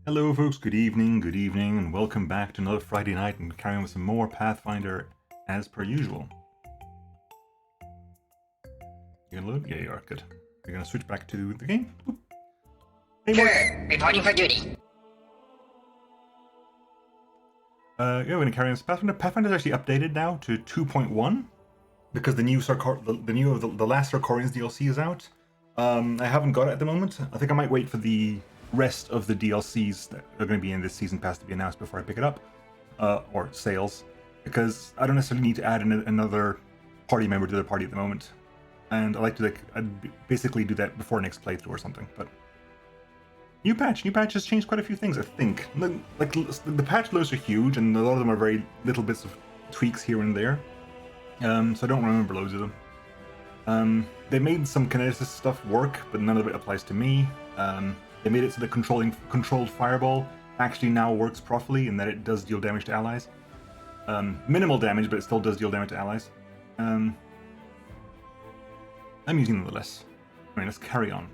Hello folks, good evening, and welcome back to another Friday night and carrying on with some more Pathfinder as per usual. You gonna load? Yeah, you are, good. We're gonna switch back to the game. Boop. Hey, Sure, reporting for duty. Yeah, we're gonna carry on with Pathfinder. Pathfinder's actually updated now to 2.1 because the new the last Sarkorians DLC is out. I haven't got it at the moment. I think I might wait for the rest of the DLCs that are going to be in this season pass to be announced before I pick it up, or sales, because I don't necessarily need to add another party member to the party at the moment, and I like to I'd basically do that before next playthrough or something. But new patch has changed quite a few things. I think like the patch loads are huge, and a lot of them are very little bits of tweaks here and there. So I don't remember loads of them. They made some kineticist stuff work, but none of it applies to me. They made it so the controlled fireball actually now works properly in that it does deal damage to allies. Minimal damage, but it still does deal damage to allies. I'm using nonetheless. Alright, let's carry on.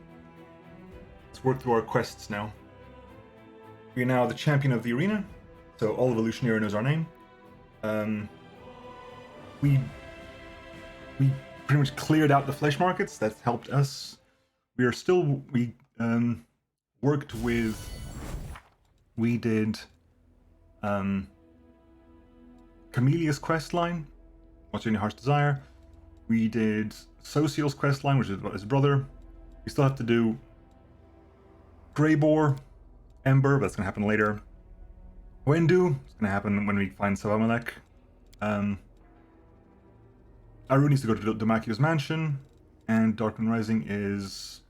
Let's work through our quests now. We are now the champion of the arena, so all of Alushinyrra knows our name. We pretty much cleared out the flesh markets. That's helped us. We worked with. We did Camelia's quest line, What's Your Heart's Desire. We did Social's quest line, which is about his brother. We still have to do Greybore, Ember, but that's going to happen later. Wendu, it's going to happen when we find Savamalek. Aru needs to go to Damaki's mansion, and Darkwind Rising is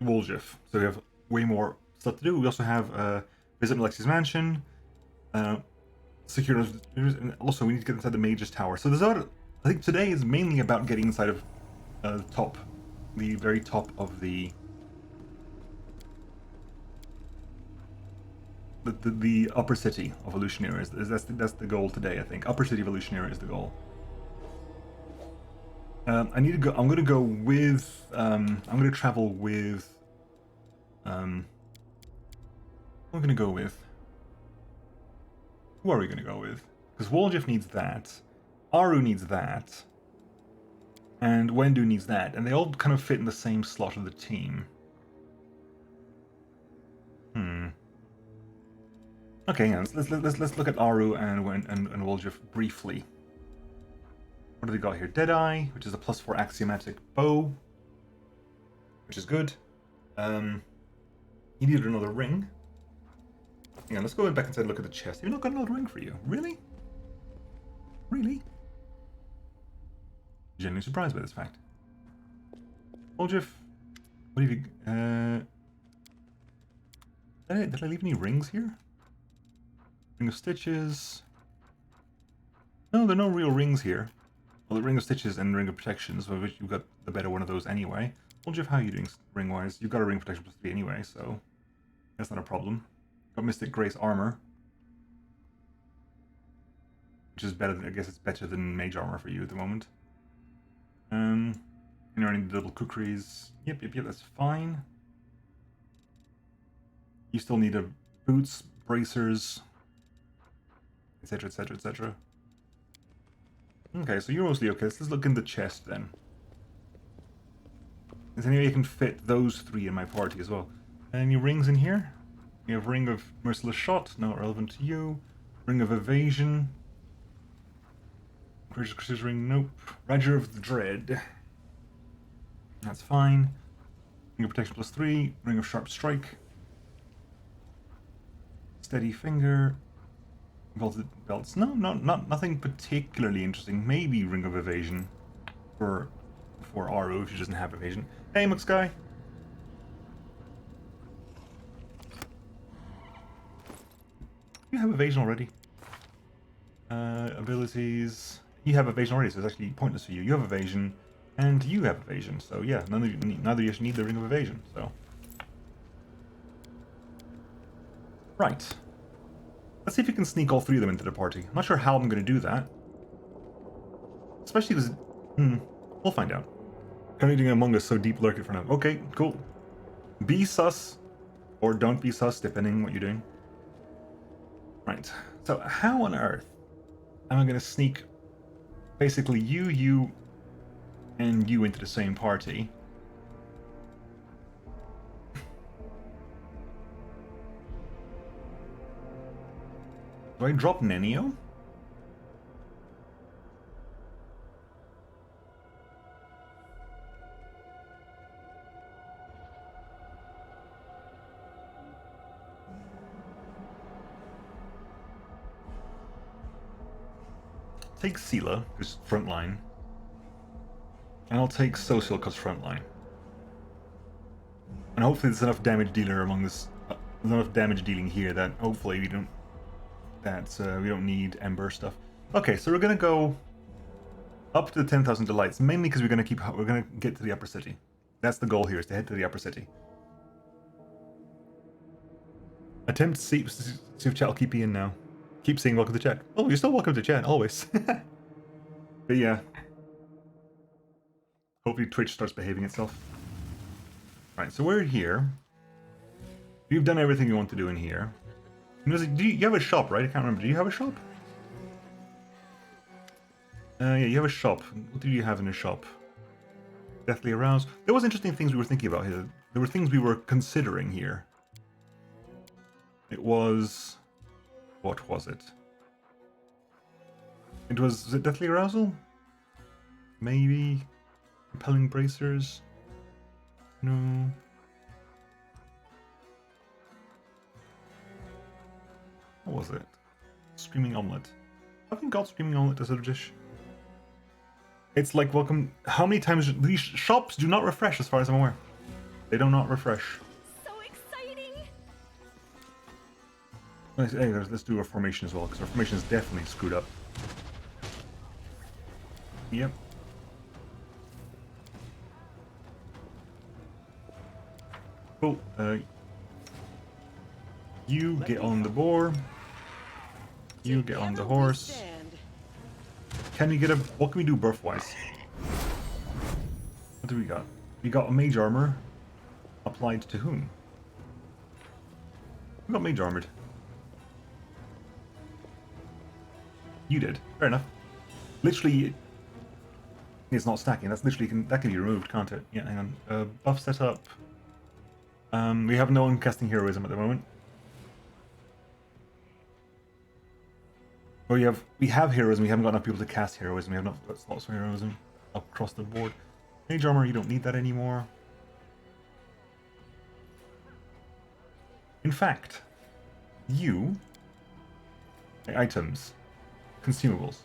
Woljif. So we have way more stuff to do. We also have visit Malexi's mansion, secure, and also we need to get inside the Mage's Tower. So there's I think today is mainly about getting inside of the very top of the upper city of Alushinyrra. That's the goal today. I think upper city of Alushinyrra is the goal. I need to go. I'm going to go with. I'm going to travel with. I'm going to go with. Who are we going to go with? Because Woljif needs that, Aru needs that, and Wendu needs that, and they all kind of fit in the same slot of the team. Okay, yeah, let's look at Aru and Woljif briefly. What do they got here? Deadeye, which is a +4 axiomatic bow, which is good. He needed another ring. Hang on, let's go back inside and look at the chest. Have you not got another ring for you? Really? Really? Genuinely surprised by this fact. Woljif, what have you... Did I leave any rings here? Ring of Stitches... No, there are no real rings here. Well, the Ring of Stitches and Ring of Protections, of which you've got the better one of those anyway. Woljif, how are you doing ring-wise? You've got a Ring of Protection +3 anyway, so that's not a problem. Got Mystic Grace armor, which is better. I guess it's better than Mage armor for you at the moment. You're earning the little kukris. Yep, that's fine. You still need boots, bracers, etc., etc., etc. Okay, so you're mostly okay. Let's look in the chest then. Is there any way you can fit those three in my party as well? Any rings in here? We have Ring of Merciless Shot, not relevant to you. Ring of Evasion. Chris's Ring, nope. Roger of the Dread. That's fine. Ring of Protection +3. Ring of Sharp Strike. Steady Finger. Vaulted belts. No, nothing particularly interesting. Maybe Ring of Evasion for Aru if she doesn't have evasion. Hey, Mux Guy. You have evasion already. Abilities. You have evasion already, so it's actually pointless for you. You have evasion, and you have evasion. So yeah, neither of you should need the Ring of Evasion. So right. Let's see if you can sneak all three of them into the party. I'm not sure how I'm going to do that. Especially because... we'll find out. Currently doing Among Us, so deep lurking for now. Okay, cool. Be sus. Or don't be sus, depending on what you're doing. Right, so how on earth am I going to sneak basically you, and you into the same party? Do I drop Nenio? Take Sela, who's frontline. And I'll take Social, because frontline. And hopefully there's enough damage dealer among this... enough damage dealing here that hopefully we don't... we don't need Ember stuff. Okay, so we're gonna go up to the 10,000 delights, mainly because we're gonna get to the upper city. That's the goal here, is to head to the upper city. Attempt to see if chat will keep you in now. Keep saying welcome to chat. Oh, you're still welcome to chat, always. But yeah. Hopefully Twitch starts behaving itself. Right, so we're here. You've done everything you want to do in here. Do you have a shop, right? I can't remember. Do you have a shop? Yeah, you have a shop. What do you have in a shop? Deathly Aroused. There was interesting things we were thinking about here. There were things we were considering here. It was... What was it? Was it Deathly Arousal? Maybe? Repelling Bracers? No. What was it? Screaming Omelette. I haven't got Screaming Omelette as a dish. It's like, welcome... How many times... These shops do not refresh as far as I'm aware. They do not refresh. So exciting! Hey, let's do our formation as well, because our formation is definitely screwed up. Yep. Cool. You get on the boar. You get on the horse. Can we get a... What can we do birth-wise? What do we got? We got a mage armor. Applied to whom? We got mage armored. You did. Fair enough. Literally... It's not stacking. That's literally... That can be removed, can't it? Yeah, hang on. Buff setup. We have no one casting heroism at the moment. Or we have heroism, we haven't got enough people to cast heroism, we have enough slots for heroism across the board. Mage armor, you don't need that anymore. In fact, items, consumables.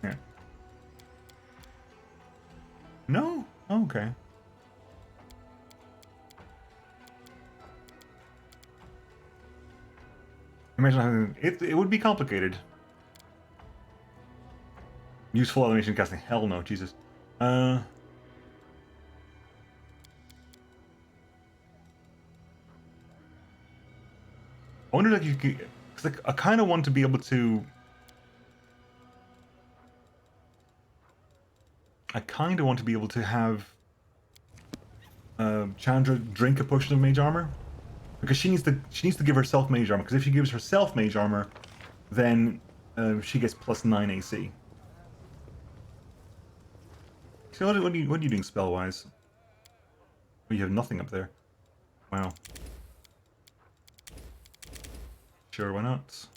Yeah. No? Oh, okay. Imagine having it would be complicated. Useful animation casting. Hell no, Jesus. I wonder if you could, cause like, I kind of want to be able to. I kind of want to be able to have Chandra drink a potion of mage armor. Because she needs to give herself mage armor. Because if she gives herself mage armor, then she gets +9 AC. So what are you doing spell wise? Oh, you have nothing up there. Wow. Sure, why not?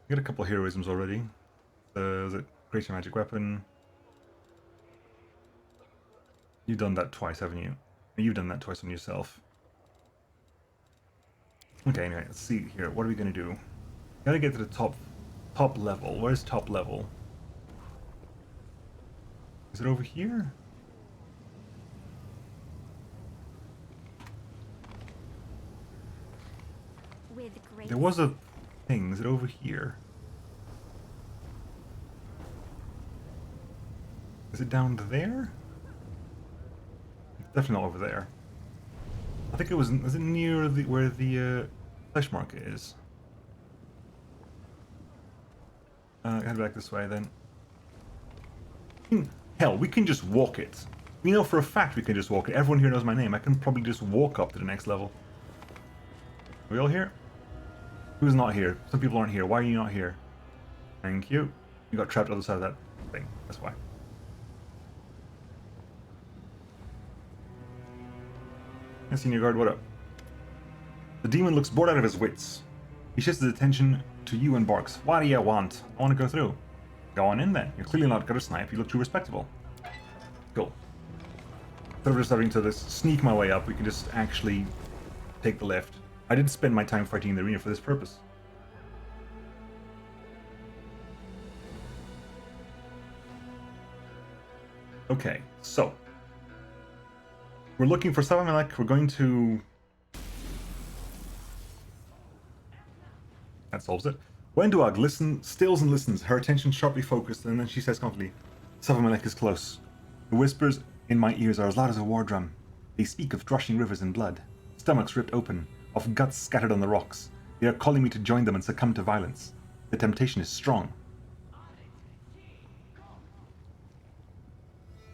You got a couple of heroisms already. Is it Greater Magic Weapon? You've done that twice, haven't you? You've done that twice on yourself. Okay, anyway, let's see here. What are we gonna do? Gotta get to the top level. Where's top level? Is it over here? With grace. There was a thing. Is it over here? Is it down there? Definitely not over there. I think it was. Is it near where the flesh market is? Head back this way then. Hell, we can just walk it. We know for a fact we can just walk it. Everyone here knows my name. I can probably just walk up to the next level. Are we all here? Who's not here? Some people aren't here. Why are you not here? Thank you. You got trapped on the other side of that thing. That's why. Hey, Senior Guard, what up? The demon looks bored out of his wits. He shifts his attention to you and barks. What do you want? I want to go through. Go on in then. You're clearly not gutter snipe. You look too respectable. Cool. Instead of just having to sneak my way up, we can just actually take the left. I did spend my time fighting in the arena for this purpose. Okay, so we're looking for Sabamelech. We're going to... That solves it. Wenduag stills and listens, her attention sharply focused, and then she says confidently, Sabamelech is close. The whispers in my ears are as loud as a war drum. They speak of rushing rivers and blood, stomachs ripped open, of guts scattered on the rocks. They are calling me to join them and succumb to violence. The temptation is strong.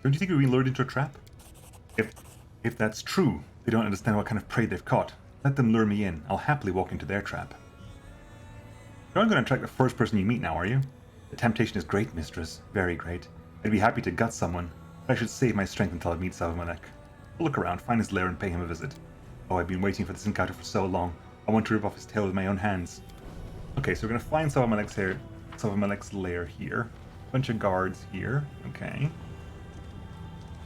Don't you think we're being lured into a trap? If that's true, they don't understand what kind of prey they've caught. Let them lure me in. I'll happily walk into their trap. You're not going to attract the first person you meet now, are you? The temptation is great, mistress. Very great. I'd be happy to gut someone, but I should save my strength until I meet Sabamelech. I'll look around, find his lair, and pay him a visit. Oh, I've been waiting for this encounter for so long. I want to rip off his tail with my own hands. Okay, so we're going to find Sabamelech's lair here. Bunch of guards here. Okay.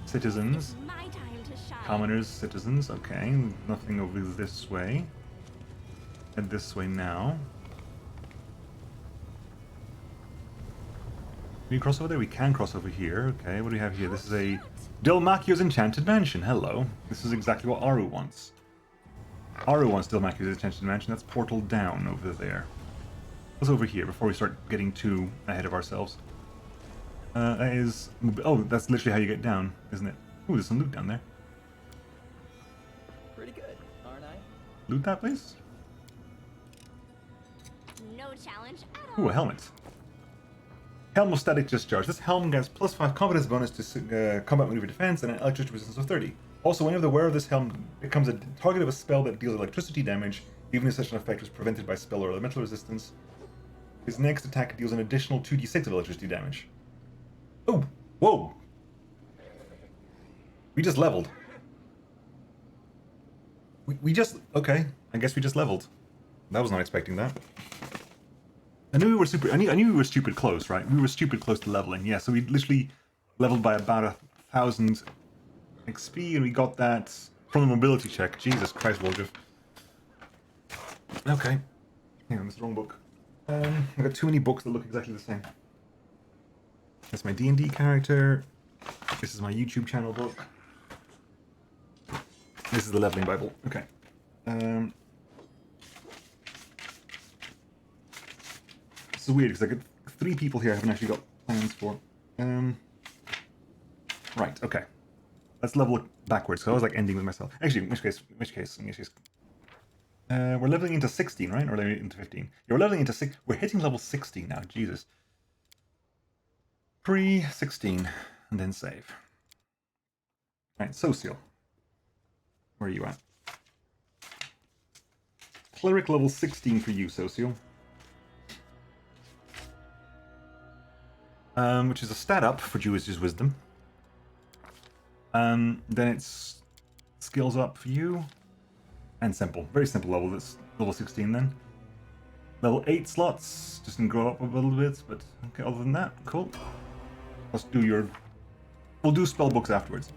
Citizens. It's my time to shine. Commoners, citizens. Okay, nothing over this way. Head this way now. Can we cross over there? We can cross over here. Okay, what do we have here? This is a Dilmakio's Enchanted Mansion. Hello. This is exactly what Aru wants. Aru wants Dilmakio's Enchanted Mansion. That's portal down over there. What's over here before we start getting too ahead of ourselves? That is... Oh, that's literally how you get down, isn't it? Ooh, there's some loot down there. Pretty good, aren't I? Loot that, please. No challenge at all. Ooh, a helmet. Helm of Static Discharge. This helm gets +5 confidence bonus to combat maneuver defense and an electricity resistance of 30. Also, whenever the wearer of this helm becomes a target of a spell that deals electricity damage, even if such an effect was prevented by spell or elemental resistance, his next attack deals an additional 2d6 of electricity damage. Oh, whoa! We just leveled. We just... Okay, I guess we just leveled. I was not expecting that. I knew we were super... I knew we were stupid close, right? We were stupid close to leveling. Yeah, so we literally leveled by about 1,000 XP, and we got that from the mobility check. Jesus Christ, Woljif. Okay. Hang on, this is the wrong book. I've got too many books that look exactly the same. That's my D&D character. This is my YouTube channel book. This is the leveling Bible. Okay. This is weird because I got 3 people here I haven't actually got plans for. Right, okay. Let's level it backwards. So I was like ending with myself. Actually, in which case, we're leveling into 16, right? Or leveling into 15? You're leveling into 6. We're hitting level 16 now. Jesus. Pre-16, and then save. Alright, Social. Where are you at? Cleric level 16 for you, Social. Which is a stat up for Jewish Wisdom. Then it's skills up for you. And simple. Very simple level. That's level 16 then. Level 8 slots. Just gonna grow up a little bit, but okay, other than that, cool. Let's do your... We'll do spell books afterwards.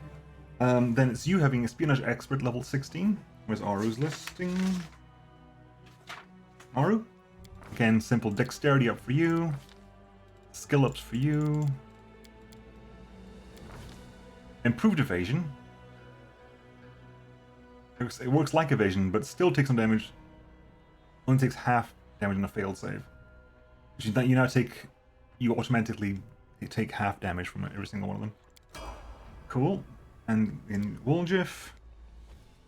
Then it's you having Espionage Expert level 16. Where's Aru's listing? Aru? Again, simple dexterity up for you. Skill ups for you. Improved evasion. It works like evasion, but still takes some damage. Only takes half damage on a failed save. Which is that you now take... You automatically take half damage from every single one of them. Cool. And in Woljif...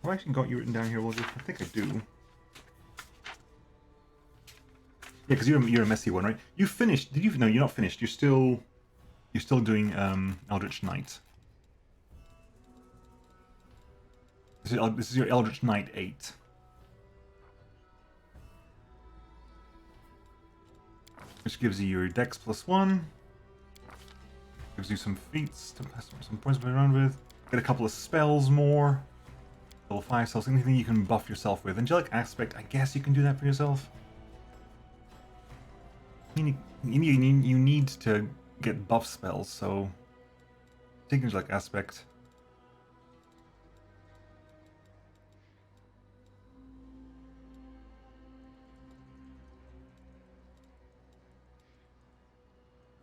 Have I actually got you written down here, Woljif? I think I do. Yeah, because you're a messy one, right? You finished... Did you... No, you're not finished. You're still... You're still doing Eldritch Knight. This is your Eldritch Knight 8. Which gives you your Dex +1. Gives you some feats to pass some points to play around with. Get a couple of spells more. Level 5 spells, anything you can buff yourself with. Angelic Aspect, I guess you can do that for yourself. I mean, you need to get buff spells, so take Angelic Aspect.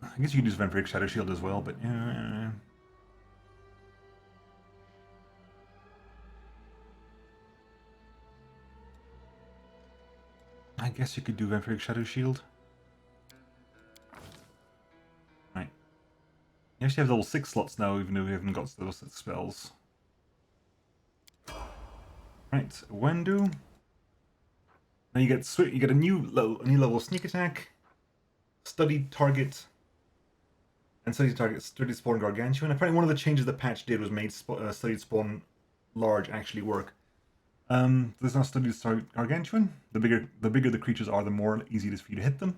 I guess you could use Vampiric Shadow Shield as well, but yeah. I guess you could do Vampiric Shadow Shield. Right. You actually have level 6 slots now, even though we haven't got those 6 spells. Right, Wendu. Now you get a new level of Sneak Attack, Studied Target, and Studied Spawn Gargantuan. Apparently one of the changes the patch did was made Studied Spawn Large actually work. There's now Studied Gargantuan. The bigger the creatures are, the more easy it is for you to hit them.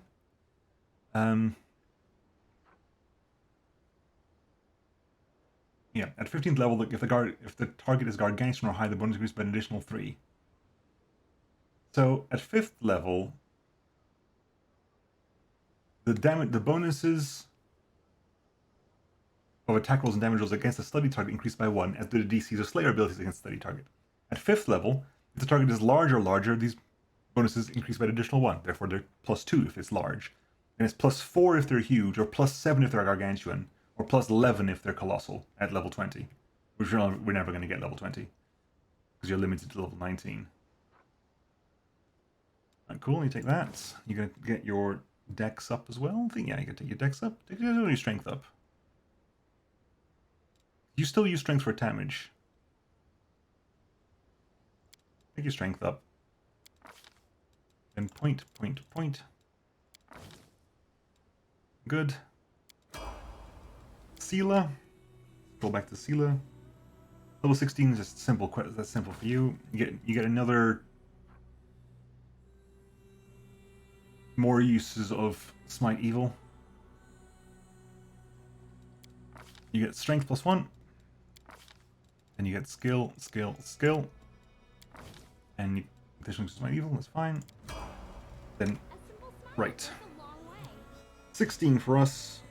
Yeah, at 15th level, if the target is Gargantuan or high, the bonus increases by an additional 3. So at 5th level, the bonuses of attack rolls and damage rolls against the study target increase by 1, as do the DCs of Slayer abilities against the study target. At 5th level, if the target is large or larger, these bonuses increase by an additional 1. Therefore, they're +2 if it's large. And it's +4 if they're huge, or +7 if they're Gargantuan, or +11 if they're Colossal at level 20. Which we're never going to get level 20, because you're limited to level 19. Right, cool, you take that. You're going to get your Dex up as well? I think, yeah, you can take your Dex up. Take your Strength up. You still use Strength for damage. Take your Strength up. Then point. Good. Sela. Go back to Sela. Level 16 is just simple. That's simple for you. You get another more uses of Smite Evil. You get Strength +1. Then you get Skill. And additional to Smite Evil, that's fine. Then, right. 16 for us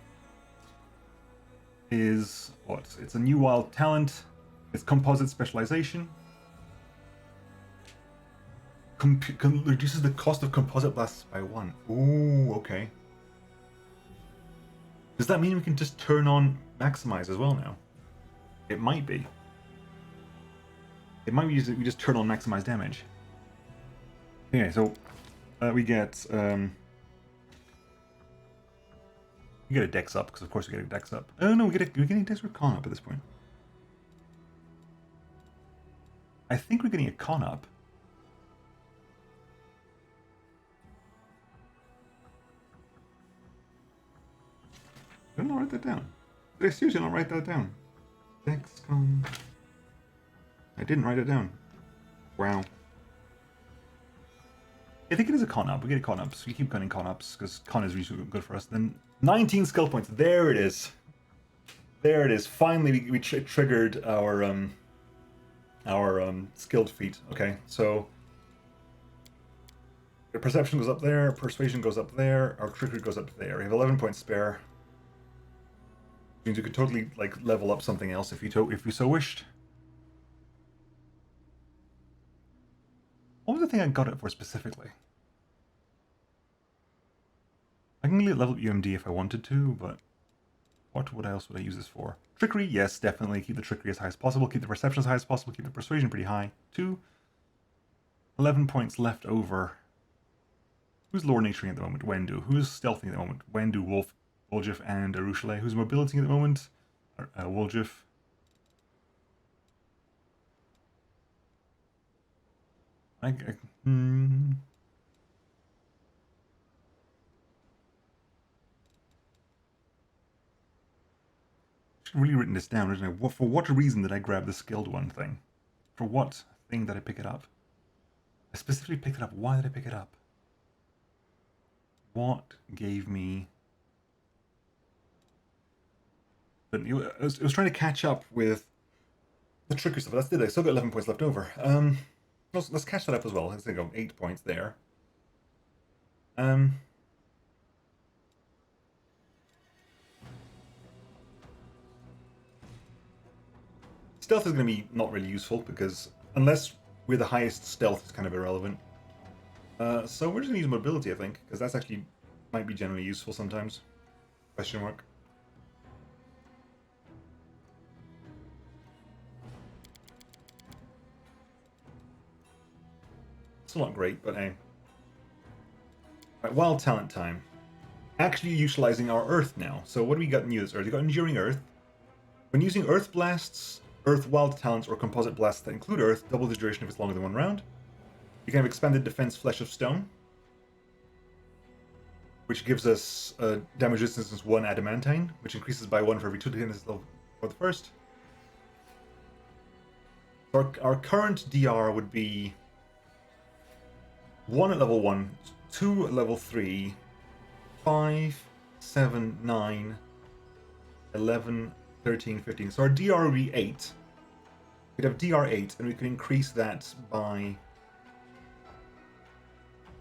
is what? It's a new wild talent. It's Composite Specialization. Reduces the cost of composite blasts by 1. Ooh, okay. Does that mean we can just turn on Maximize as well now? It might be. It might be we just turn on Maximize damage. Okay, so we get a Dex up, because of course we get a Dex up. Oh no, we're getting a Dex or Con up at this point. I think we're getting a Con up. Did I not write that down? Did I seriously not write that down? Dex Con. I didn't write it down. Wow. I think it is a Con up. We get a Con up, so we keep getting Con ups, because Con is really good for us. Then 19 skill points. There it is. There it is. Finally, we triggered our skilled feat. Okay, so the perception goes up there, persuasion goes up there, our trickery goes up there. We have 11 points spare. Means you could totally like level up something else if you so wished. What was the thing I got it for specifically? I can level up UMD if I wanted to, but what else would I use this for? Trickery, yes, definitely. Keep the trickery as high as possible. Keep the perception as high as possible. Keep the persuasion pretty high. 11 points left over. Who's lore naturing at the moment? Wendu. Who's stealthing at the moment? Wendu, Woljif, and Arushale. Who's mobility at the moment? Woljif. should have really written this down, isn't I? For what reason did I grab the skilled one thing? For what thing did I pick it up? I specifically picked it up. Why did I pick it up? What gave me... But it was trying to catch up with the trickery stuff. That's did I still got 11 points left over. Let's catch that up as well. Let's go 8 points there. Stealth is going to be not really useful because unless we're the highest stealth, it's kind of irrelevant. So we're just going to use mobility, I think, because that's actually might be generally useful sometimes. Question mark. Still not great, but hey. Right, wild talent time. Actually utilizing our Earth now. So what do we got new this Earth? We got Enduring Earth. When using Earth Blasts, Earth Wild Talents, or Composite Blasts that include Earth, double the duration if it's longer than 1 round. You can have Expanded Defense Flesh of Stone, which gives us damage resistance 1 adamantine, which increases by 1 for every 2 hits level for the first. So our current DR would be 1 at level 1, 2 at level 3, 5, 7, 9, 11, 13, 15. So our DR would be 8. We'd have DR 8, and we could increase that by...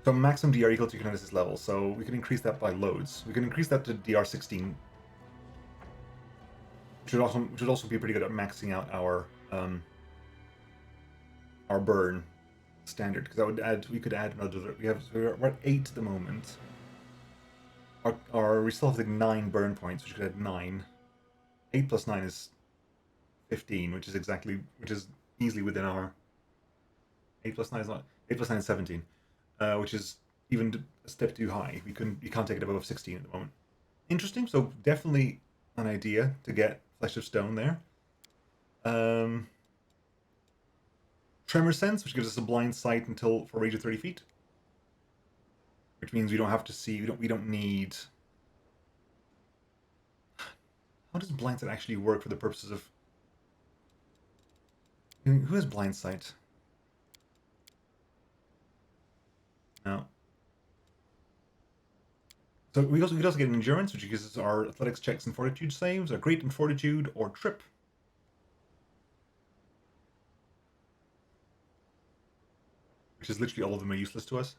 So maximum DR equal to kinesis level, so we can increase that by loads. We can increase that to DR 16. Which would also be pretty good at maxing out our burn standard, because that would add, we could add another, we're at 8 at the moment. We still have like 9 burn points, which could add 9. 8 plus 9 is 15, which is easily within our 8 plus 9 is not 8 plus 9 is 17, which is even a step too high. You can't take it above 16 at the moment. Interesting. So definitely an idea to get Flesh of Stone there. Tremor Sense, which gives us a blind sight until for a range of 30 feet, which means we don't have to see. We don't need. How does blind sight actually work for the purposes of? Who has blind sight? No. So we could also get an endurance, which gives us our athletics checks and fortitude saves, a great in fortitude, or trip. Which is literally all of them are useless to us.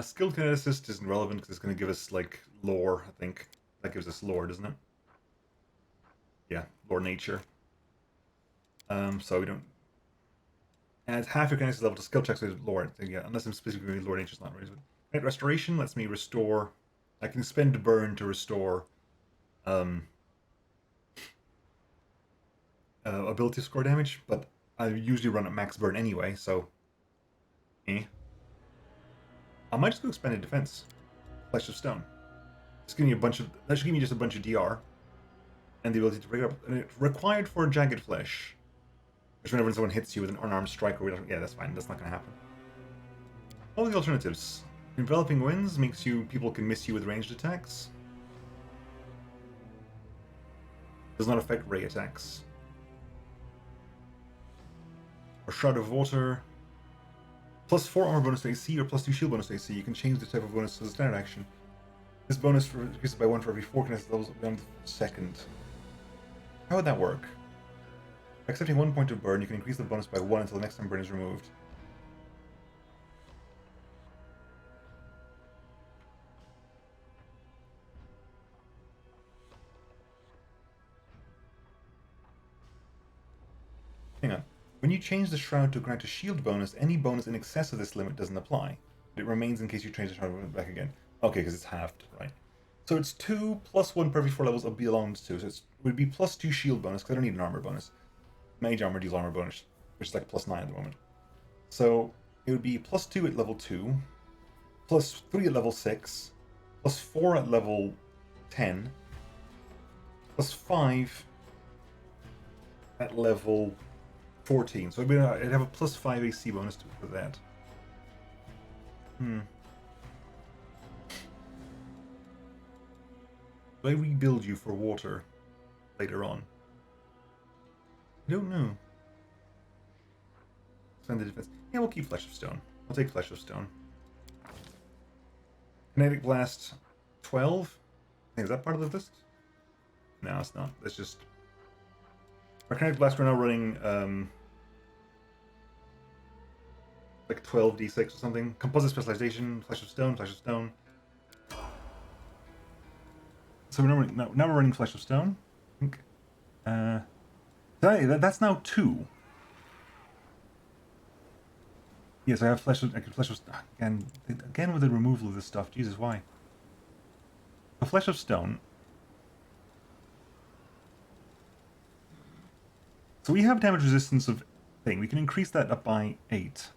Skilled kineticist isn't relevant because it's going to give us like lore, I think. That gives us lore, doesn't it? Yeah, lore nature. So we don't add half your kinesis level to skill checks with lore. Yeah, unless I'm specifically lore nature's not raised. Right, restoration lets me restore. I can spend burn to restore ability score damage, but I usually run at max burn anyway, so I might just go expanded defense. Flesh of Stone. Just give me that should give me just a bunch of DR. And the ability to break it up. And it's required for Jagged Flesh. Which whenever someone hits you with an unarmed strike, yeah, that's fine. That's not going to happen. All the alternatives. Enveloping Winds makes people can miss you with ranged attacks. Does not affect ray attacks. Or Shroud of Water. Plus 4 armor bonus to AC or plus 2 shield bonus to AC. You can change the type of bonus to the standard action. This bonus increases by 1 for every 4 kinetic levels beyond the second. How would that work? By accepting 1 point of burn, you can increase the bonus by 1 until the next time burn is removed. Hang on. When you change the Shroud to grant a shield bonus, any bonus in excess of this limit doesn't apply. It remains in case you change the Shroud back again. Okay, because it's halved, right? So it's 2 plus 1 per every 4 levels of belongs to. So it would be plus 2 shield bonus, because I don't need an armor bonus. Mage armor deals armor bonus, which is like plus 9 at the moment. So it would be plus 2 at level 2, plus 3 at level 6, plus 4 at level 10, plus 5 at level 14. So it'd have a plus 5 AC bonus for that. Do I rebuild you for WotR later on? I don't know. Spend the defense. Yeah, we'll keep Flesh of Stone. I'll take Flesh of Stone. Kinetic Blast 12? Hey, is that part of the list? No, it's not. It's just... Our Kinetic Blast, we're now running like 12d6 or something. Composite Specialization, Flesh of Stone, Flesh of Stone. So now we're running Flesh of Stone. I think. That's now 2. Yes, I have Flesh of... I can Flesh of... Again with the removal of this stuff. Jesus, why? The Flesh of Stone. So we have damage resistance of thing. We can increase that up by 8.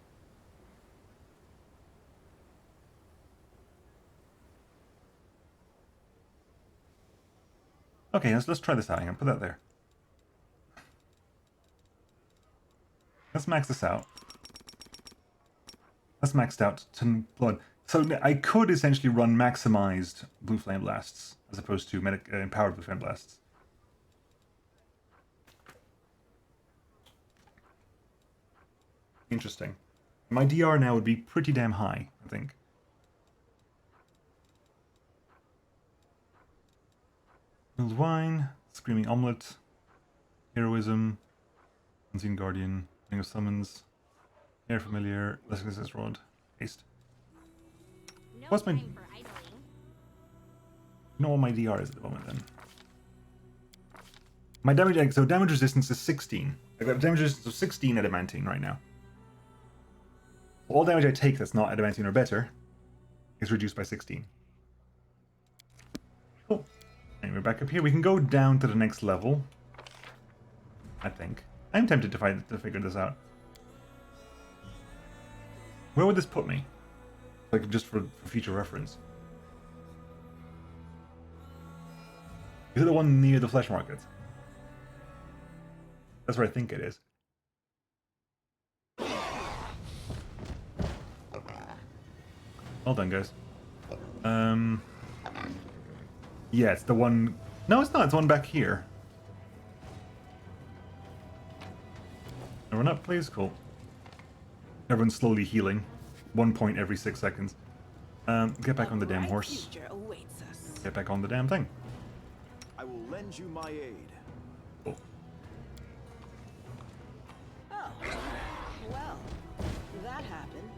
Okay, let's try this out. Hang on, put that there. Let's max this out. That's maxed out to blood. So I could essentially run maximized Blue Flame Blasts as opposed to empowered Blue Flame Blasts. Interesting. My DR now would be pretty damn high, I think. Milled Wine, Screaming Omelette, Heroism, Unseen Guardian, Ring of Summons, Air Familiar, Lesson Rod, Haste. No What's my... time for idling. You know what my DR is at the moment then? My damage... So damage resistance is 16. I've got damage resistance of 16 adamantine right now. All damage I take that's not adamantine or better is reduced by 16. Cool. Anyway, back up here. We can go down to the next level. I think. I'm tempted to figure this out. Where would this put me? Like, just for future reference. Is it the one near the flesh market? That's where I think it is. Well done, guys. Yeah, it's the one... No, it's not. It's the one back here. Run up, please. Cool. Everyone's slowly healing. 1 point every 6 seconds. Get back on the damn horse. Get back on the damn thing. I will lend you my aid. Cool. Oh, well, that happened.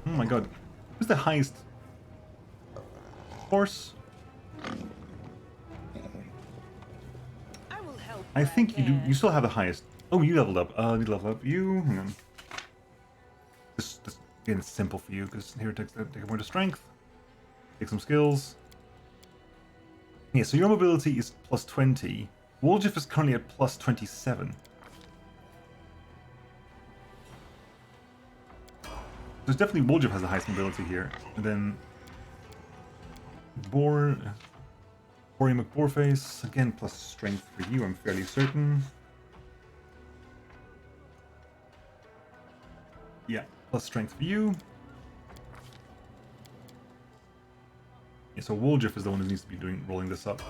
Oh my god. Who's the highest horse? I will help. I think you do. You still have the highest. Oh, you leveled up. I need to level up you. Hang on. This again, it's simple for you because here it takes more to strength. Take some skills. Yeah, so your mobility is plus 20. Woljif is currently at plus 27. There's definitely Woljif has the highest mobility here. And then Boar McBoarface, again plus strength for you, I'm fairly certain. Yeah, plus strength for you. Yeah, so Woljif is the one who needs to be rolling this up.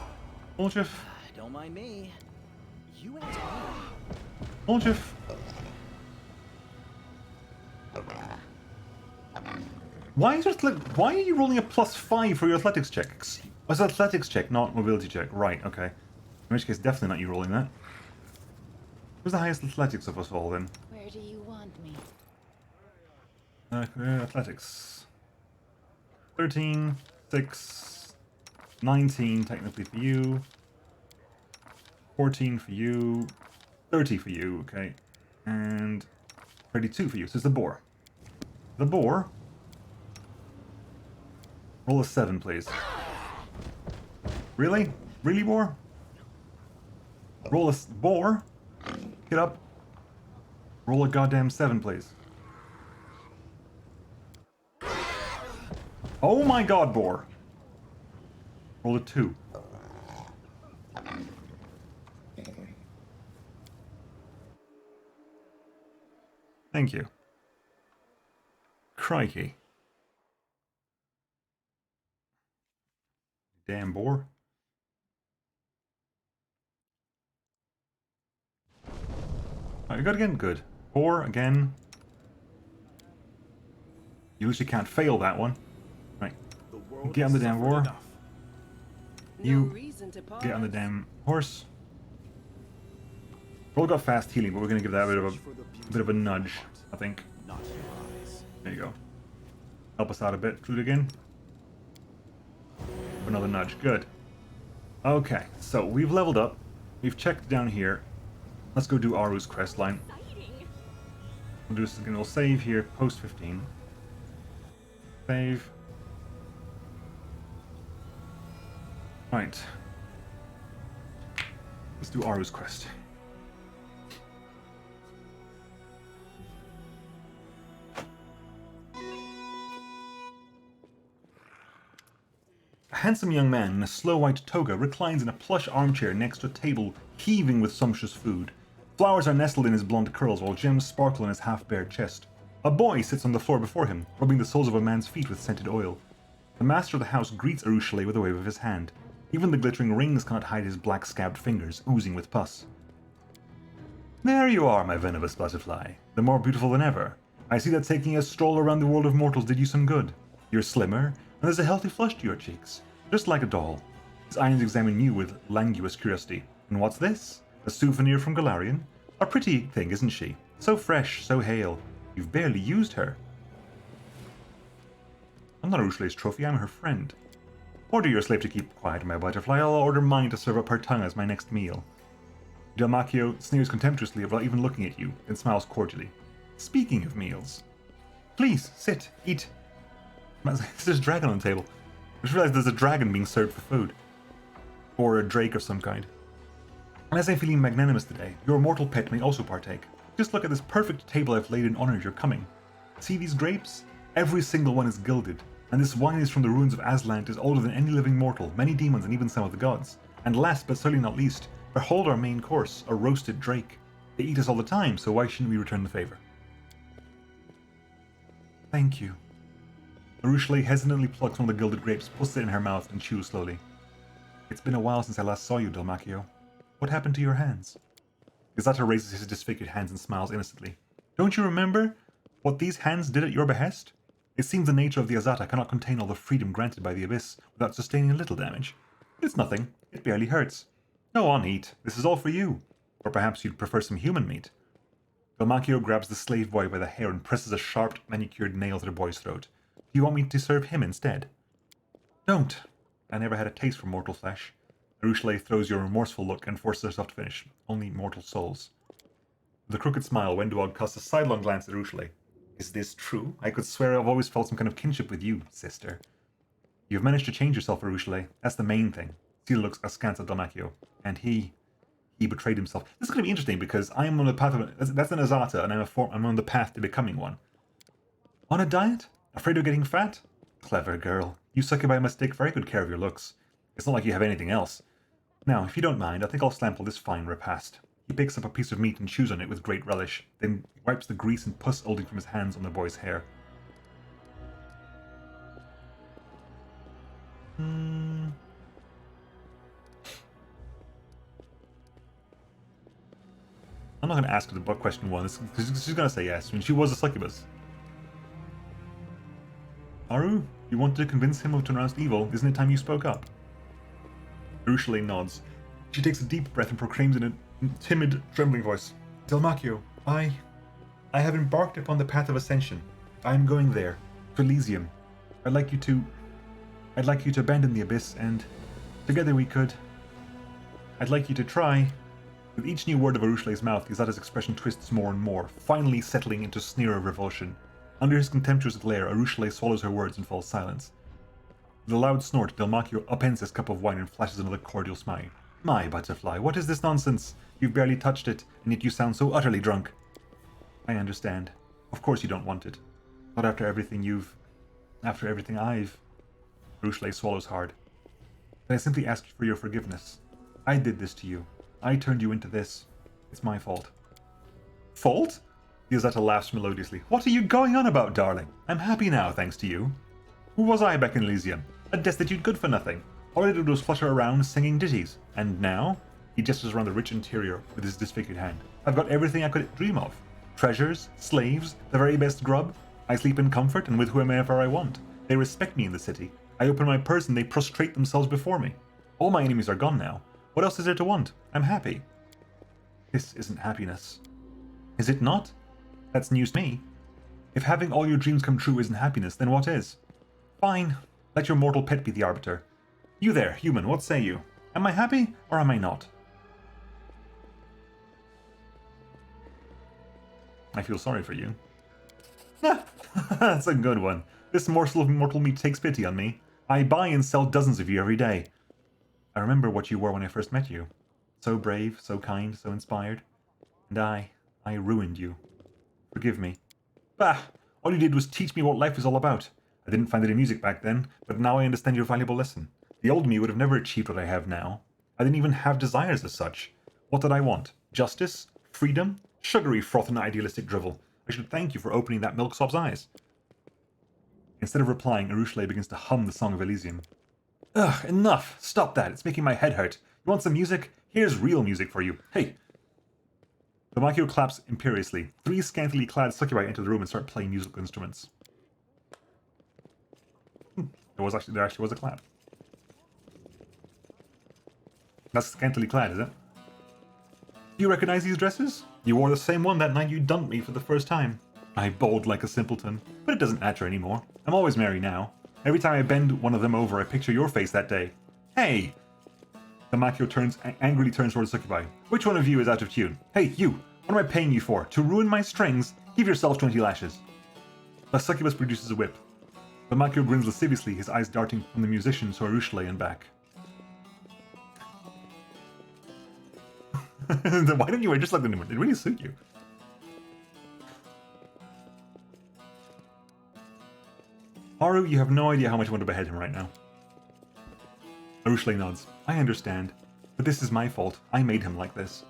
Woljif. Don't mind me. You answer me. Woljif. Why are you rolling a +5 for your athletics check? Oh, it's an athletics check, not mobility check. Right, okay. In which case, definitely not you rolling that. Who's the highest athletics of us all, then? Where do you want me? Athletics. 13, 6, 19 technically for you. 14 for you. 30 for you, okay. And 32 for you. So it's the boar. The boar. Roll a 7, please. Really? Really, boar? Roll a... Boar? Get up. Roll a goddamn 7, please. Oh my god, boar. Roll a 2. Thank you. Crikey. Damn boar. Alright, we got again. Good. Boar again. You literally can't fail that one. Right. The world Get on the has damn suffered boar. enough. You No reason to pause. get on the damn horse. We've all got fast healing, but we're going to give that a bit of a nudge, I think. Not your eyes. There you go. Help us out a bit. Shoot again. Another nudge. Good. Okay, so we've leveled up. We've checked down here. Let's go do Aru's quest line. We'll do this again. We'll save here. Post 15. Save. Right. Let's do Aru's quest. A handsome young man in a slow white toga reclines in a plush armchair next to a table heaving with sumptuous food. Flowers are nestled in his blonde curls while gems sparkle on his half-bared chest. A boy sits on the floor before him, rubbing the soles of a man's feet with scented oil. The master of the house greets Arushale with a wave of his hand. Even the glittering rings cannot hide his black-scabbed fingers, oozing with pus. There you are, my venomous butterfly, the more beautiful than ever. I see that taking a stroll around the world of mortals did you some good. You're slimmer, and there's a healthy flush to your cheeks, just like a doll. His eyes examine you with languorous curiosity. And what's this? A souvenir from Galarian? A pretty thing, isn't she? So fresh, so hale. You've barely used her. I'm not Arushale's trophy, I'm her friend. Order your slave to keep quiet, my butterfly. I'll order mine to serve up her tongue as my next meal. Dalmacchio sneers contemptuously without even looking at you, then smiles cordially. Speaking of meals. Please, sit, eat. There's a dragon on the table. I just realized there's a dragon being served for food. Or a drake of some kind. Unless I'm feeling magnanimous today, your mortal pet may also partake. Just look at this perfect table I've laid in honor of your coming. See these grapes? Every single one is gilded, and this wine is from the ruins of Aslan. It is older than any living mortal, many demons, and even some of the gods. And last but certainly not least, behold our main course, a roasted drake. They eat us all the time, so why shouldn't we return the favor? Thank you. Arushale hesitantly plucks one of the gilded grapes, puts it in her mouth, and chews slowly. It's been a while since I last saw you, Dalmacchio. What happened to your hands? Gazata raises his disfigured hands and smiles innocently. Don't you remember what these hands did at your behest? It seems the nature of the Azata cannot contain all the freedom granted by the Abyss without sustaining a little damage. It's nothing. It barely hurts. Go on, eat. This is all for you. Or perhaps you'd prefer some human meat. Dalmacchio grabs the slave boy by the hair and presses a sharp, manicured nail to the boy's throat. Do you want me to serve him instead? Don't. I never had a taste for mortal flesh. Arushale throws you a remorseful look and forces herself to finish. Only mortal souls. With a crooked smile, Wendwog casts a sidelong glance at Arushale. Is this true? I could swear I've always felt some kind of kinship with you, sister. You've managed to change yourself, Arushale. That's the main thing. Sela looks askance at Dalmacchio. And he betrayed himself. This is going to be interesting because I am on the path of... That's an Azata, and I'm on the path to becoming one. On a diet? Afraid of getting fat? Clever girl. You succubi must take very good care of your looks. It's not like you have anything else. Now, if you don't mind, I think I'll sample this fine repast. He picks up a piece of meat and chews on it with great relish, then wipes the grease and pus oozing from his hands on the boy's hair. I'm not going to ask her about question one, because she's going to say yes. I mean, she was a succubus. Aru, you wanted to convince him of Tunran's evil. Isn't it time you spoke up? Arushale nods. She takes a deep breath and proclaims in a timid, trembling voice. Dalmacchio, I have embarked upon the path of ascension. I am going there, to Elysium. I'd like you to abandon the Abyss, and together we could... I'd like you to try... With each new word of Arushale's mouth, Gazata's expression twists more and more, finally settling into a sneer of revulsion. Under his contemptuous glare, Arushale swallows her words and falls silent. With a loud snort, Dalmacchio upends his cup of wine and flashes another cordial smile. My butterfly, what is this nonsense? You've barely touched it, and yet you sound so utterly drunk. I understand. Of course you don't want it. Not after everything I've... Arushale swallows hard. Then I simply ask for your forgiveness. I did this to you. I turned you into this. It's my fault. Fault? Gazata laughs melodiously. What are you going on about, darling? I'm happy now, thanks to you. Who was I back in Elysium? A destitute good-for-nothing. All I did was flutter around singing ditties. And now, he gestures around the rich interior with his disfigured hand. I've got everything I could dream of. Treasures, slaves, the very best grub. I sleep in comfort and with whomever I want. They respect me in the city. I open my purse and they prostrate themselves before me. All my enemies are gone now. What else is there to want? I'm happy. This isn't happiness. Is it not? That's news to me. If having all your dreams come true isn't happiness, then what is? Fine. Let your mortal pet be the arbiter. You there, human, what say you? Am I happy, or am I not? I feel sorry for you. That's a good one. This morsel of mortal meat takes pity on me. I buy and sell dozens of you every day. I remember what you were when I first met you. So brave, so kind, so inspired. And I ruined you. Forgive me. Bah! All you did was teach me what life is all about. I didn't find it in music back then, but now I understand your valuable lesson. The old me would have never achieved what I have now. I didn't even have desires as such. What did I want? Justice? Freedom? Sugary froth and idealistic drivel. I should thank you for opening that milksop's eyes. Instead of replying, Arushale begins to hum the Song of Elysium. Ugh, enough! Stop that, it's making my head hurt. You want some music? Here's real music for you. Hey! The Makio claps imperiously. 3 scantily clad succubi enter the room and start playing musical instruments. There actually was a clap. That's scantily clad, is it? Do you recognize these dresses? You wore the same one that night you dumped me for the first time. I bawled like a simpleton, but it doesn't matter anymore. I'm always merry now. Every time I bend one of them over, I picture your face that day. Hey! The Makio angrily turns towards Succubi. Which one of you is out of tune? Hey, you! What am I paying you for? To ruin my strings? Give yourself 20 lashes. The Succubus produces a whip. The Makio grins lasciviously, his eyes darting from the musician to Arushale and back. Why don't you wear just like the new one? It really suit you. Haru, you have no idea how much I want to behead him right now. Arushale nods. I understand. But this is my fault. I made him like this.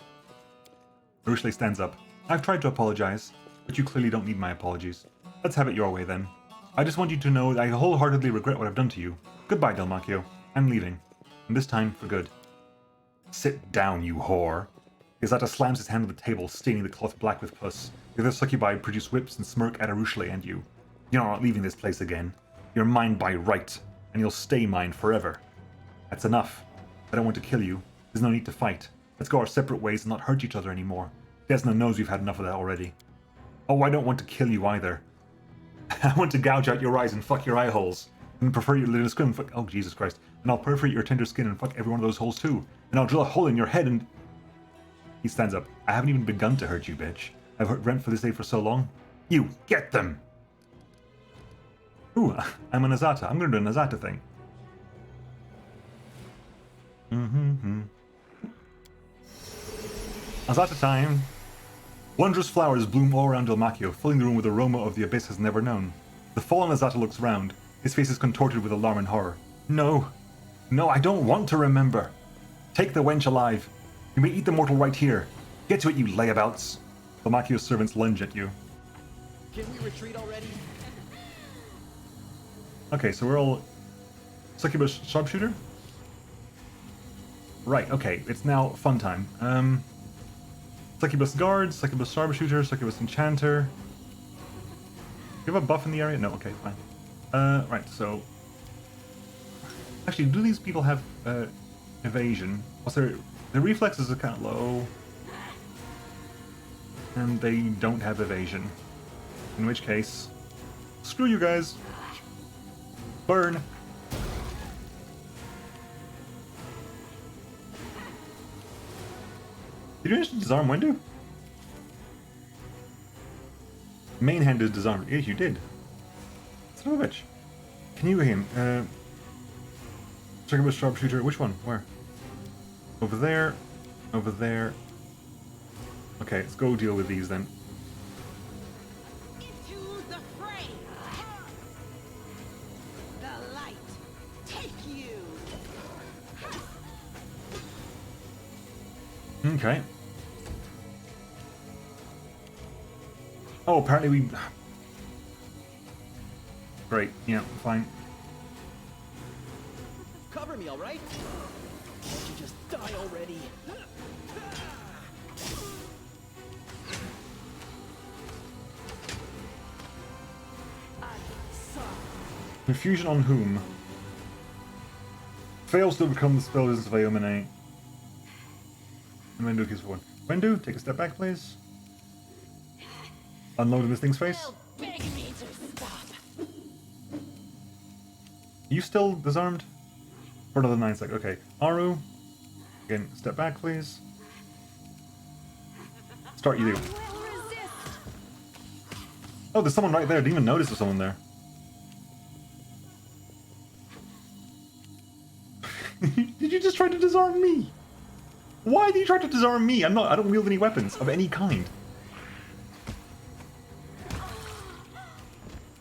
Arushale stands up. I've tried to apologize, but you clearly don't need my apologies. Let's have it your way then. I just want you to know that I wholeheartedly regret what I've done to you. Goodbye, Delmacchio. I'm leaving. And this time for good. Sit down, you whore. Izata slams his hand on the table, staining the cloth black with pus. The other succubi produce whips and smirk at Arushale and you. You're not leaving this place again. You're mine by right, and you'll stay mine forever. That's enough. I don't want to kill you. There's no need to fight. Let's go our separate ways and not hurt each other anymore. Desna knows we've had enough of that already. Oh, I don't want to kill you either. I want to gouge out your eyes and fuck your eye holes. And prefer your little skin and fuck... Oh, Jesus Christ. And I'll perforate your tender skin and fuck every one of those holes too. And I'll drill a hole in your head and... He stands up. I haven't even begun to hurt you, bitch. I've rent for this day for so long. You, get them! Ooh, I'm an Azata. I'm gonna do an Azata thing. Azata time! Wondrous flowers bloom all around Delmacchio, filling the room with aroma of the abyss has never known. The fallen Azata looks round. His face is contorted with alarm and horror. No. No, I don't want to remember. Take the wench alive. You may eat the mortal right here. Get to it, you layabouts. Delmacchio's servants lunge at you. Can we retreat already? Okay, so we're all... Succubus sharpshooter? Right, okay, it's now fun time. Succubus guard, succubus sharpshooter, succubus enchanter. Do you have a buff in the area? No, okay, fine. Right, so... Actually, do these people have evasion? Also, their reflexes are kind of low. And they don't have evasion. In which case... Screw you guys! Burn! Did you manage to disarm Wendu? Main hand is disarmed. Yes, you did. Son of a bitch. Can you him? Succubus sharpshooter. Which one? Where? Over there. Over there. Okay, let's go deal with these then. Into the fray! The light, take you! Okay. Oh, apparently we... Great, yeah, fine. Cover me. me, alright? Won't you just die already? Confusion on whom? Fails to become the spell resistance if I eliminate. And Wendu keeps forward. Wendu, take a step back, please. Unloading this thing's face. Beg me to stop. You still disarmed? For another 9 seconds. Okay. Aru. Again, step back, please. Start you do. Will resist. Oh, there's someone right there. Didn't even notice there's someone there. Did you just try to disarm me? Why did you try to disarm me? I don't wield any weapons of any kind.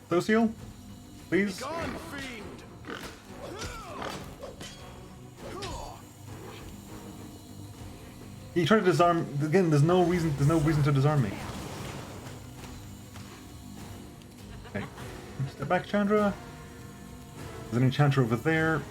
Social? Please? Gone, fiend! You try to disarm again, there's no reason to disarm me. Okay. Step back, Chandra. There's an enchanter over there.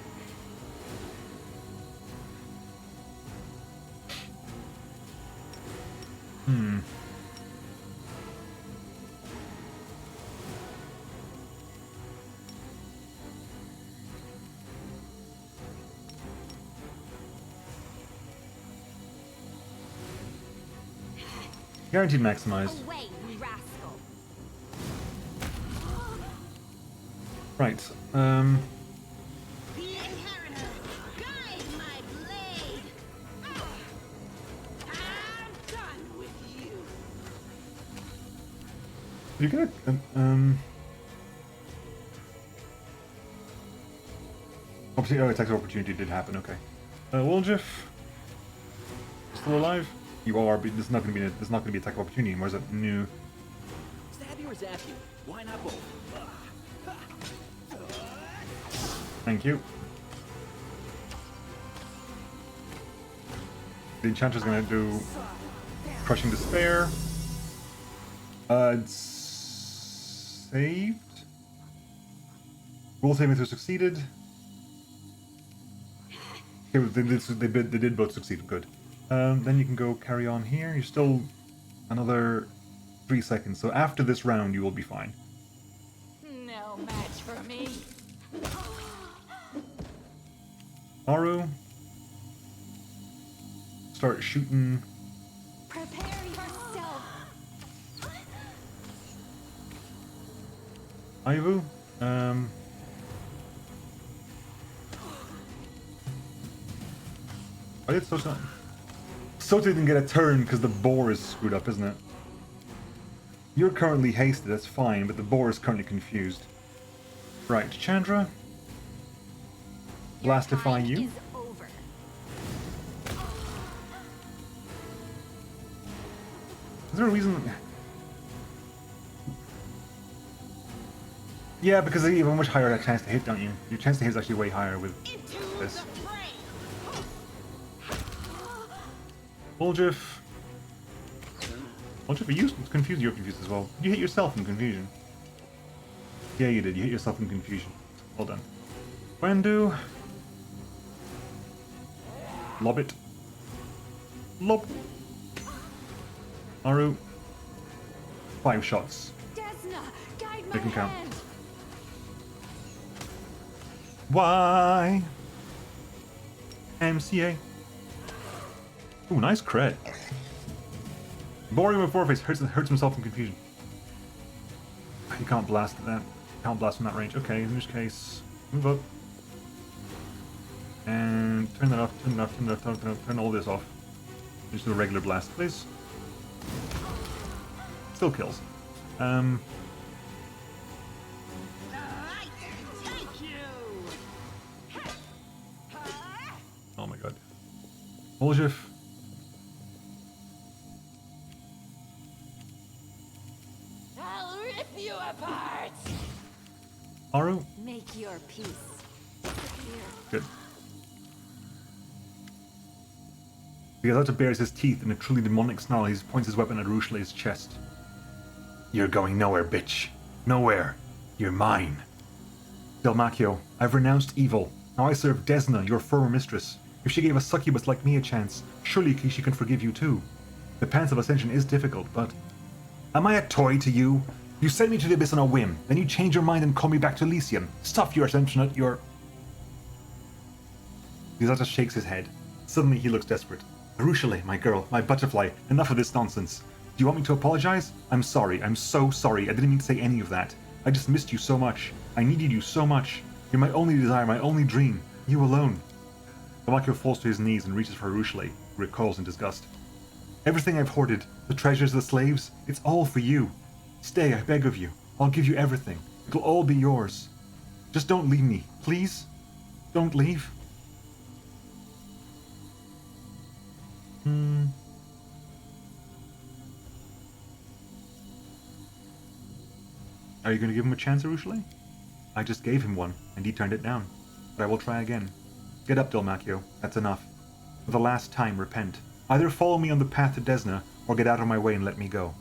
Guaranteed maximized. Away, you rascal. Right. The inheritor, guide my blade. I'm done with you. You get attack of opportunity did happen, okay. Woljif. Still alive? You are, but there's not gonna be attack of opportunity anymore, is it? No. Stab you or zap you? Why not both? Thank you. The enchanter's gonna do Crushing Despair. It's saved. Roll saving throw succeeded. Okay, they did both succeed. Good. Then you can go carry on here. You're still another 3 seconds. So after this round, you will be fine. No match for me. Aru, start shooting. Prepare yourself. Ivu. I did Sota. Sota didn't get a turn because the boar is screwed up, isn't it? You're currently hasted, that's fine, but the boar is currently confused. Right, Chandra. Blastify Your time you. is over. Is there a reason? Yeah, because you have a much higher chance to hit, don't you? Your chance to hit is actually way higher with Into this. the fray. Woljif. Woljif, are you confused? You're confused as well. Did you hit yourself in confusion? Yeah, you did. You hit yourself in confusion. Well done. Wendu. Lob it. Lob. Aru. 5 shots. Desna, guide my They can count. hand. Why? MCA. Ooh, nice crit. Boring with Foreface hurts himself in confusion. You can't blast at that. Can't blast from that range. Okay, in which case, move up. And turn that off, turn it off, turn it off, turn all this off. Just do a regular blast, please. Still kills. The light take you. Oh my god. Woljif. I'll rip you apart. Aru. Make your peace. Disappear. Good. Because out to bares his teeth in a truly demonic snarl, he points his weapon at Rushlei's chest. You're going nowhere, bitch. Nowhere. You're mine. Delmacchio, I've renounced evil. Now I serve Desna, your former mistress. If she gave a succubus like me a chance, surely she can forgive you too. The path of ascension is difficult, but... Am I a toy to you? You sent me to the abyss on a whim, then you change your mind and call me back to Elysium. Stuff your ascension at your... Lysatas shakes his head. Suddenly he looks desperate. Arushale, my girl, my butterfly, enough of this nonsense. Do you want me to apologize? I'm sorry, I'm so sorry, I didn't mean to say any of that. I just missed you so much. I needed you so much. You're my only desire, my only dream. You alone. Damakio falls to his knees and reaches for Arushale, who recoils in disgust. Everything I've hoarded, the treasures, the slaves, it's all for you. Stay, I beg of you. I'll give you everything. It'll all be yours. Just don't leave me, please? Don't leave. Are you going to give him a chance, Arushale? I just gave him one, and he turned it down. But I will try again. Get up, Dalmakio. That's enough. For the last time, repent. Either follow me on the path to Desna, or get out of my way and let me go.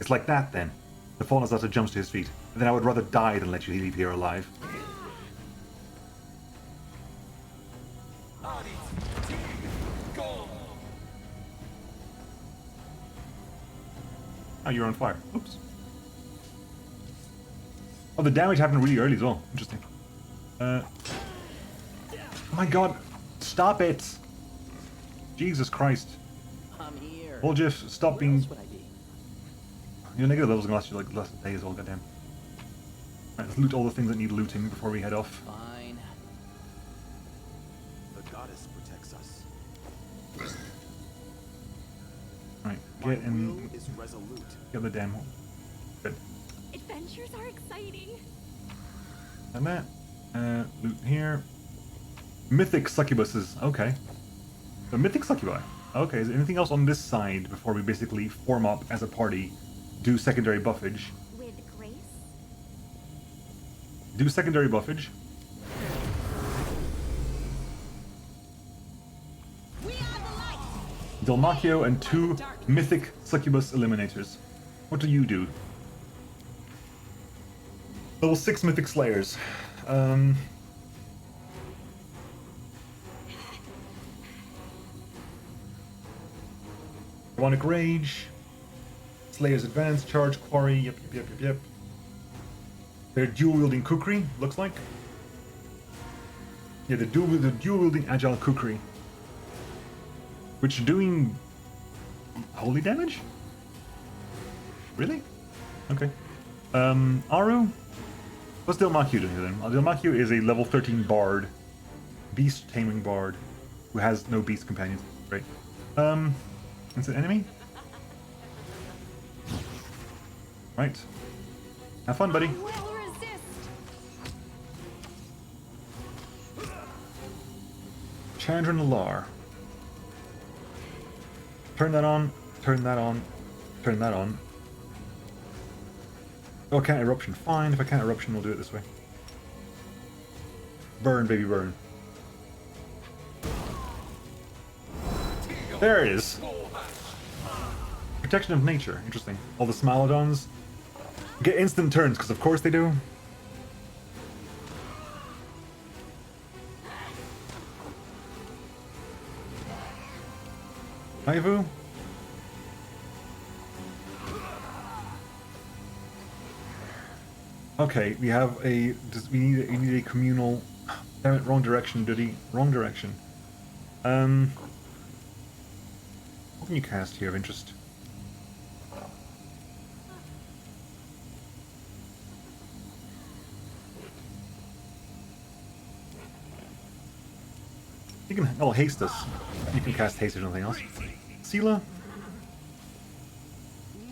It's like that, then. The fallen Zata jumps to his feet. Then I would rather die than let you leave here alive. Oh, you're on fire. Oops. Oh, the damage happened really early as well. Interesting. Oh my god. Stop it. Jesus Christ. I'm here. Volgif, stop Where being... else would I be? Your negative levels are going to last you like less than a day as well, goddamn. Right, let's loot all the things that need looting before we head off. Fine. The goddess protects us. Right, My get in... will is resolute. Get the damn... Good. Adventures are exciting. And that. Loot here. Mythic succubuses. Okay. The mythic succubi. Okay, is there anything else on this side before we basically form up as a party? Do secondary buffage. With grace? Do secondary buffage. We are the light. Dalmakio and 2 mythic succubus eliminators. What do you do? Level 6 mythic slayers. Demonic Rage, Slayer's Advance, Charge, Quarry, yep. They're dual-wielding Kukri, looks like. Yeah, the dual-wielding Agile Kukri. Which are doing... holy damage? Really? Okay. Aru? What's Dalmakio doing here then? Dalmakio is a level 13 bard. Beast taming bard. Who has no beast companions. Great. Is it enemy? Right. Have fun, buddy. I will resist. Chandran Alar. Turn that on. Turn that on. Turn that on. Oh, can't eruption. Fine. If I can't eruption, we'll do it this way. Burn, baby, burn. There it is. Protection of nature. Interesting. All the Smilodons get instant turns, because of course they do. Aivu. Okay, we have a... we need a communal... Damn it, wrong direction, Duddy. Wrong direction. What can you cast here of interest? You can... oh, haste us. You can cast haste or something else. Sela?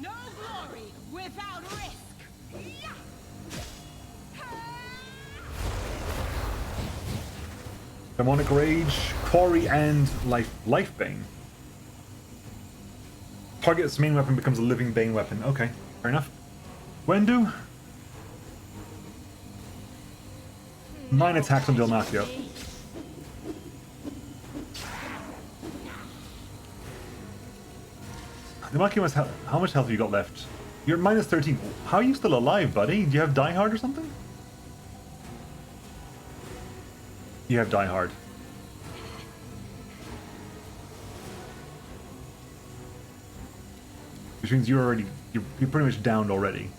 No glory without risk. Yeah. Demonic Rage, Quarry, and Life Bane. Target's main weapon becomes a living Bane weapon. Okay, fair enough. Wendu? 9 attacks on Dalmakio. Dalmakio has how much health have you got left? You're minus 13. How are you still alive, buddy? Do you have Die Hard or something? You have Die Hard. Which means you're pretty much downed already.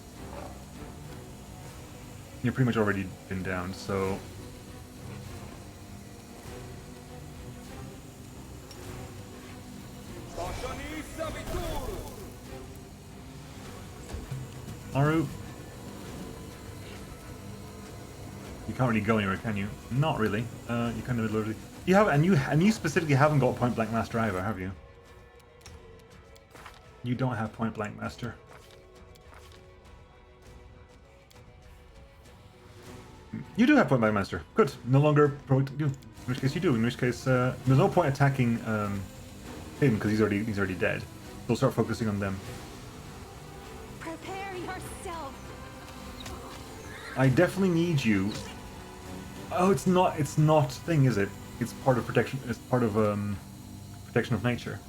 You're pretty much already been downed, so... Aru. You can't really go anywhere, can you? Not really. You kind of literally... You have, and you specifically haven't got Point Blank Master either, have you? You don't have Point Blank Master. You do have Point Blank Master. Good. No longer you. In which case you do. In which case, there's no point attacking him because he's already dead. So start focusing on them. Prepare yourself. I definitely need you. Oh, it's not thing, is it? It's part of protection. It's part of protection of nature.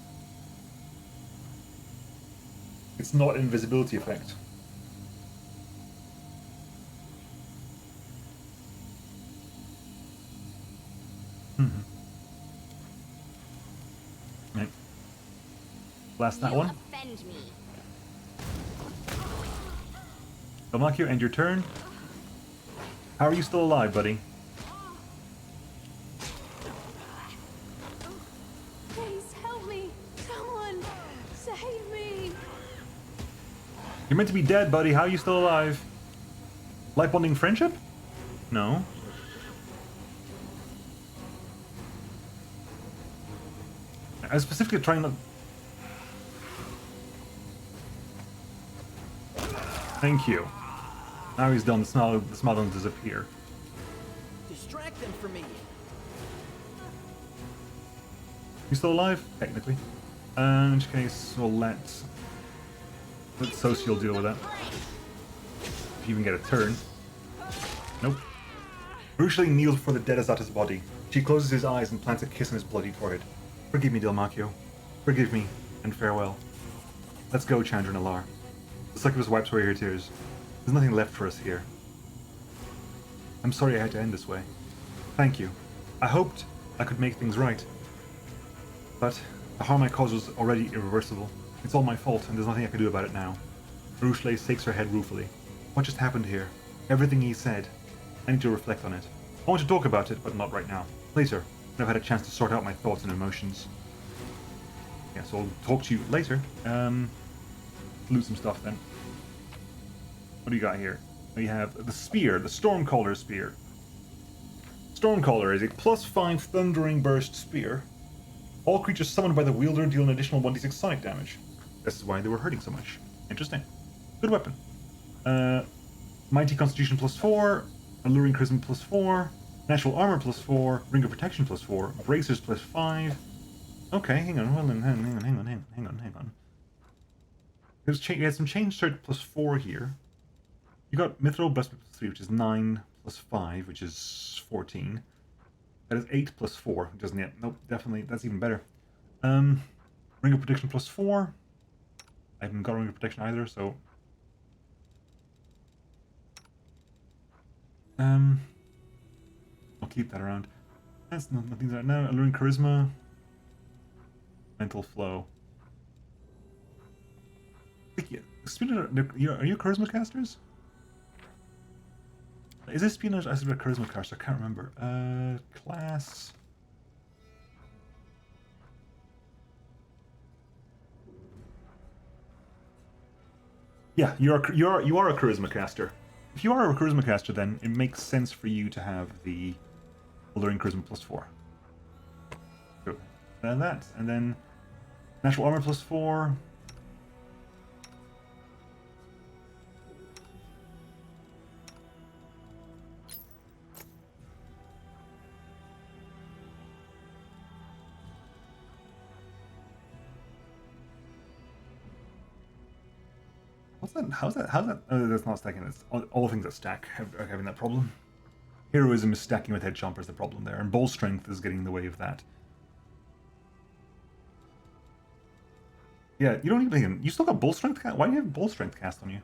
It's not invisibility effect. Right. Blast that You one. offend me. Dalmakio, end your turn. How are you still alive, buddy? Please help me. Someone save me. You're meant to be dead, buddy. How are you still alive? Life bonding friendship? No. I was specifically trying to... Thank you. Now he's done. The smile doesn't disappear. Distract them from me. You still alive? Technically. In which case, we'll let Social deal with that. If you even get a turn. Nope. Brutally kneels before the dead Azata's body. She closes his eyes and plants a kiss on his bloody forehead. Forgive me, Dalmakio. Forgive me, and farewell. Let's go, Chandra Nalar. The succubus wipes away her tears. There's nothing left for us here. I'm sorry I had to end this way. Thank you. I hoped I could make things right. But the harm I caused was already irreversible. It's all my fault, and there's nothing I can do about it now. Rushle shakes her head ruefully. What just happened here? Everything he said. I need to reflect on it. I want to talk about it, but not right now. Later, when I've had a chance to sort out my thoughts and emotions. Yeah, so I'll talk to you later. Loot some stuff then. What do you got here? We have the spear, the Stormcaller spear. Stormcaller is a +5 Thundering Burst spear. All creatures summoned by the wielder deal an additional 1d6 sonic damage. This is why they were hurting so much. Interesting. Good weapon. Mighty Constitution +4, Alluring Charisma +4, Natural Armor +4, Ring of Protection +4, Bracers +5. Okay, hang on, hold on, hang on. You had some change start +4 here. You got Mithril Breastplate +3, which is 9 +5, which is 14. That is 8 +4, which doesn't yet. Nope, definitely, that's even better. Ring of Protection +4. I haven't got Ring of Protection either, so... I'll keep that around. That's nothing right now. Alluring Charisma. Mental Flow. Are you Charisma casters? Is this espionage? I said a Charisma caster. I can't remember. Class. Yeah, you are a Charisma caster. If you are a Charisma caster, then it makes sense for you to have the Alluring Charisma +4. Cool. And that, and then Natural Armor +4. What's that? How's that? Oh, that's not stacking. That's all things that stack are having that problem. Heroism is stacking with Head Chomper is the problem there, and Bull Strength is getting in the way of that. Yeah, you don't even... You still got Bull Strength cast? Why do you have Bull Strength cast on you?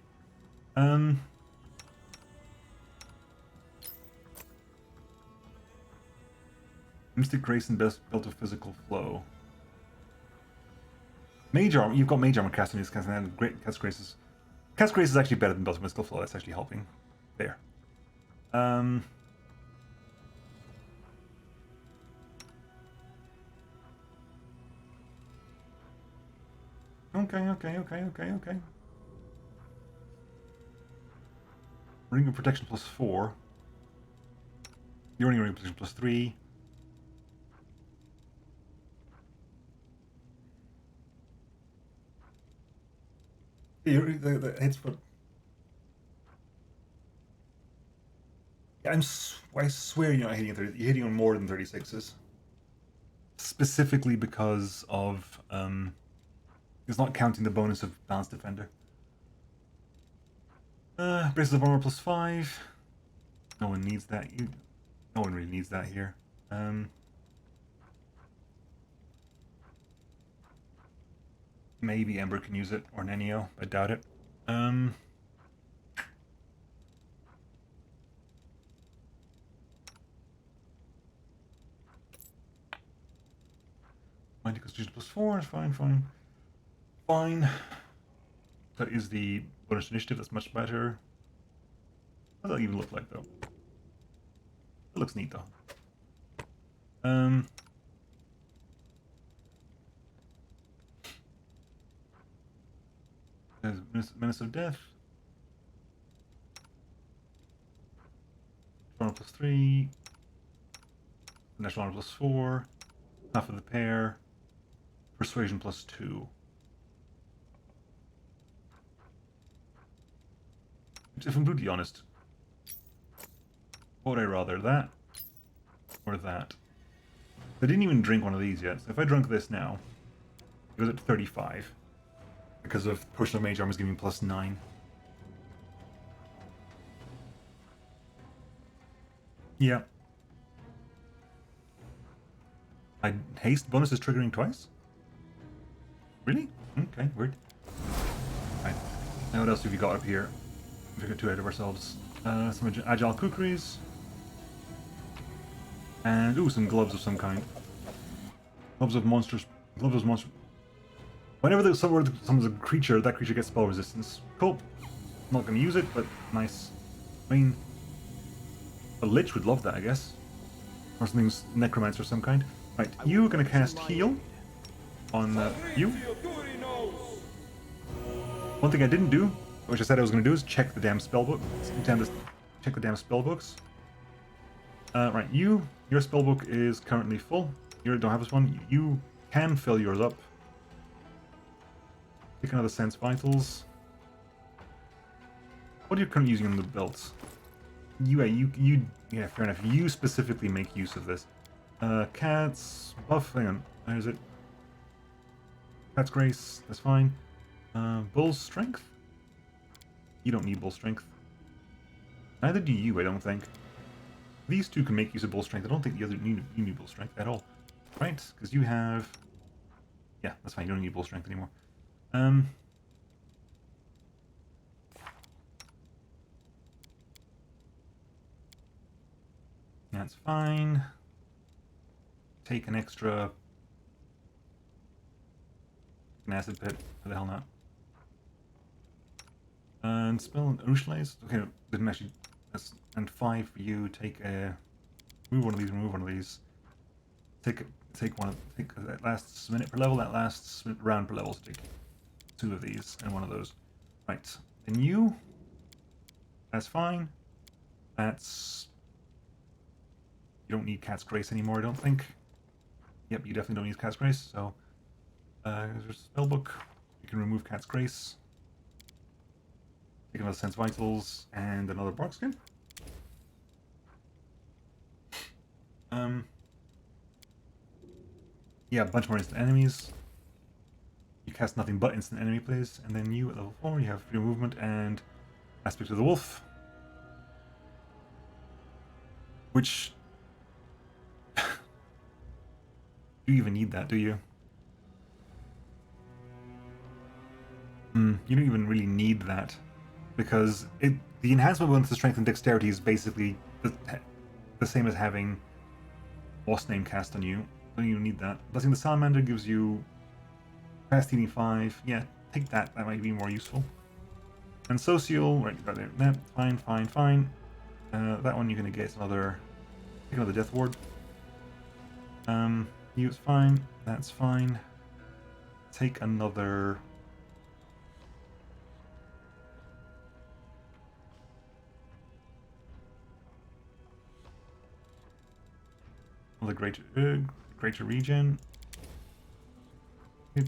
Mystic Grace and best belt of physical flow. Mage armor. You've got mage armor cast on these cast and great Cat's Grace is. Cat's Grace is actually better than belt of mystical flow. That's actually helping. There. Okay. Ring of Protection +4. You're only Ring of Protection +3. The hits for. Yeah, I swear you're not hitting 30. You're hitting on more than 36s. Specifically because of it's not counting the bonus of Balanced Defender. Braces of Armor +5. No one needs that. No one really needs that here. Maybe Ember can use it, or Nenio. I doubt it. Mighty Constitution +4 is fine. That is the bonus initiative. That's much better. What does that even look like, though? It looks neat, though. There's Menace of Death. Honor +3. National Honor +4. Half of the pair. Persuasion +2. If I'm brutally honest, what would I rather, that or that? I didn't even drink one of these yet, so if I drunk this now, it goes up to 35. Because of Potion of Mage Armor is giving me +9. Yeah. Haste bonus is triggering twice? Really? Okay, weird. Right. Now what else have you got up here? We got too ahead of ourselves. Some agile kukris. And, ooh, some gloves of some kind. Gloves of monsters. Whenever there's someone's a creature, that creature gets spell resistance. Cool. Not going to use it, but nice. I mean, a lich would love that, I guess. Or something's necromancer of some kind. Right, you're going to cast heal on you. One thing I didn't do, which I said I was going to do, is check the damn spellbook. Check the damn spellbooks. Right, your spellbook is currently full. You don't have this one. You can fill yours up. Pick another Sense Vitals. What are you currently using on the belts? Yeah, fair enough. You specifically make use of this. Cat's buff. Hang on. Where is it? Cat's Grace. That's fine. Bull's Strength. You don't need Bull Strength. Neither do you, I don't think. These two can make use of Bull Strength. I don't think the other you need Bull Strength at all. Right? Because you have. Yeah, that's fine. You don't need Bull Strength anymore. That's fine. Take an extra. An acid pit. Why the hell not? And spell an Alushinyrra. Okay, no, didn't actually. And 5 for you. Take a. Remove one of these. Remove one of these. Take one. Take that lasts a minute per level. That lasts round per level. So take 2 of these and 1 of those. Right. Then you. That's fine. That's. You don't need Cat's Grace anymore, I don't think. Yep, you definitely don't need Cat's Grace, so... there's a spellbook. You can remove Cat's Grace. Take another Sense Vitals, and another Bark Skin. Yeah, a bunch more instant enemies. You cast nothing but instant enemy plays, and then you at level 4, you have free movement and Aspect of the Wolf. Which... Do you even need that, do you? You don't even really need that. Because the enhancement bonus to strength and dexterity is basically the same as having boss name cast on you. Don't even need that. Blessing the Salamander gives you fast healing 5. Yeah, take that. That might be more useful. And Social, right, got it. That, fine, fine, fine. That one you're gonna get another. Take another Death Ward. You it's fine. That's fine. Take another. Another greater regen. There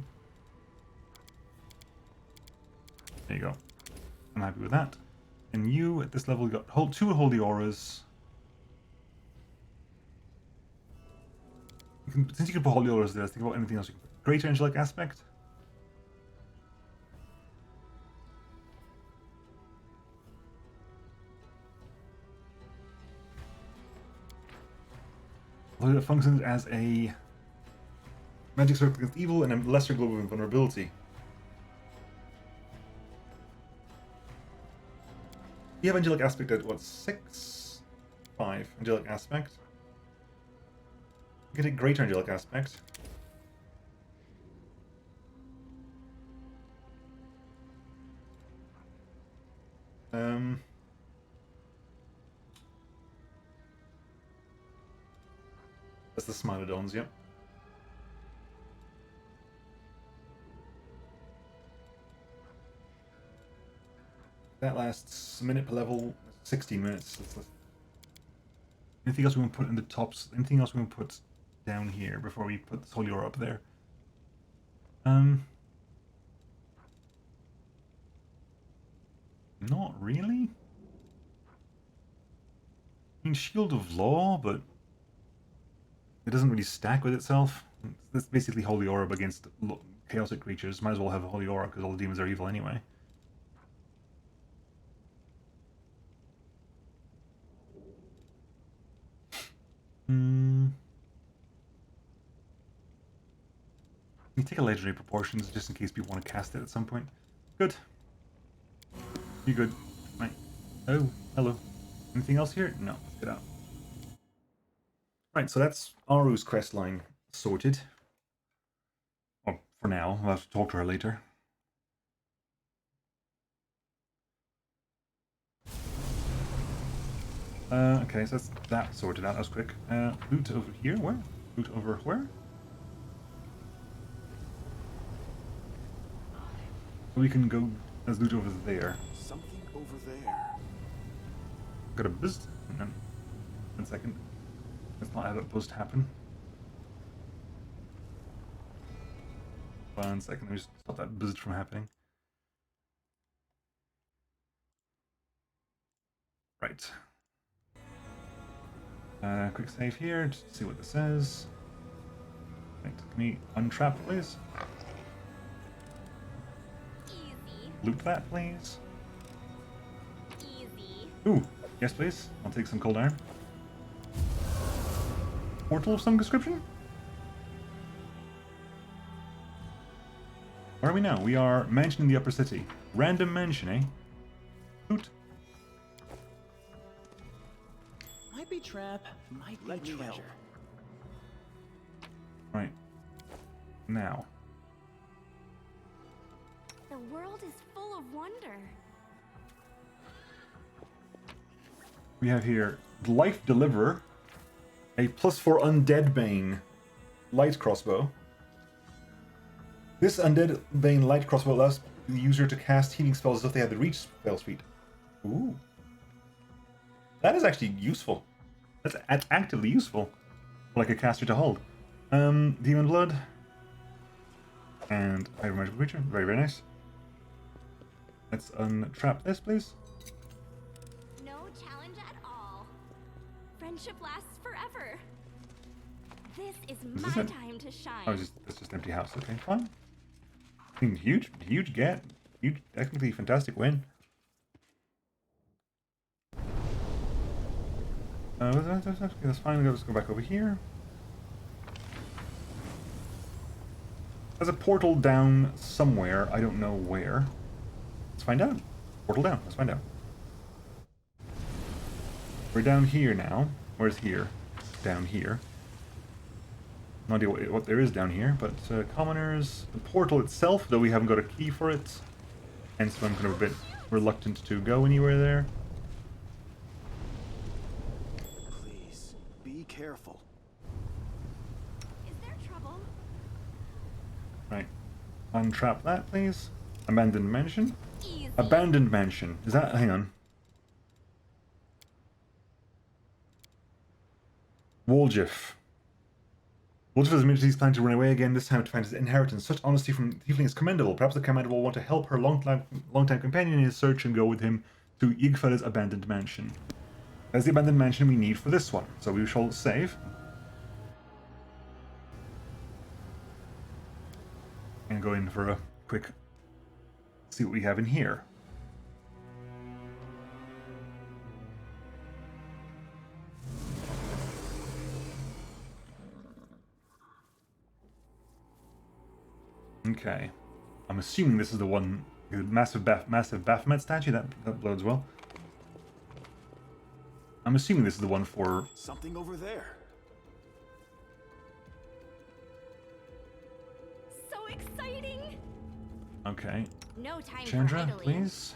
you go. I'm happy with that. And you at this level got two holy auras. Since you can put holy auras there, let's think about anything else you can put. Greater angelic aspect. Although it functions as a magic circle against evil and a lesser globe of invulnerability. You have angelic aspect at what, 6? 5 angelic aspect. You get a greater angelic aspect. That's the Smilodons, yep. That lasts a minute per level, 16 minutes. Anything else we want to put in the tops? Anything else we want to put down here before we put the Holy Aura up there? Not really. I mean, Shield of Law, but it doesn't really stack with itself. It's basically Holy Aura against chaotic creatures. Might as well have a Holy Aura because all the demons are evil anyway. You take a legendary proportions just in case people want to cast it at some point. Good. You good? Right. Oh, hello. Anything else here? No. Let's get out. Right, so that's Aru's quest line sorted. Well, for now. I'll have to talk to her later. Okay, so that's that sorted out. That was quick. Loot over here? Where? Loot over where? We can go as loot over there. Something over there. Got a boost? No. 1 second. Let's not have a boost happen. 1 second. Let me just stop that boost from happening. Right. Quick save here, just to see what this says. Right, can we untrap, please? Easy. Loot that, please. Easy. Ooh, yes, please. I'll take some cold iron. Portal of some description? Where are we now? We are mansion in the upper city. Random mansion, eh? Loot. Might be trap, might be Let me help. treasure. Right. Now. The world is full of wonder. We have here Life Deliverer, a +4 Undead Bane light crossbow. This Undead Bane light crossbow allows the user to cast healing spells as if they had the Reach spell suite. Ooh. That is actually useful. That's actively useful. Like a caster to hold. Demon Blood. And Hybrid Magical Creature. Very, very nice. Let's untrap this, please. No challenge at all. Friendship lasts forever. This is this my it? time to shine. Oh, it's just empty house. Okay, fine. I mean, huge get. Huge, technically fantastic win. That's fine. Let's go back over here. There's a portal down somewhere. I don't know where. Let's find out. Portal down. Let's find out. We're down here now. Where's here? Down here. No idea what there is down here, but commoners, the portal itself, though we haven't got a key for it, hence I'm kind of a bit reluctant to go anywhere there. Please, be careful. Is there trouble? Right, untrap that, please. Abandoned mansion. Easy. Abandoned mansion. Is that? Hang on. Woljif. Woljif has immediately planned to run away again, this time to find his inheritance. Such honesty from Tiefling is commendable. Perhaps the commander will want to help her long-time companion in his search and go with him to Yggfella's abandoned mansion. That's the abandoned mansion we need for this one. So we shall save. And go in for a quick... see what we have in here. Okay, I'm assuming this is the one, the massive Baphomet statue. That bodes well. I'm assuming this is the one for. Something over there. So exciting! Okay, No time for Chandra, idling. please.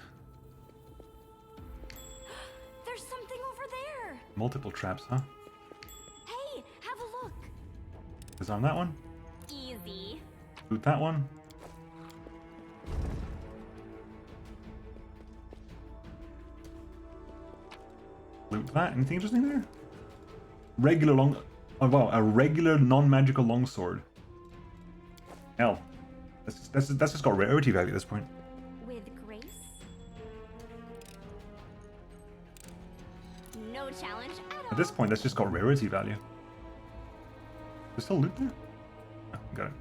There's something over there. Multiple traps, huh? Hey, have a look. Is on that one? Easy. Loot that one. Loot that. Anything interesting there? Regular long... oh wow, a regular non-magical longsword. Hell. That's just got rarity value at this point. With grace? No challenge at all. At this point, that's just got rarity value. There's still loot there? Oh, got it.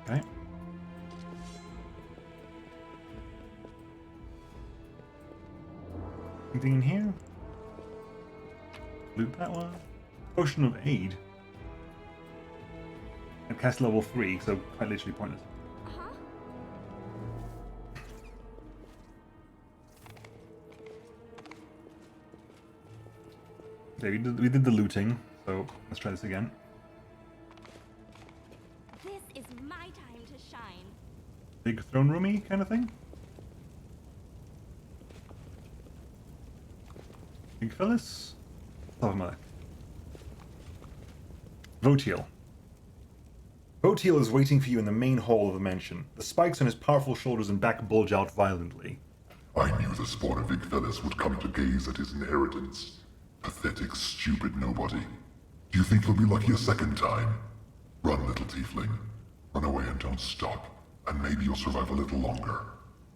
Okay. Anything in here? Loot that one. Potion of Aid. At cast level 3, so quite literally pointless. Uh-huh. Okay, we did the looting, so let's try this again. This is my time to shine. Big throne roomy kind of thing? Big Phyllis? Love mother. WotR. WotR is waiting for you in the main hall of the mansion. The spikes on his powerful shoulders and back bulge out violently. I knew the spawn of Yggfellas would come to gaze at his inheritance. Pathetic, stupid nobody. Do you think you'll be lucky a second time? Run, little tiefling. Run away and don't stop, and maybe you'll survive a little longer.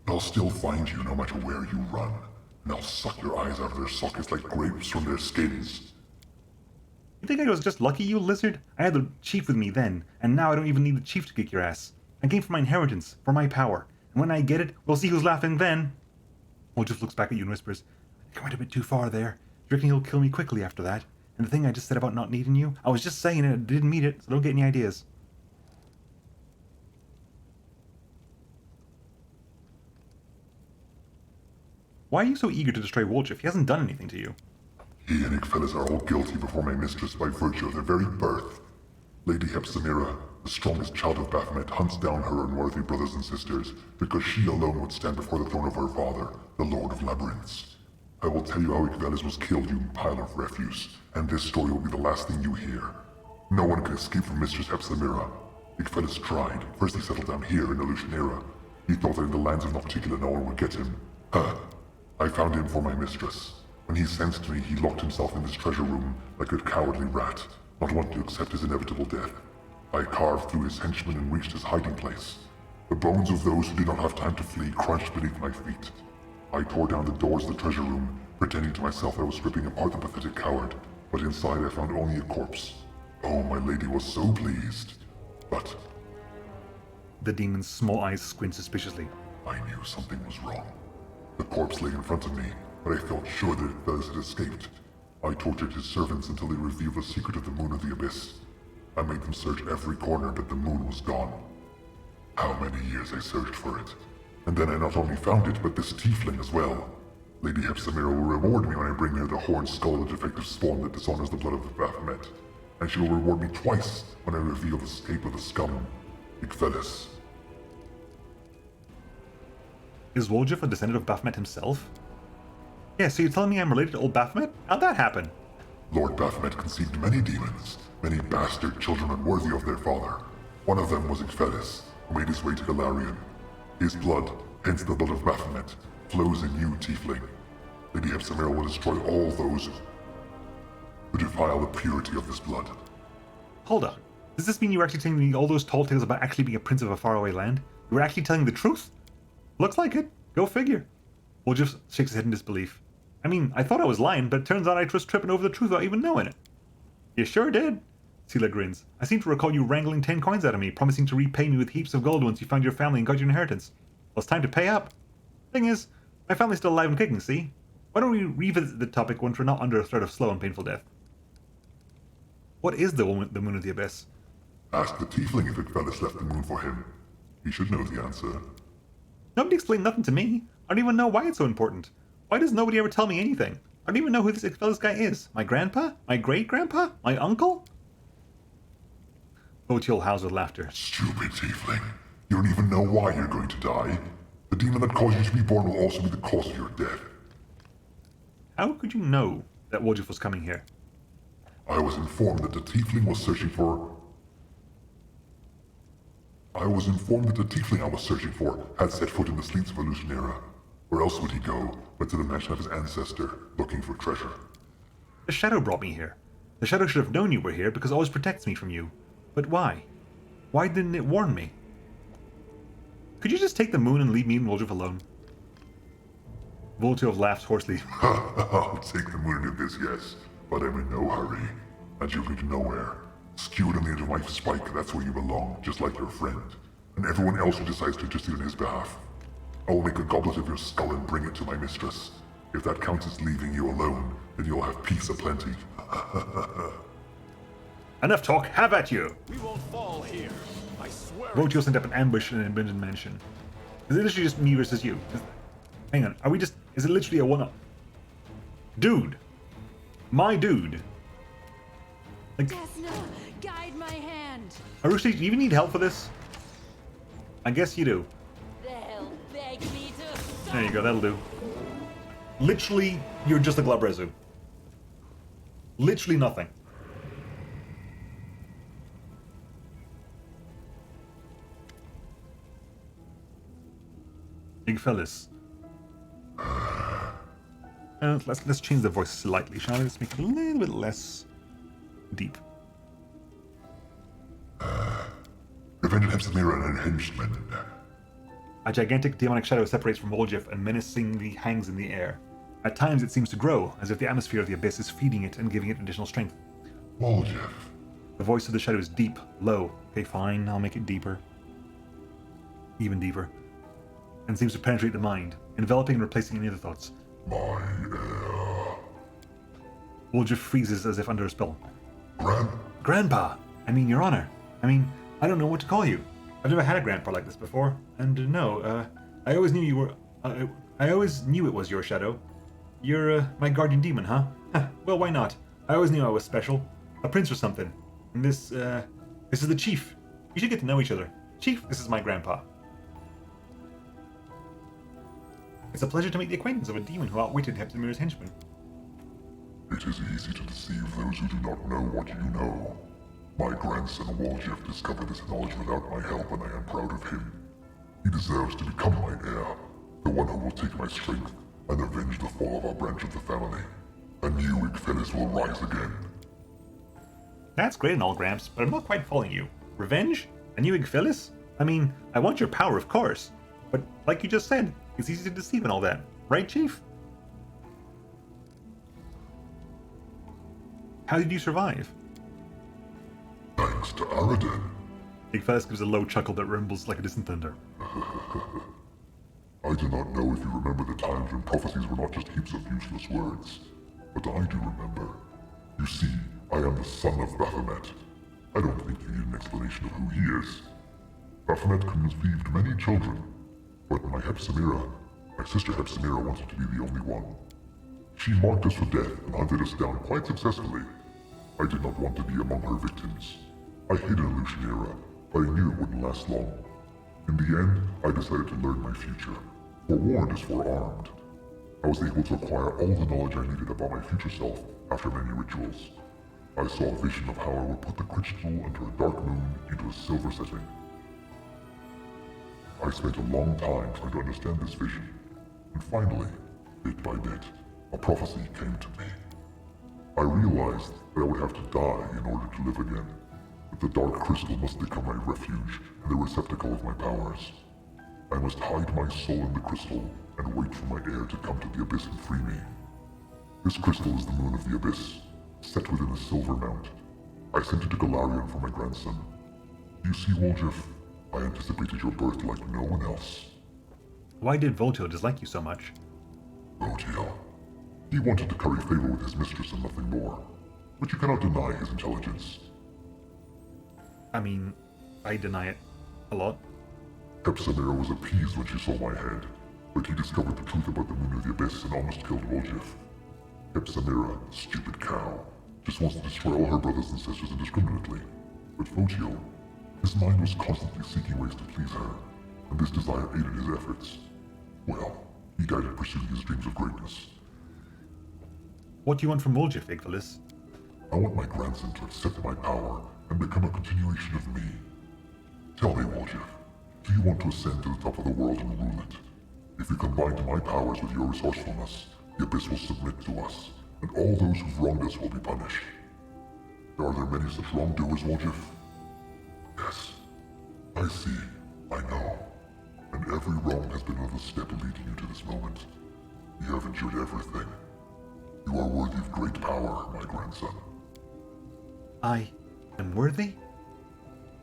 But I'll still find you no matter where you run, and I'll suck your eyes out of their sockets like grapes from their skins. You think I was just lucky, you lizard? I had the chief with me then, and now I don't even need the chief to kick your ass. I came for my inheritance, for my power, and when I get it, we'll see who's laughing then. Will just looks back at you and whispers, I think I went a bit too far there. Do you reckon he'll kill me quickly after that? And the thing I just said about not needing you, I was just saying it, I didn't mean it, so don't get any ideas. Why are you so eager to destroy Woljif? He hasn't done anything to you. He and Yggfellas are all guilty before my mistress by virtue of their very birth. Lady Hepzibah, the strongest child of Baphomet, hunts down her unworthy brothers and sisters because she alone would stand before the throne of her father, the Lord of Labyrinths. I will tell you how Yggfellas was killed, you pile of refuse, and this story will be the last thing you hear. No one can escape from Mistress Hepzibah. Yggfellas tried. First he settled down here in Alushinyrra. He thought that in the lands of Nocticula no one would get him. I found him for my mistress. When he sensed me, he locked himself in this treasure room like a cowardly rat, not wanting to accept his inevitable death. I carved through his henchmen and reached his hiding place. The bones of those who did not have time to flee crunched beneath my feet. I tore down the doors of the treasure room, pretending to myself I was ripping apart the pathetic coward, but inside I found only a corpse. Oh, my lady was so pleased. But The demon's small eyes squint suspiciously. I knew something was wrong. The corpse lay in front of me, but I felt sure that Yggfellas had escaped. I tortured his servants until they revealed the secret of the Moon of the Abyss. I made them search every corner, but the moon was gone. How many years I searched for it. And then I not only found it, but this tiefling as well. Lady Hepzibah will reward me when I bring her the horned skull of the defective spawn that dishonors the blood of the Baphomet. and she will reward me twice when I reveal the escape of the scum, Igfelis. Is Woljif a descendant of Baphomet himself? Yeah, so you're telling me I'm related to old Baphomet? How'd that happen? Lord Baphomet conceived many demons, many bastard children unworthy of their father. One of them was Igfelis, who made his way to Galarian. His blood, hence the blood of Baphomet, flows in you, Tiefling. Lady Hepzibah will destroy all those who defile the purity of this blood. Hold on. Does this mean you were actually telling me all those tall tales about actually being a prince of a faraway land? You were actually telling the truth? Looks like it. Go figure. Woljif shakes his head in disbelief. I mean, I thought I was lying, but it turns out I was tripping over the truth without even knowing it. You sure did. Sela grins. I seem to recall you wrangling 10 coins out of me, promising to repay me with heaps of gold once you found your family and got your inheritance. Well, it's time to pay up. Thing is, my family's still alive and kicking, see? Why don't we revisit the topic once we're not under a threat of slow and painful death? What is the Moon of the Abyss? Ask the Tiefling if Igfelis left the moon for him. He should know the answer. Nobody explained nothing to me. I don't even know why it's so important. Why does nobody ever tell me anything? I don't even know who this Igfelis guy is. My grandpa? My great-grandpa? My uncle? Otiel howls with laughter. Stupid Tiefling. You don't even know why you're going to die. The demon that caused you to be born will also be the cause of your death. How could you know that Woljif was coming here? I was informed that the Tiefling I was searching for had set foot in the sleeps of Alushinyrra. Where else would he go but to the mansion of his ancestor, looking for treasure? The Shadow brought me here. The Shadow should have known you were here because it always protects me from you. But why? Why didn't it warn me? Could you just take the moon and leave me and Woljif alone? Voltov laughs hoarsely. I'll take the moon into this, yes, but I'm in no hurry. And you'll lead nowhere. Skewered on the edge of my spike, that's where you belong, just like your friend. And everyone else who decides to intercede on his behalf. I will make a goblet of your skull and bring it to my mistress. If that counts as leaving you alone, then you'll have peace aplenty. Enough talk, have at you! We won't fall here. I swear. Voltio sent up an ambush in an abandoned mansion. Is it literally just me versus you? Hang on, are we just... Is it literally a one-up? Dude! My dude! Like, Desna, guide my hand. Arushi, do you even need help for this? I guess you do. They'll beg me to. There you go, that'll do. Literally, you're just a Glabrezu. Literally nothing. Igfelis. Let's change the voice slightly, shall we? Let's make it a little bit less deep. Revenge Hepzibah and her henchmen. A gigantic demonic shadow separates from Woljif and menacingly hangs in the air. At times it seems to grow, as if the atmosphere of the abyss is feeding it and giving it additional strength. Woljif. The voice of the shadow is deep, low. Okay, fine, I'll make it deeper. Even deeper. And seems to penetrate the mind, enveloping and replacing any other thoughts. My heir. Woljif freezes as if under a spell. Gran? Grandpa! I mean, Your Honor. I don't know what to call you. I've never had a grandpa like this before. And no, I always knew you were... I always knew it was your shadow. You're, my guardian demon, huh? Well, why not? I always knew I was special. A prince or something. And this is the chief. You should get to know each other. Chief, this is my grandpa. It's a pleasure to make the acquaintance of a demon who outwitted Hepzibah's henchmen. It is easy to deceive those who do not know what you know. My grandson Woljif discovered this knowledge without my help, and I am proud of him. He deserves to become my heir, the one who will take my strength and avenge the fall of our branch of the family. A new Igfelis will rise again. That's great and all, Gramps, but I'm not quite following you. Revenge? A new Igfelis? I want your power, of course. But like you just said, it's easy to deceive and all that. Right, Chief? How did you survive? Thanks to Araden. Igfelis gives a low chuckle that rumbles like a distant thunder. I do not know if you remember the times when prophecies were not just heaps of useless words, but I do remember. You see, I am the son of Baphomet. I don't think you need an explanation of who he is. Baphomet conceived many children, but my sister Hepzibah wanted to be the only one. She marked us for death and hunted us down quite successfully. I did not want to be among her victims. I hid in Alushinyrra, but I knew it wouldn't last long. In the end, I decided to learn my future. Forewarned is forearmed. I was able to acquire all the knowledge I needed about my future self after many rituals. I saw a vision of how I would put the crystal under a dark moon into a silver setting. I spent a long time trying to understand this vision, and finally, bit by bit, a prophecy came to me. I realized that I would have to die in order to live again, that the dark crystal must become my refuge and the receptacle of my powers. I must hide my soul in the crystal and wait for my heir to come to the abyss and free me. This crystal is the moon of the abyss, set within a silver mount. I sent it to Galarian for my grandson. You see, WotR, I anticipated your birth like no one else. Why did WotR dislike you so much? WotR. He wanted to curry favor with his mistress and nothing more, but you cannot deny his intelligence. I mean, I deny it a lot. Samira was appeased when she saw my head, but he discovered the truth about the moon of the abyss and almost killed WotR. Samira, stupid cow, just wants to destroy all her brothers and sisters indiscriminately. But WotR, his mind was constantly seeking ways to please her, and this desire aided his efforts. Well, he died in pursuing his dreams of greatness. What do you want from WotR, Igvalis? I want my grandson to accept my power and become a continuation of me. Tell me, WotR, do you want to ascend to the top of the world and rule it? If you combine my powers with your resourcefulness, the abyss will submit to us, and all those who've wronged us will be punished. Are there many such wrongdoers, WotR? Yes. I see. I know. And every wrong has been another step leading you to this moment. You have endured everything. You are worthy of great power, my grandson. I am worthy?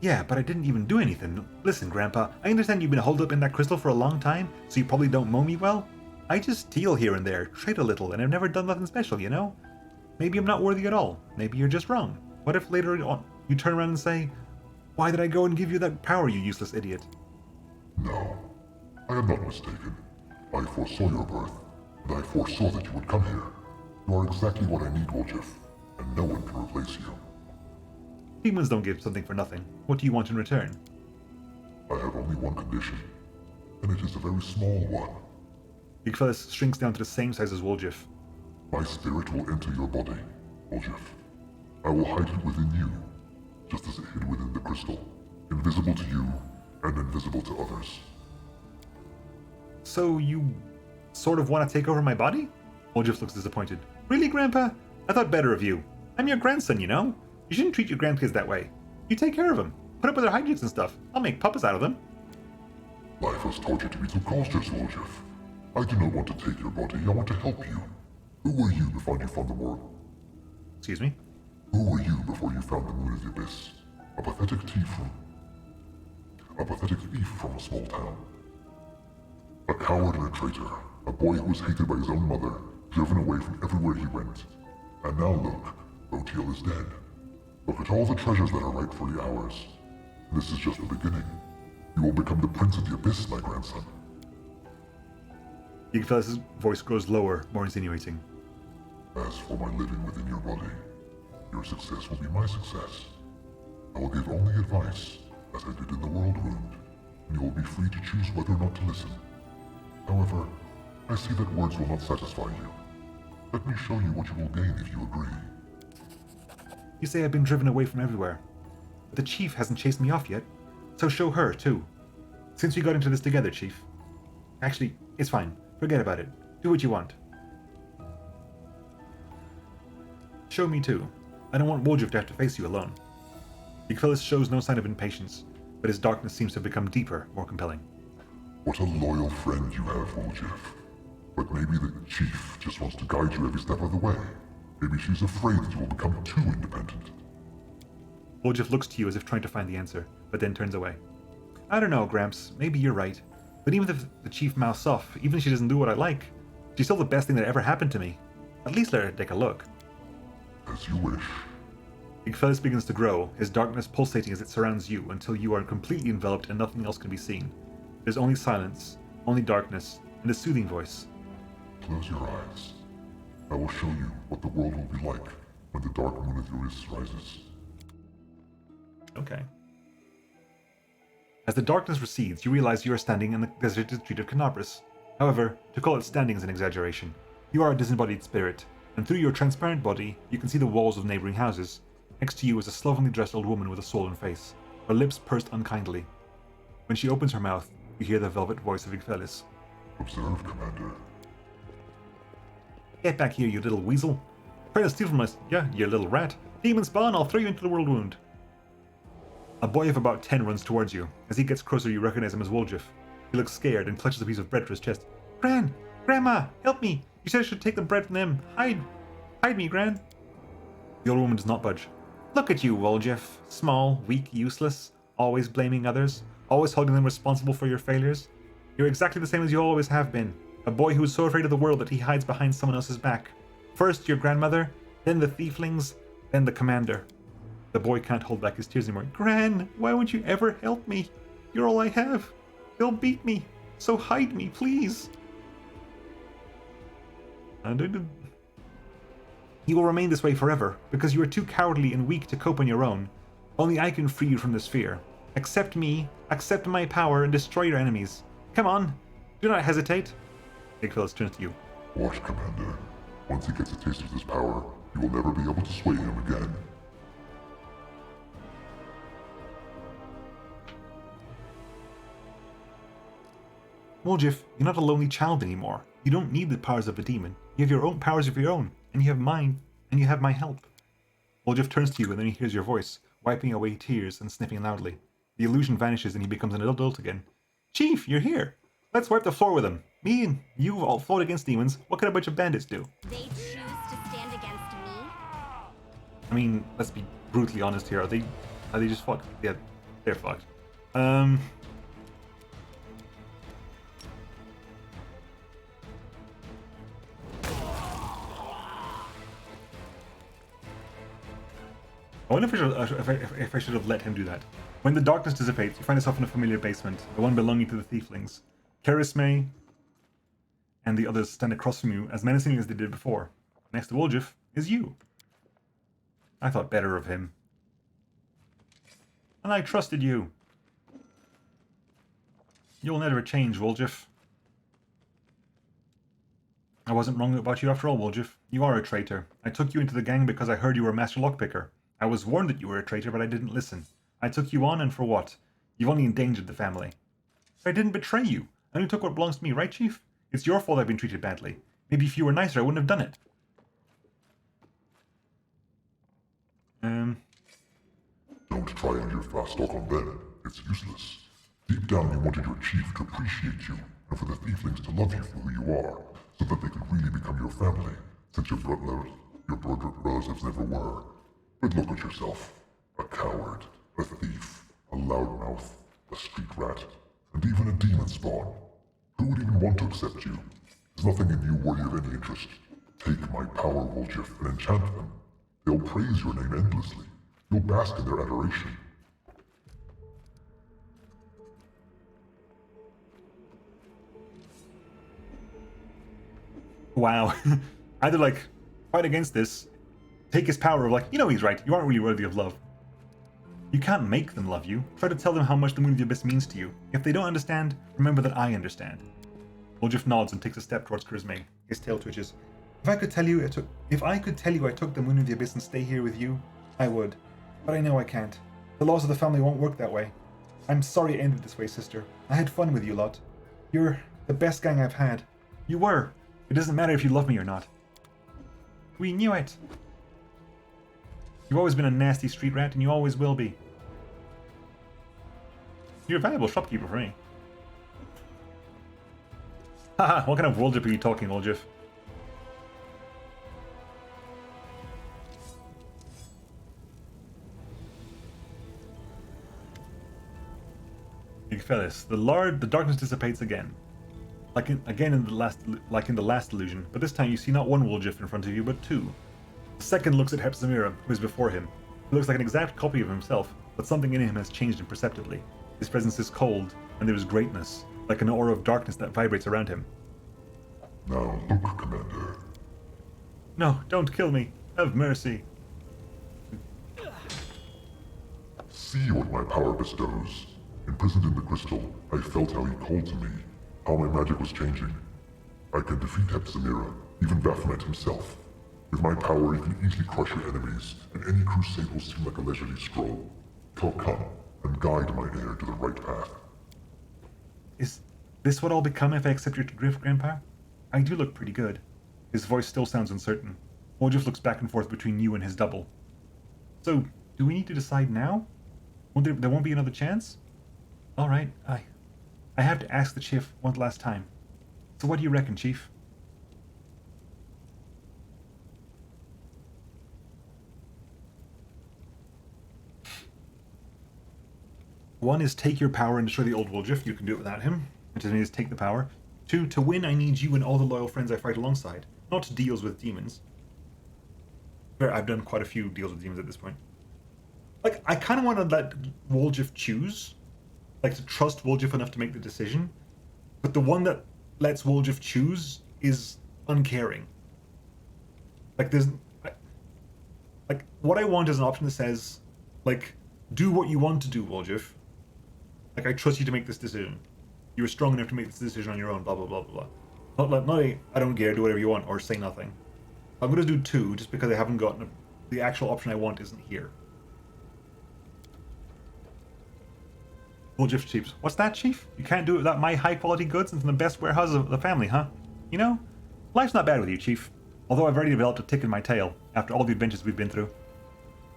Yeah, but I didn't even do anything. Listen, Grandpa, I understand you've been holed up in that crystal for a long time, so you probably don't know me well. I just steal here and there, trade a little, and I've never done nothing special, you know? Maybe I'm not worthy at all. Maybe you're just wrong. What if later on you turn around and say, "Why did I go and give you that power, you useless idiot?" No, I am not mistaken. I foresaw your birth, and I foresaw that you would come here. You are exactly what I need, WotR, and no one can replace you. Demons don't give something for nothing. What do you want in return? I have only one condition, and it is a very small one. Igvalis shrinks down to the same size as WotR. My spirit will enter your body, WotR. I will hide it within you, just as it hid within the crystal, invisible to you and invisible to others. So you sort of want to take over my body? WotR looks disappointed. Really, Grandpa? I thought better of you. I'm your grandson, you know? You shouldn't treat your grandkids that way. You take care of them. Put up with their hijinks and stuff. I'll make puppets out of them. Life has taught you to be too cautious, WotR. I do not want to take your body, I want to help you. Who were you before you found the world? Excuse me? Who were you before you found the moon of the abyss? A pathetic thief from a small town. A coward and a traitor. A boy who was hated by his own mother, driven away from everywhere he went. And now look, WotR is dead. Look at all the treasures that are rightfully ours. This is just the beginning. You will become the prince of the abyss, my grandson. Igvalis' voice grows lower, more insinuating. As for my living within your body, your success will be my success. I will give only advice, as I did in the world wound, and you will be free to choose whether or not to listen. However, I see that words will not satisfy you. Let me show you what you will gain if you agree. You say I've been driven away from everywhere. But the Chief hasn't chased me off yet, so show her, too. Since we got into this together, Chief. Actually, it's fine. Forget about it. Do what you want. Show me, too. I don't want WotR to have to face you alone. Igvalis shows no sign of impatience, but his darkness seems to have become deeper, more compelling. What a loyal friend you have, WotR. But maybe the Chief just wants to guide you every step of the way. Maybe she's afraid that you will become too independent. WotR looks to you as if trying to find the answer, but then turns away. I don't know, Gramps. Maybe you're right. But even if the Chief mouths off, even if she doesn't do what I like, she's still the best thing that ever happened to me. At least let her take a look. As you wish. Igvalis begins to grow, his darkness pulsating as it surrounds you until you are completely enveloped and nothing else can be seen. There's only silence, only darkness, and a soothing voice. Close your eyes. I will show you what the world will be like when the dark moon of Eurus rises. Okay. As the darkness recedes, you realize you are standing in the deserted street of Canabris. However, to call it standing is an exaggeration. You are a disembodied spirit, and through your transparent body, you can see the walls of neighboring houses. Next to you is a slovenly dressed old woman with a swollen face, her lips pursed unkindly. When she opens her mouth, you hear the velvet voice of Igfelis. Observe, Commander. Get back here, you little weasel. Try to steal from us, yeah, you little rat. Demon spawn, I'll throw you into the world wound. A boy of about 10 runs towards you. As he gets closer, you recognize him as Woljif. He looks scared and clutches a piece of bread to his chest. Gran! Grandma! Help me! You said I should take the bread from them. Hide! Hide me, Gran! The old woman does not budge. Look at you, Woljif. Small, weak, useless. Always blaming others. Always holding them responsible for your failures. You're exactly the same as you always have been. A boy who is so afraid of the world that he hides behind someone else's back. First your grandmother, then the thieflings, then the commander. The boy can't hold back his tears anymore. Gran, why won't you ever help me? You're all I have. They'll beat me. So hide me, please. You will remain this way forever, because you are too cowardly and weak to cope on your own. Only I can free you from this fear. Accept me, accept my power, and destroy your enemies. Come on, do not hesitate. Igfelis turns to you. Watch, Commander. Once he gets a taste of this power, you will never be able to sway him again. Woljif, you're not a lonely child anymore. You don't need the powers of a demon. You have your own powers of your own, and you have mine, and you have my help. Woljif turns to you, and then he hears your voice, wiping away tears and sniffing loudly. The illusion vanishes, and he becomes an adult again. Chief, you're here. Let's wipe the floor with him. Me and you all fought against demons. What can a bunch of bandits do? They choose to stand against me? I mean, let's be brutally honest here. Are they just fucked? Yeah, they're fucked. I wonder if I should have let him do that. When the darkness dissipates, you find yourself in a familiar basement, the one belonging to the Thieflings. Charisme and the others stand across from you as menacingly as they did before. Next to Woljif is you. I thought better of him. And I trusted you. You'll never change, Woljif. I wasn't wrong about you after all, Woljif. You are a traitor. I took you into the gang because I heard you were a master lockpicker. I was warned that you were a traitor, but I didn't listen. I took you on, and for what? You've only endangered the family. But I didn't betray you. I only took what belongs to me, right, Chief? It's your fault I've been treated badly. Maybe if you were nicer, I wouldn't have done it. Don't try and your fast talk on them. It's useless. Deep down you wanted your chief to appreciate you, and for the Thieflings to love you for who you are, so that they could really become your family, since your relatives never were. But look at yourself. A coward, a thief, a loudmouth, a street rat, and even a demon spawn. Who would even want to accept you? There's nothing in you worthy of any interest. Take my power, Woljif, and enchant them. They'll praise your name endlessly. You'll bask in their adoration. Wow. Either, like, fight against this, take his power of, like, you know he's right, you aren't really worthy of love. You can't make them love you. Try to tell them how much the Moon of the Abyss means to you. If they don't understand, remember that I understand. Woljif nods and takes a step towards Charisme. His tail twitches. If I could tell you I took the Moon of the Abyss and stay here with you, I would. But I know I can't. The laws of the family won't work that way. I'm sorry it ended this way, sister. I had fun with you lot. You're the best gang I've had. You were. It doesn't matter if you love me or not. We knew it. You've always been a nasty street rat, and you always will be. You're a valuable shopkeeper for me. Haha, what kind of Woljif are you talking, Woljif? Igfelis, the darkness dissipates again. Like in the last illusion, but this time you see not one Woljif in front of you, but two. The second looks at Hepzibah, who is before him. He looks like an exact copy of himself, but something in him has changed imperceptibly. His presence is cold, and there is greatness, like an aura of darkness that vibrates around him. Now look, Commander. No, don't kill me. Have mercy. See what my power bestows. Imprisoned in the crystal, I felt how he called to me, how my magic was changing. I can defeat Hepzibah, even Baphomet himself. With my power, you can easily crush your enemies, and any crusade will seem like a leisurely stroll. Come and guide my heir to the right path. Is this what I'll become if I accept your drift, Grandpa? I do look pretty good. His voice still sounds uncertain. Woljif looks back and forth between you and his double. So, do we need to decide now? There won't be another chance? Alright, I have to ask the chief one last time. So what do you reckon, Chief? One is take your power and destroy the old Woljif. You can do it without him. Which means take the power. 2, to win I need you and all the loyal friends I fight alongside. Not deals with demons. I've done quite a few deals with demons at this point. Like, I kind of want to let Woljif choose. Like, to trust Woljif enough to make the decision. But the one that lets Woljif choose is uncaring. Like, there's... Like, what I want is an option that says, like, do what you want to do, Woljif. Like, I trust you to make this decision. You were strong enough to make this decision on your own, blah, blah, blah, blah, blah. Not a, I don't care, do whatever you want, or say nothing. I'm going to do 2, just because I haven't gotten... the actual option I want isn't here. Woljif Chiefs. What's that, Chief? You can't do it without my high-quality goods and from the best warehouses of the family, huh? You know, life's not bad with you, Chief. Although I've already developed a tick in my tail, after all the adventures we've been through.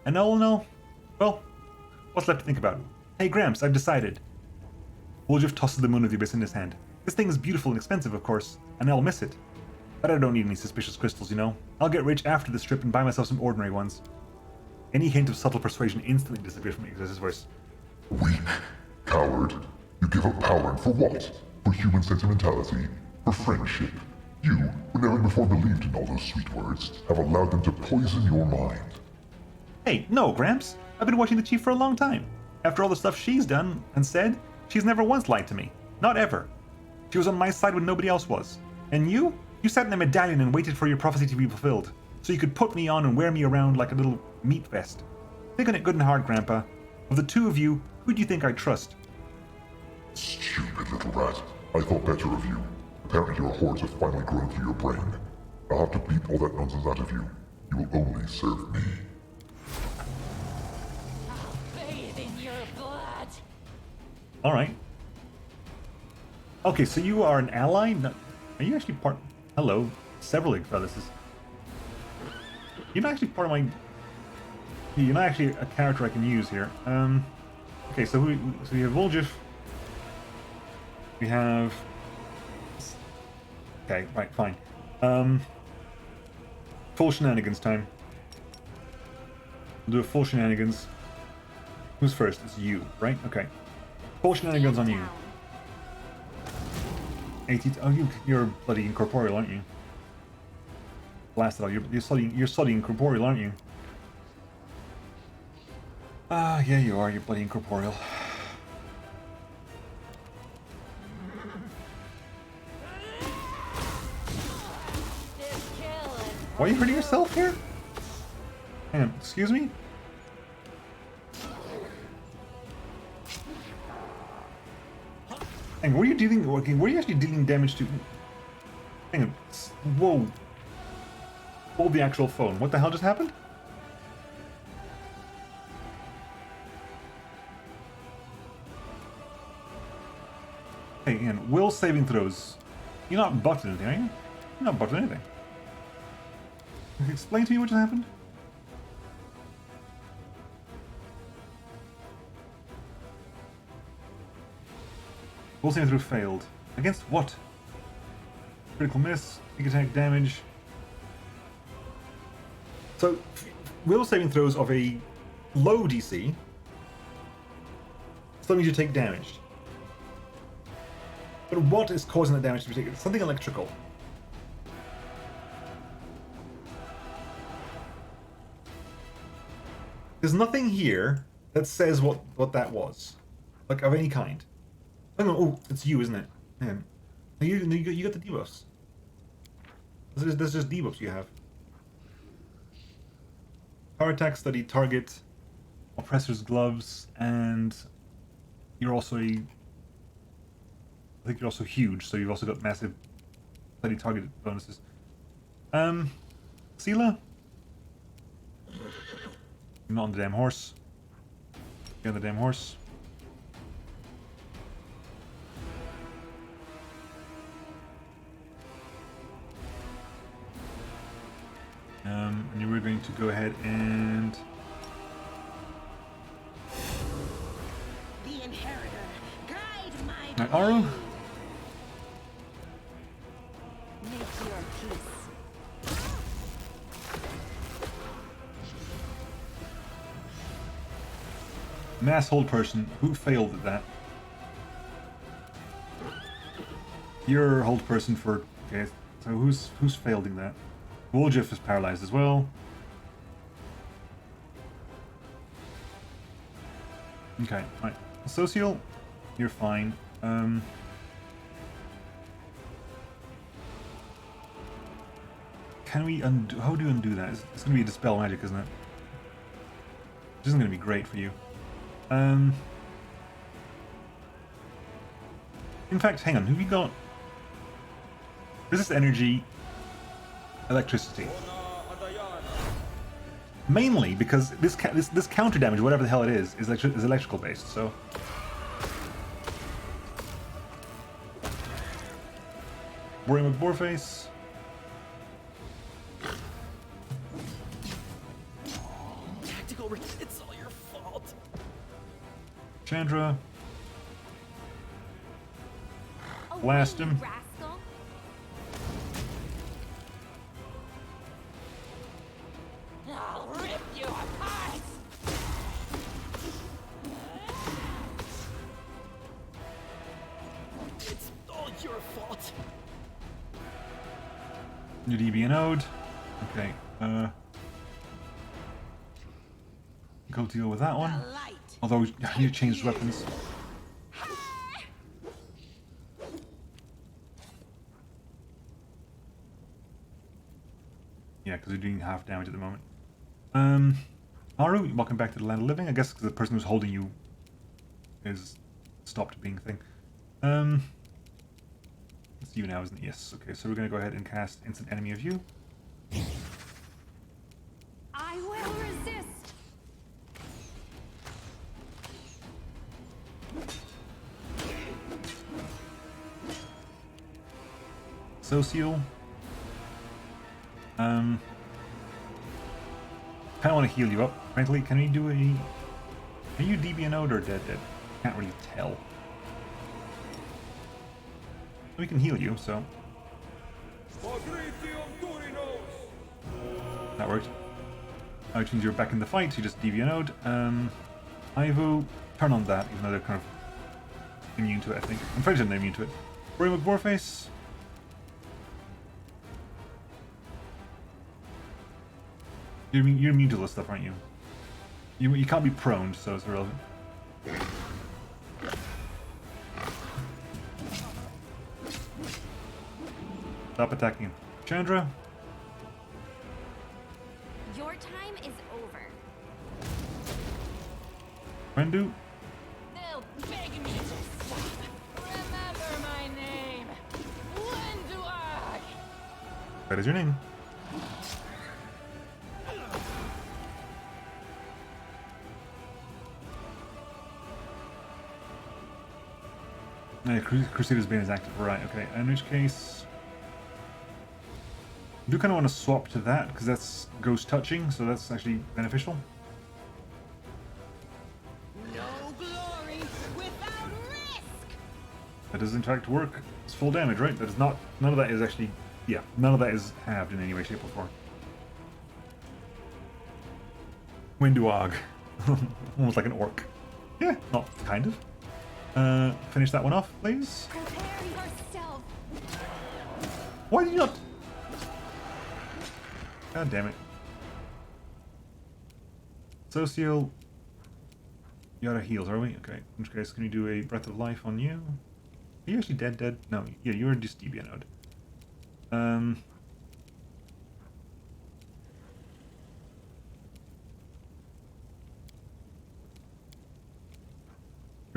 And all in all, well, what's left to think about? Hey, Gramps, I've decided. Woljif tosses the Moon of the Abyss in his hand. This thing is beautiful and expensive, of course, and I'll miss it. But I don't need any suspicious crystals, you know. I'll get rich after this trip and buy myself some ordinary ones. Any hint of subtle persuasion instantly disappears from Exodus's voice. Weak. Coward. You give up power, and for what? For human sentimentality? For friendship? You, who never before believed in all those sweet words, have allowed them to poison your mind. Hey, no, Gramps. I've been watching the Chief for a long time. After all the stuff she's done and said, she's never once lied to me. Not ever. She was on my side when nobody else was. And you? You sat in a medallion and waited for your prophecy to be fulfilled, so you could put me on and wear me around like a little meat vest. Think on it good and hard, Grandpa. Of the two of you, who do you think I trust? Stupid little rat. I thought better of you. Apparently your hordes have finally grown through your brain. I'll have to beat all that nonsense out of you. You will only serve me. Bathe in your blood. Alright. Okay, so you are an ally? No, are you actually part... Hello. Several Igfellas. You're not actually part of my... You're not actually a character I can use here. Okay, so we have Woljif. We have... Okay, right, fine. Full shenanigans time. We'll do a full shenanigans. Who's first? It's you, right? Okay. Full shenanigans on you. 80... Oh, you're bloody incorporeal, aren't you? Blasted out. You're slutty incorporeal, aren't you? Ah, yeah, you are. You're bloody incorporeal. Why are you hurting yourself here? Hang on, excuse me? Hang on, what are you dealing... Okay, what are you actually dealing damage to? Hang on. Whoa. Hold the actual phone. What the hell just happened? Hey, Ian, will saving throws. You're not bucked anything, are you? You're not bucked anything. Can you explain to me what just happened? Will saving throw failed. Against what? Critical miss, big attack damage. So, will saving throws of a low DC still means you take damage. But what is causing that damage to be taken? Something electrical. There's nothing here that says what that was. Like, of any kind. Oh, it's you, isn't it? Man. You got the debuffs. There's just debuffs you have. Power attack, study, target, Oppressor's Gloves, and you're also I think you're also huge, so you've also got massive bloody target bonuses. Sela? You're not on the damn horse. Get on the damn horse. And you were going to go ahead and... The inheritor, guide my Right, Aru? Make your peace. Mass hold person. Who failed at that? You're hold person for... Okay, so who's failed in that? Woljif is paralyzed as well. Okay, right. Social, you're fine. Can we undo... How do you undo that? It's going to be a Dispel Magic, isn't it? Which isn't going to be great for you. In fact, hang on. Who have you got? Resist energy, electricity. Mainly because this counter damage, whatever the hell it is electrical based. So. Boring McBoreface. Tactical, it's all your fault. Chandra. Blast him. Rascal. I'll rip you apart! It's all your fault. Your DB and Ode. Okay. Go deal with that one. Light! Although you changed weapons. Yeah, because you're doing half damage at the moment. Aru, welcome back to the land of living. I guess because the person who's holding you is stopped being a thing. It's you now, isn't it? Yes. Okay, so we're going to go ahead and cast Instant Enemy of You. I will resist. Social. Kind of want to heal you up. Frankly, can we do a... Are you DB and Ode or dead? Can't really tell. We can heal you, so... That worked. Which means you're back in the fight, so you just DB and Ode. Ivo, turn on that, even though they're kind of immune to it, I think. I'm pretty sure they're immune to it. Rory McBoreface. You're immune to this stuff, aren't you? You can't be prone, so it's irrelevant. Stop attacking him. Chandra. Your time is over. Rendu. They'll beg me to stop. Remember my name. WotR! That is your name. Crusader's Bane is active, right, okay. In which case... I do kind of want to swap to that, because that's ghost touching, so that's actually beneficial. No glory without risk! That does in fact work. It's full damage, right? That is not... None of that is actually... Yeah, none of that is halved in any way, shape, or form. Winduog. Almost like an orc. Yeah, not kind of. Finish that one off, please. Prepare yourself. Why did you not... God damn it. Social... You're out of heals, are we? Okay. In which case, can we do a Breath of Life on you? Are you actually dead? No, yeah, you're just DB node.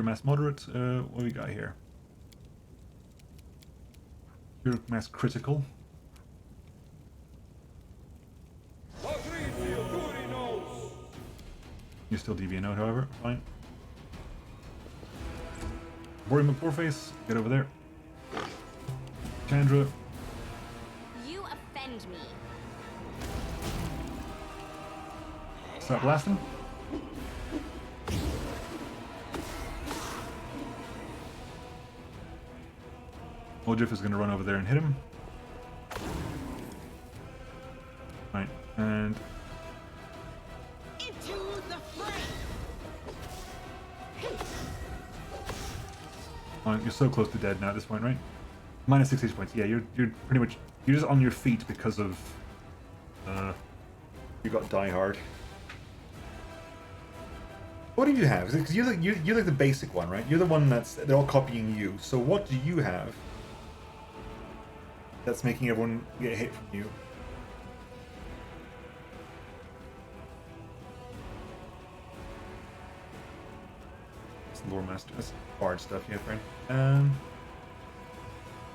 Mass Moderate. What do we got here? Pure Mass Critical. You're still DVNO, however. Fine. Boring McPoorface, get over there. Chandra. You offend me. Start blasting. Oljif is going to run over there and hit him. Right, and Into the fray. fine, you're so close to dead now at this point, right? Minus 6 HP points. Yeah, you're pretty much you're just on your feet because of you got Die Hard. What do you have? Because you're like the basic one, right? You're the one they're all copying you. So what do you have that's making everyone get hit from you? It's lore master. That's hard stuff, yeah, friend.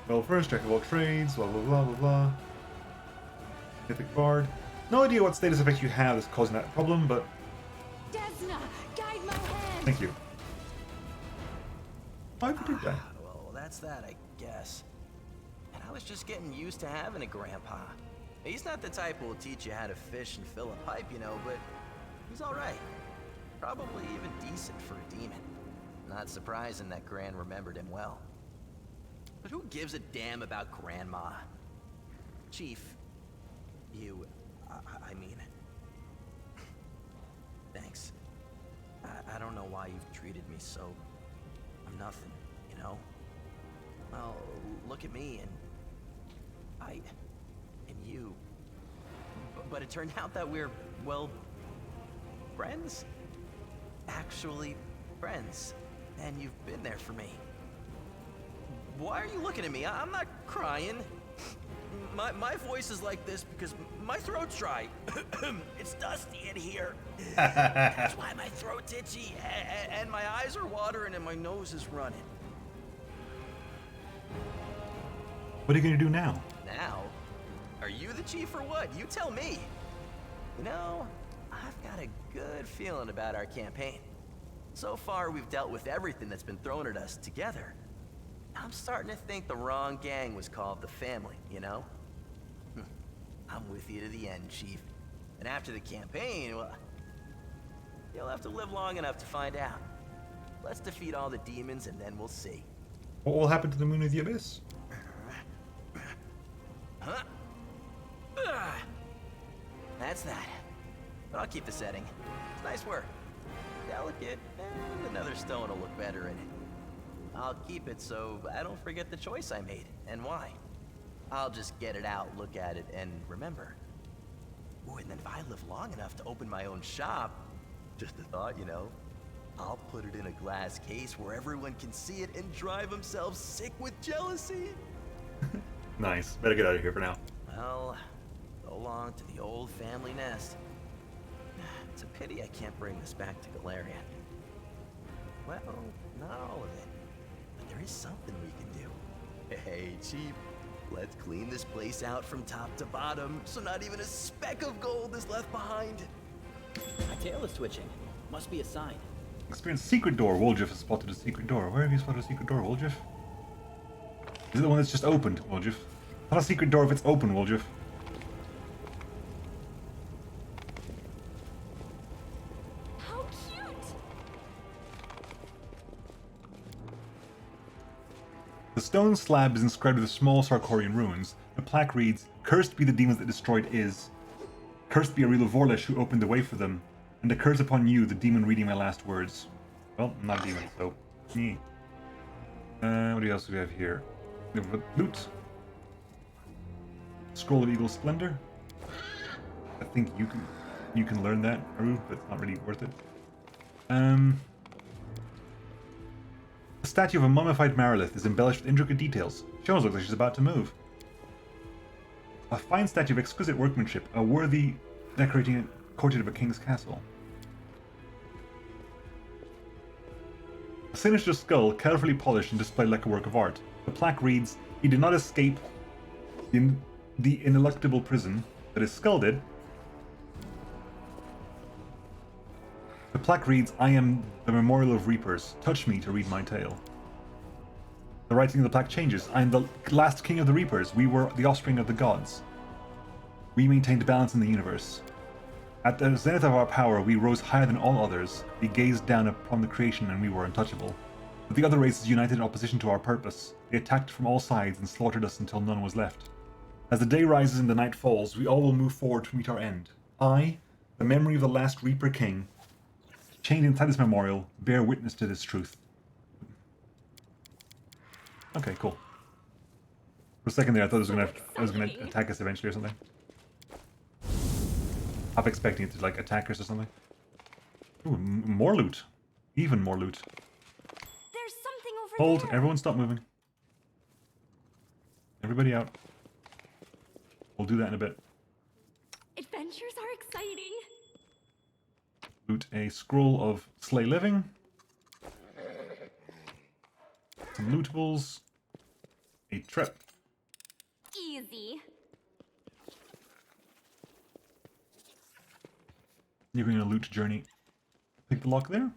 Well, first check of all trades. Blah blah blah blah blah. Mythic Bard. No idea what status effects you have that's causing that problem, but Desna, guide my hand. thank you. Why would you do that? Well, that's that, I guess. And I was just getting used to having a grandpa. He's not the type who will teach you how to fish and fill a pipe, you know, but he's alright. Probably even decent for a demon. Not surprising that Gran remembered him well. But who gives a damn about Grandma? Chief, you... I mean... Thanks. I don't know why you've treated me so... I'm nothing, you know? Well, look at me and... and you. But it turned out that we're, well... friends? Actually, friends. And you've been there for me. Why are you looking at me? I'm not crying. My voice is like this because my throat's dry. It's dusty in here. That's why my throat's itchy, and my eyes are watering, and my nose is running. What are you gonna do now? Now? Are you the chief or what? You tell me. You know, I've got a good feeling about our campaign. So far, we've dealt with everything that's been thrown at us together. I'm starting to think the wrong gang was called the Family, you know? I'm with you to the end, Chief. And after the campaign, well, you'll have to live long enough to find out. Let's defeat all the demons and then we'll see. What will happen to the Moon of the Abyss? Huh? That's that. But I'll keep the setting. It's nice work. Delicate, and another stone will look better in it. I'll keep it so I don't forget the choice I made, and why. I'll just get it out, look at it, and remember. Ooh, and then if I live long enough to open my own shop, just a thought, you know, I'll put it in a glass case where everyone can see it and drive themselves sick with jealousy. Nice. Better get out of here for now. Well, so long to the old family nest. It's a pity I can't bring this back to Galarian. Well, not all of it. But there is something we can do. Hey, Chief, let's clean this place out from top to bottom so not even a speck of gold is left behind. My tail is twitching. Must be a sign. Experience secret door. Woljif has spotted a secret door. Where have you spotted a secret door, Woljif? Is it the one that's just opened, Woljif? Not a secret door if it's open, Woljif. How cute! The stone slab is inscribed with small Sarkorian runes. The plaque reads, "Cursed be the demons that destroyed Is. Cursed be Arila Vorlesh who opened the way for them. And a curse upon you, the demon reading my last words." Well, I'm not a demon, so... What else do we have here? We have loot. Scroll of Eagle Splendor. I think you can learn that, Aru, but it's not really worth it. A statue of a mummified Marilith is embellished with intricate details. She almost looks like she's about to move. A fine statue of exquisite workmanship, a worthy decorating a courtyard of a king's castle. A sinister skull, carefully polished and displayed like a work of art. The plaque reads, "He did not escape in the ineluctable prison that his skull did." The plaque reads, "I am the memorial of reapers. Touch me to read my tale." The writing of the plaque changes. "I am the last king of the reapers. We were the offspring of the gods. We maintained balance in the universe. At the zenith of our power, we rose higher than all others. We gazed down upon the creation and we were untouchable. But the other races united in opposition to our purpose. They attacked from all sides and slaughtered us until none was left. As the day rises and the night falls, we all will move forward to meet our end. I, the memory of the last Reaper King, chained inside this memorial, bear witness to this truth." Okay, cool. For a second there, I thought it was gonna attack us eventually or something. I'm expecting it to like attack us or something. Ooh, more loot. Even more loot. There's something over Hold, there. everyone stop moving. Everybody out. We'll do that in a bit. Adventures are exciting. Loot a scroll of Slay Living. Some lootables. A trip. Easy. You're going on a loot journey. Pick the lock there.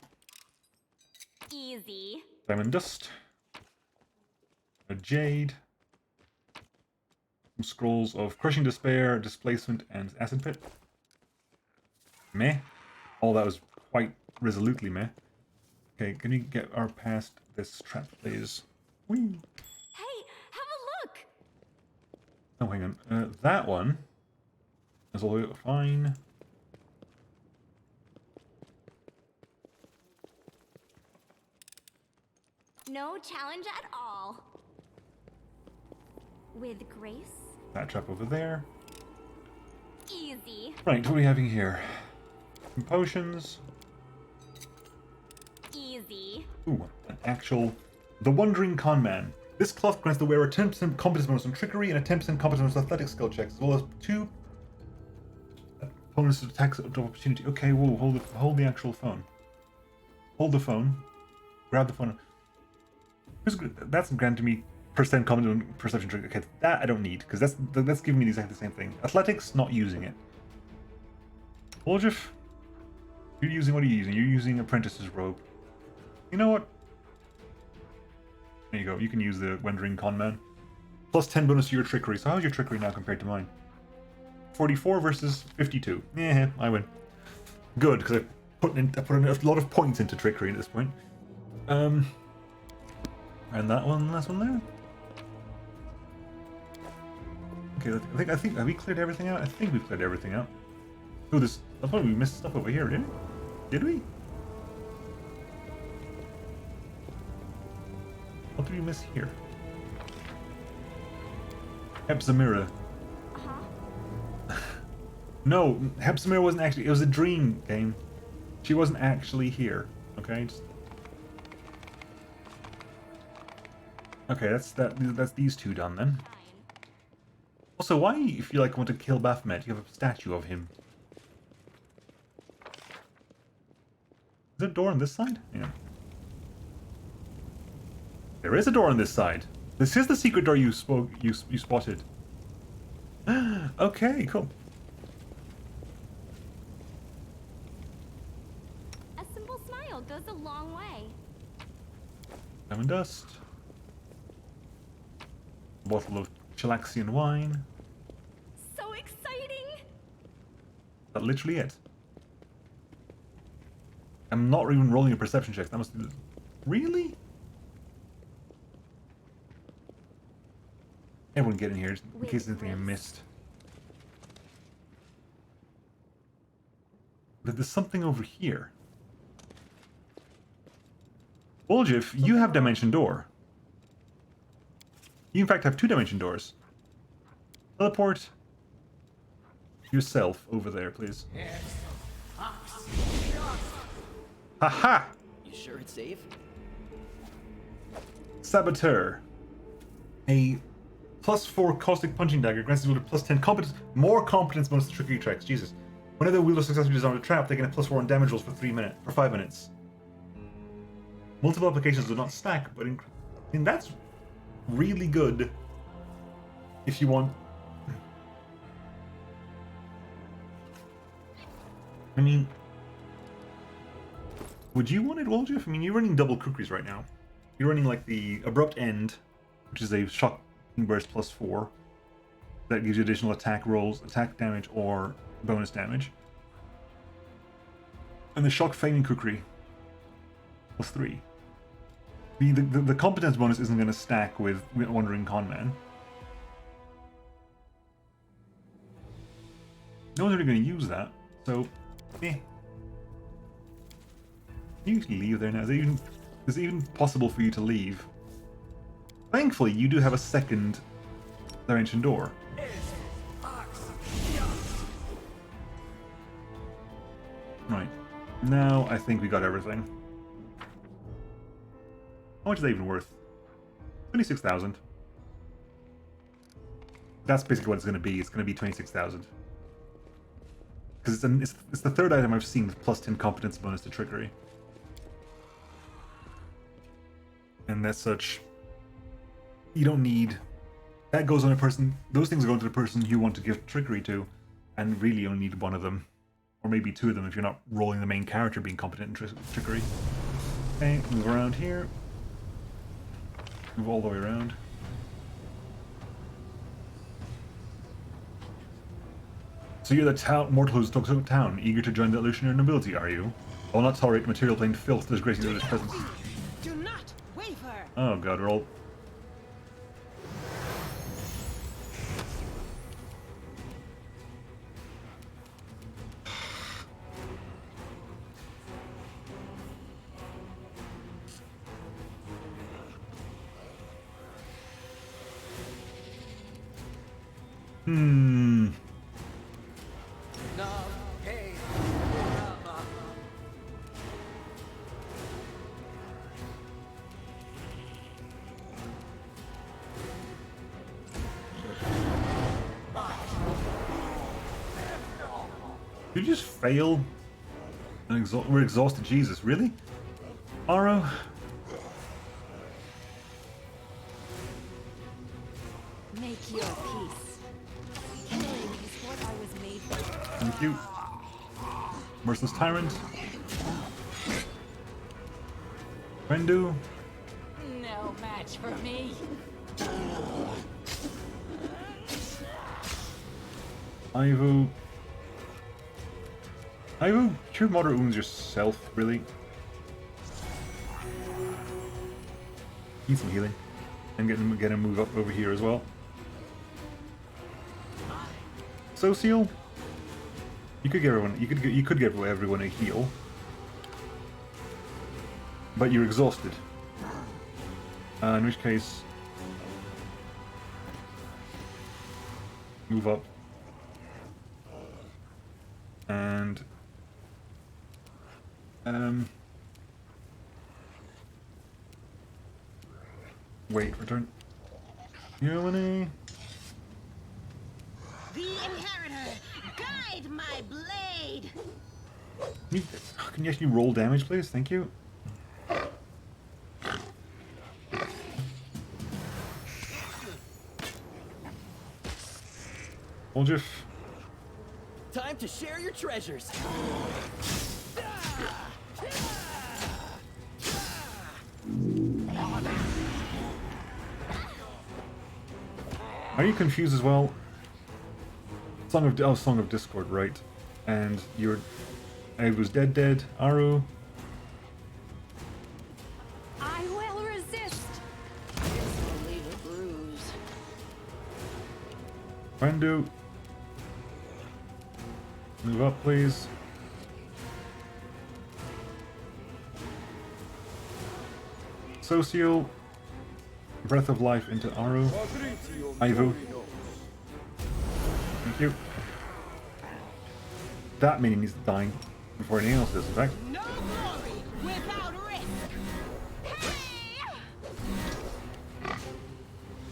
Easy. Diamond dust. A jade. Some scrolls of crushing despair, displacement, and acid pit. Meh. All that was quite resolutely meh. Okay, can you get our past this trap, please? Whee! Hey, have a look. Oh, hang on. That one is all the way fine. No challenge at all. With grace. That trap over there. Easy. Right, what are we having here? Some potions. Easy. Ooh, an actual... The Wandering Conman. This cloth grants the wearer 10% competence bonus on trickery and a 10% competence on athletic skill checks, as well as 2 bonus attacks of opportunity. Okay, whoa, hold the actual phone. Hold the phone. Grab the phone. That's granted me percent competence on perception trick. Okay, that I don't need, because that's giving me exactly the same thing. Athletics, not using it. Woljif, you're using, what are you using? You're using Apprentice's Robe. You know what? There you go. You can use the Wandering Conman. Plus 10 bonus to your trickery. So how's your trickery now compared to mine? 44 versus 52. Yeah, I win. Good, because I put in a lot of points into trickery at this point. And that one, last one there. Okay, I think have we cleared everything out? I think we've cleared everything out. Oh, I thought we missed stuff over here, didn't we? Did we? What did we miss here? Hepzimira. Huh? No, Hepzimira wasn't actually. It was a dream game. She wasn't actually here. Okay. Okay, that's these two done then. Fine. Also, why, if you want to kill Baphomet, you have a statue of him? Is there a door on this side? Yeah. There is a door on this side. This is the secret door you spotted. Okay, cool. A simple smile goes a long way. Diamond dust. A bottle of Chilaxian wine. So exciting! That's literally it. I'm not even rolling a perception check. That must be... Really? Everyone get in here, in case there's anything I missed. But there's something over here. Woljif, you have Dimension Door. You in fact have 2 Dimension Doors. Teleport yourself over there, please. Haha! You sure it's safe? Saboteur. A +4 caustic punching dagger grants the wielder +10 competence, more competence bonus to trickery checks. Jesus. Whenever the wielder successfully disarms a trap, they get a +4 on damage rolls for 5 minutes. Multiple applications do not stack, but and that's really good if you want. I mean, would you want it, Woljeff? I mean, you're running double kukris right now. You're running like the Abrupt End, which is a Shocking Burst +4. That gives you additional attack rolls, attack damage, or bonus damage. And the Shock Feigning Kukri +3. The competence bonus isn't going to stack with Wandering Conman. No one's really going to use that, so eh. You can leave there now. Is it even possible for you to leave? Thankfully, you do have a second dimension door. Right. Now I think we got everything. How much is that even worth? 26,000. That's basically what it's going to be. It's going to be 26,000. Because it's the third item I've seen with +10 competence bonus to trickery. And as such, you don't need... That goes on a person... Those things go to the person you want to give trickery to, and really you only need one of them. Or maybe two of them if you're not rolling the main character being competent in trickery. Okay, move around here. Move all the way around. So you're the mortal who's stuck to town, eager to join the Alushinyrra nobility, are you? I will not tolerate material plane filth disgracing this presence. Do not waver. Oh god, we're all... You just fail? And we're exhausted, Jesus, really? Aro? Make your peace. Killing is what I was made for. Thank you. Merciless Tyrant. Rendu. No match for me. Ivu. Ivu, cure moderate wounds yourself, really. Need some healing. And get him move up over here as well. Social. You could give everyone. You could give everyone a heal. But you're exhausted. In which case, move up. And wait, return. Yoni. The inheritor, guide my blade. Can you actually roll damage, please? Thank you. Woljeff. Time to share your treasures. Are you confused as well? Song of Discord, right? And you're... I was dead, Aru. I will resist. Leave a bruise. Rendu. Move up, please. Social. Breath of Life into Aru. Ivu. Thank you. That minion needs to die before anything else does, in fact. No glory without risk.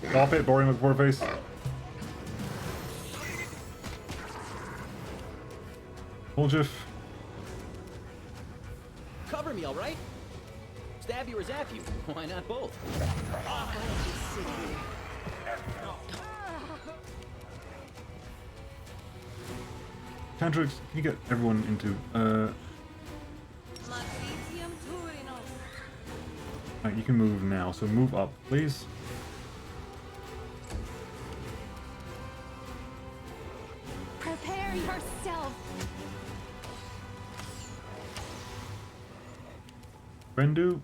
Stop it, boring McPoorface. Woljeff. Cover me, all right? stab you or zap you. Why not both? Chandra, can you get everyone into Right, you can move now, so move up, please. Prepare yourself. Brendu,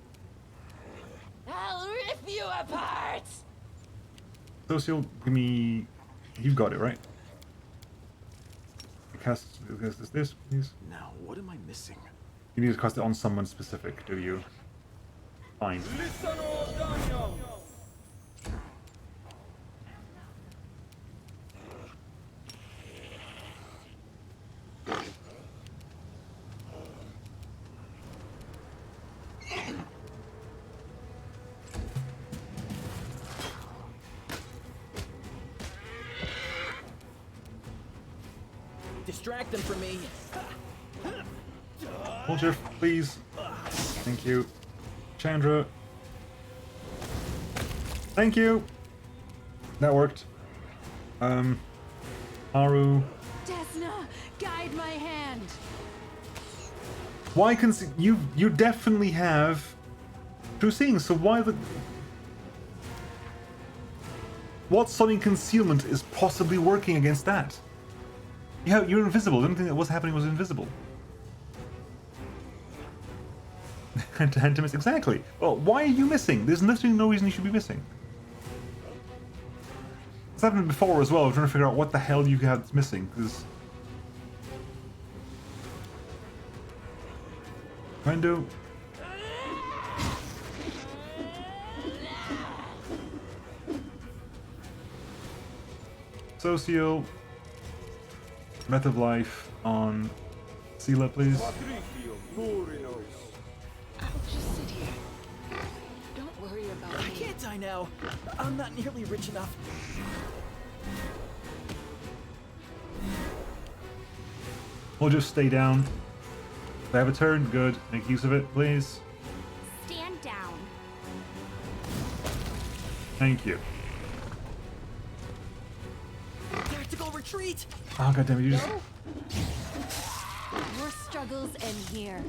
I'll rip you apart! Social, give me... You've got it, right? Cast this, please. Now, what am I missing? You need to cast it on someone specific, do you? Fine. Distract them from me. Hold your, please. Thank you. Chandra. Thank you. That worked. Haru. Desna, guide my hand. Why can you definitely have true seeing? So why the what sonic concealment is possibly working against that? Yeah, you're invisible. The only thing that was happening was invisible. And to miss exactly. Well, why are you missing? There's literally no reason you should be missing. It's happened before as well. I'm trying to figure out what the hell you have missing because. Window. Socio. Method of life on Sela, please. I'll just sit here. Don't worry about I me. can't die now. I'm not nearly rich enough. We'll just stay down. They have a turn. Good. Make use of it, please. Stand down. Thank you. Tactical retreat. Oh god damn it! You just Your struggles end here.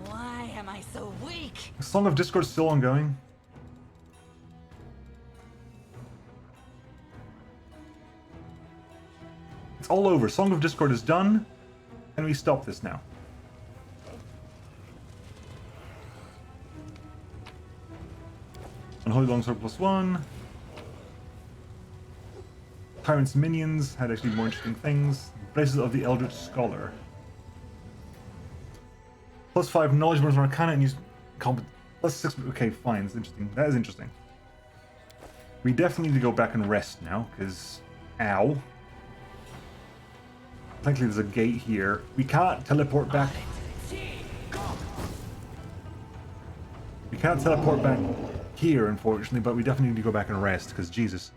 Why am I so weak? Song of Discord still ongoing. It's all over. Song of Discord is done. Can we stop this now? Unholy Longsword +1. Tyrant's minions had actually more interesting things. Braces of the Eldritch Scholar. +5 knowledge bonus on Arcana and use +6. Okay, fine. It's interesting. That is interesting. We definitely need to go back and rest now, because ow. Thankfully, there's a gate here. We can't teleport back. We can't teleport back here, unfortunately, but we definitely need to go back and rest, because Jesus.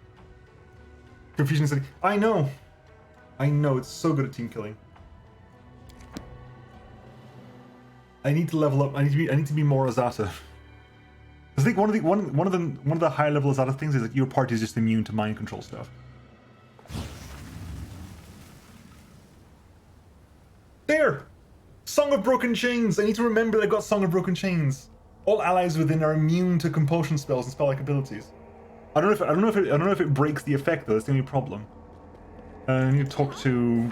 Confusion City. I know! I know, it's so good at team killing. I need to level up. I need to be more Azata. I think one of the higher level Azata things is that your party is just immune to mind control stuff. There! Song of Broken Chains! I need to remember that I've got Song of Broken Chains. All allies within are immune to compulsion spells and spell-like abilities. I don't know if it breaks the effect though. That's the only problem. I need to talk to.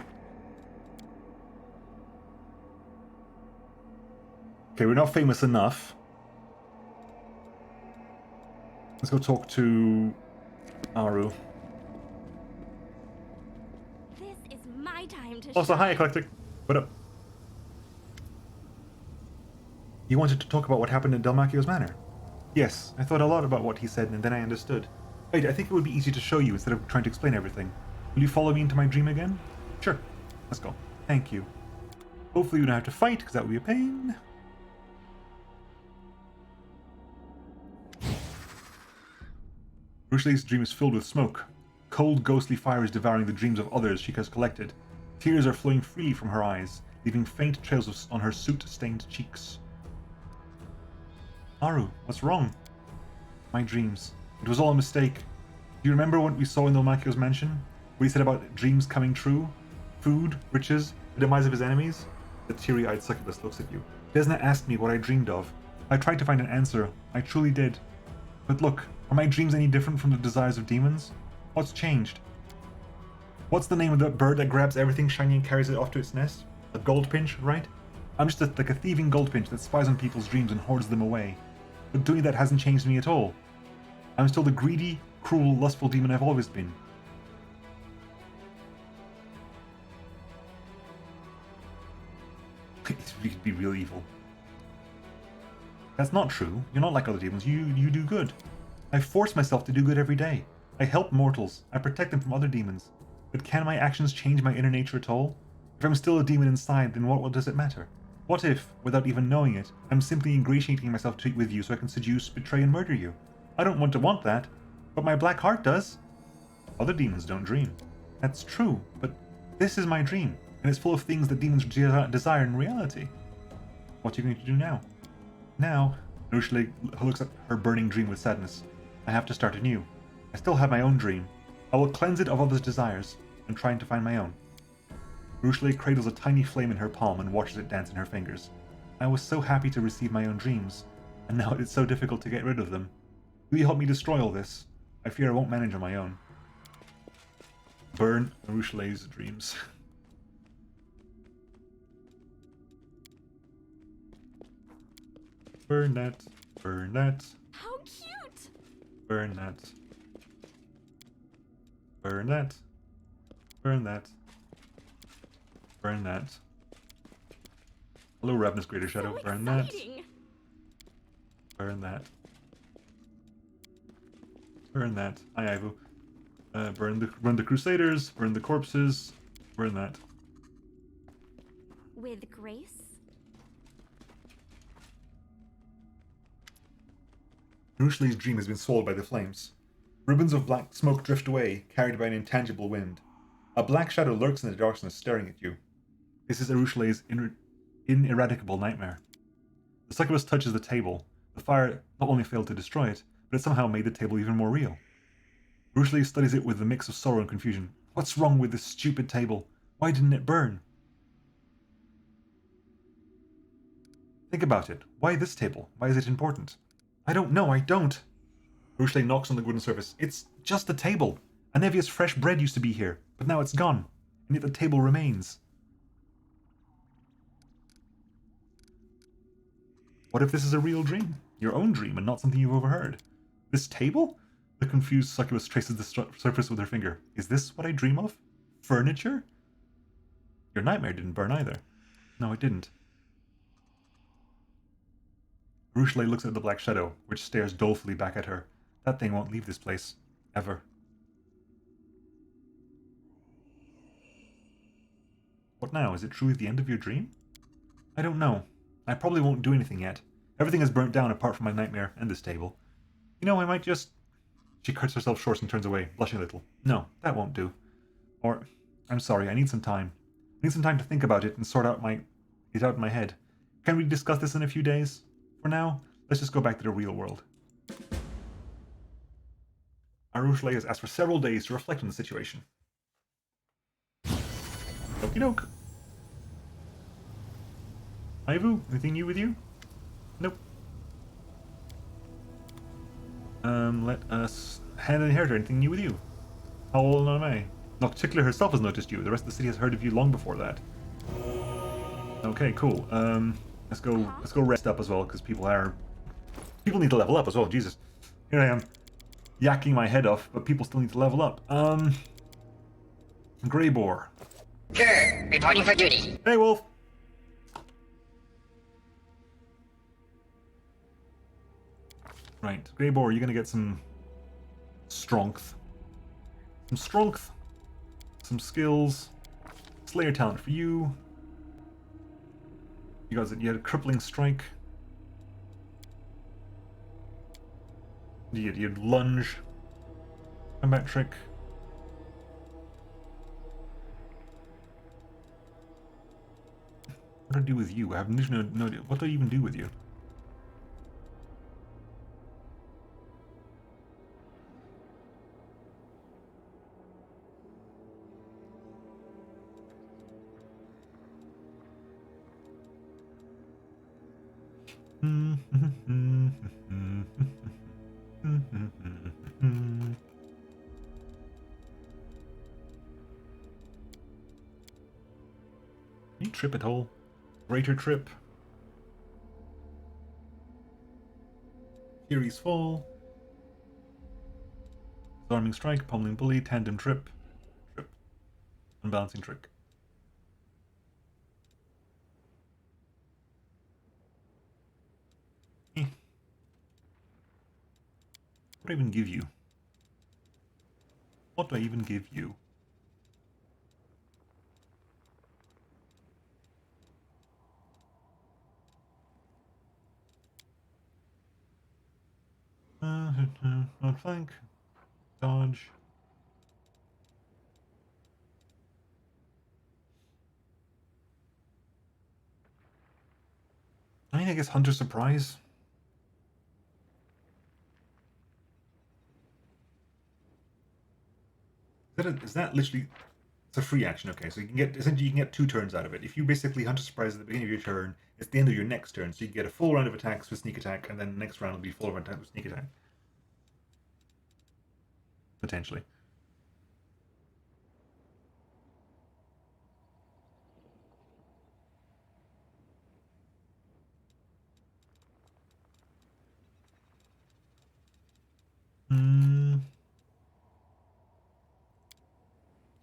Okay, we're not famous enough. Let's go talk to Aru. This is my time to Also, hi, shine. Eclectic. What up? You wanted to talk about what happened at Delmacchio's Manor? Yes, I thought a lot about what he said and then I understood. Wait, I think it would be easy to show you instead of trying to explain everything. Will you follow me into my dream again? Sure. Let's go. Thank you. Hopefully you don't have to fight, because that would be a pain. Rushley's dream is filled with smoke. Cold, ghostly fire is devouring the dreams of others she has collected. Tears are flowing freely from her eyes. leaving faint trails on her soot-stained cheeks. Aru, what's wrong? My dreams. It was all a mistake. Do you remember what we saw in Ilmakio's mansion? What he said about dreams coming true? Food, riches, the demise of his enemies? The teary-eyed succubus looks at you. Desna asked me what I dreamed of. I tried to find an answer. I truly did. But look, are my dreams any different from the desires of demons? What's changed? What's the name of that bird that grabs everything shiny and carries it off to its nest? A goldfinch, right? I'm just like a thieving goldfinch that spies on people's dreams and hoards them away. But doing that hasn't changed me at all. I'm still the greedy, cruel, lustful demon I've always been. You could be real evil. That's not true. You're not like other demons. You do good. I force myself to do good every day. I help mortals. I protect them from other demons. But can my actions change my inner nature at all? If I'm still a demon inside, then what does it matter? What if, without even knowing it, I'm simply ingratiating myself with you so I can seduce, betray, and murder you? I don't want that, but my black heart does. Other demons don't dream. That's true, but this is my dream, and it's full of things that demons desire in reality. What are you going to do now? Now, Ursula looks at her burning dream with sadness. I have to start anew. I still have my own dream. I will cleanse it of others' desires, and trying to find my own. Ursula cradles a tiny flame in her palm and watches it dance in her fingers. I was so happy to receive my own dreams, and now it's so difficult to get rid of them. Will you help me destroy all this? I fear I won't manage on my own. Burn Ursula's dreams. Burn that. Burn that. How cute! Burn that. Burn that. Burn that. Burn that. Hello, Ravenous Greater Shadow. So Burn that. exciting. Burn that. Burn that. Hi, Ivo. Burn the Crusaders. Burn the corpses. Burn that. With grace? Ursula's dream has been swallowed by the flames. Ribbons of black smoke drift away, carried by an intangible wind. A black shadow lurks in the darkness, staring at you. This is Ursula's ineradicable nightmare. The succubus touches the table. The fire not only failed to destroy it, but it somehow made the table even more real. Ursula studies it with a mix of sorrow and confusion. What's wrong with this stupid table? Why didn't it burn? Think about it. Why this table? Why is it important? I don't know, I don't. Ursula knocks on the wooden surface. It's just a table. Anevia's fresh bread used to be here, but now it's gone, and yet the table remains. What if this is a real dream? Your own dream, and not something you've overheard? This table? The confused succubus traces the surface with her finger. Is this what I dream of? Furniture? Your nightmare didn't burn either. No, it didn't. Ursula looks at the black shadow, which stares dolefully back at her. That thing won't leave this place. Ever. What now? Is it truly the end of your dream? I don't know. I probably won't do anything yet. Everything has burnt down apart from my nightmare and this table. You know, I might just... She cuts herself short and turns away, blushing a little. No, that won't do. Or, I'm sorry, I need some time. I need some time to think about it and sort out it out in my head. Can we discuss this in a few days? For now, let's just go back to the real world. Ursula has asked for several days to reflect on the situation. Okie doke. Ivu, anything new with you? Nope. Let us... Hand Inheritor, anything new with you? How old am I? Nocticular herself has noticed you. The rest of the city has heard of you long before that. Okay, cool. Let's go rest up as well, because people need to level up as well. Jesus. Here I am, yakking my head off, but people still need to level up. Grey Boar. Sure, reporting for duty. Hey, Wolf. Right, Grey Boar, you're gonna get some strength. Some skills. Slayer talent for you. You had a crippling strike. You had lunge. Combat trick. What do I do with you? I have no idea. What do I even do with you? Can you trip at all? Greater trip. Fury's fall. Disarming strike, pummeling bully, tandem trip. Trip. Unbalancing trick. What do I even give you? What do I even give you? Flank. Dodge. I guess Hunter Surprise. Is that literally? It's a free action. Okay, so you can get essentially you can get 2 turns out of it. If you basically Hunter Surprise at the beginning of your turn, it's the end of your next turn, so you can get a full round of attacks with sneak attack, and then the next round will be full round of attack with sneak attack. Potentially.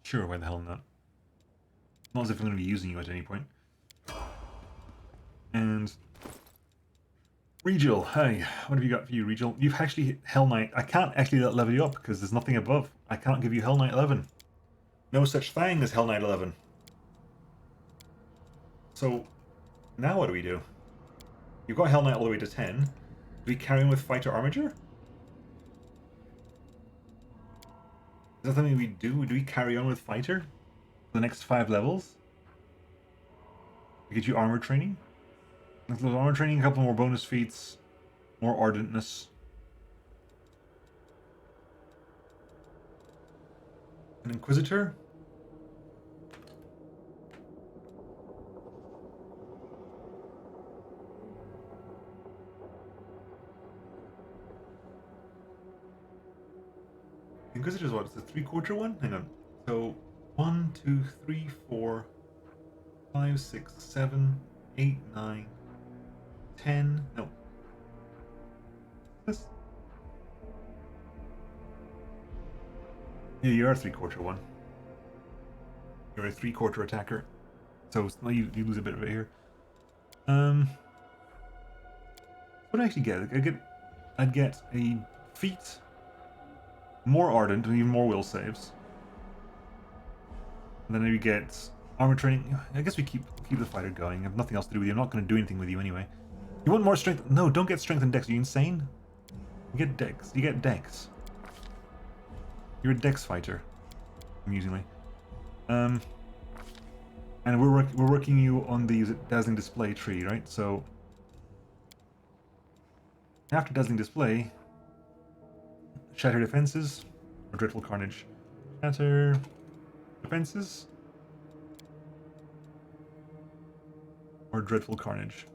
Sure, why the hell not? Not as if I'm going to be using you at any point. And Regal, hi. What have you got for you, Regal? You've actually hit Hell Knight. I can't actually level you up because there's nothing above. I can't give you Hell Knight 11. No such thing as Hell Knight 11. So, now what do we do? You've got Hell Knight all the way to 10. Do we carry on with Fighter Armature? Is that something we do? Do we carry on with Fighter for the next 5 levels? To get you armor training? Armor training, a couple more bonus feats, more ardentness. An Inquisitor? Inquisitor's what? It's a 3/4 one? Hang on. So 1, 2, 3, 4, 5, 6, 7, 8, 9, 10. No. This. Yeah, you are a 3/4 one. You're a 3/4 attacker. So you lose a bit of it here. What do I actually get? I'd get a feat, more ardent, and even more will saves. And then maybe get armor training. I guess we keep the fighter going. I have nothing else to do with you. I'm not going to do anything with you anyway. You want more strength? No, don't get strength and dex. Are you insane? You get dex. You get dex. You're a dex fighter, amusingly. And we're working you on the dazzling display tree, right? So after dazzling display, shatter defenses or dreadful carnage. Shatter defenses or dreadful carnage.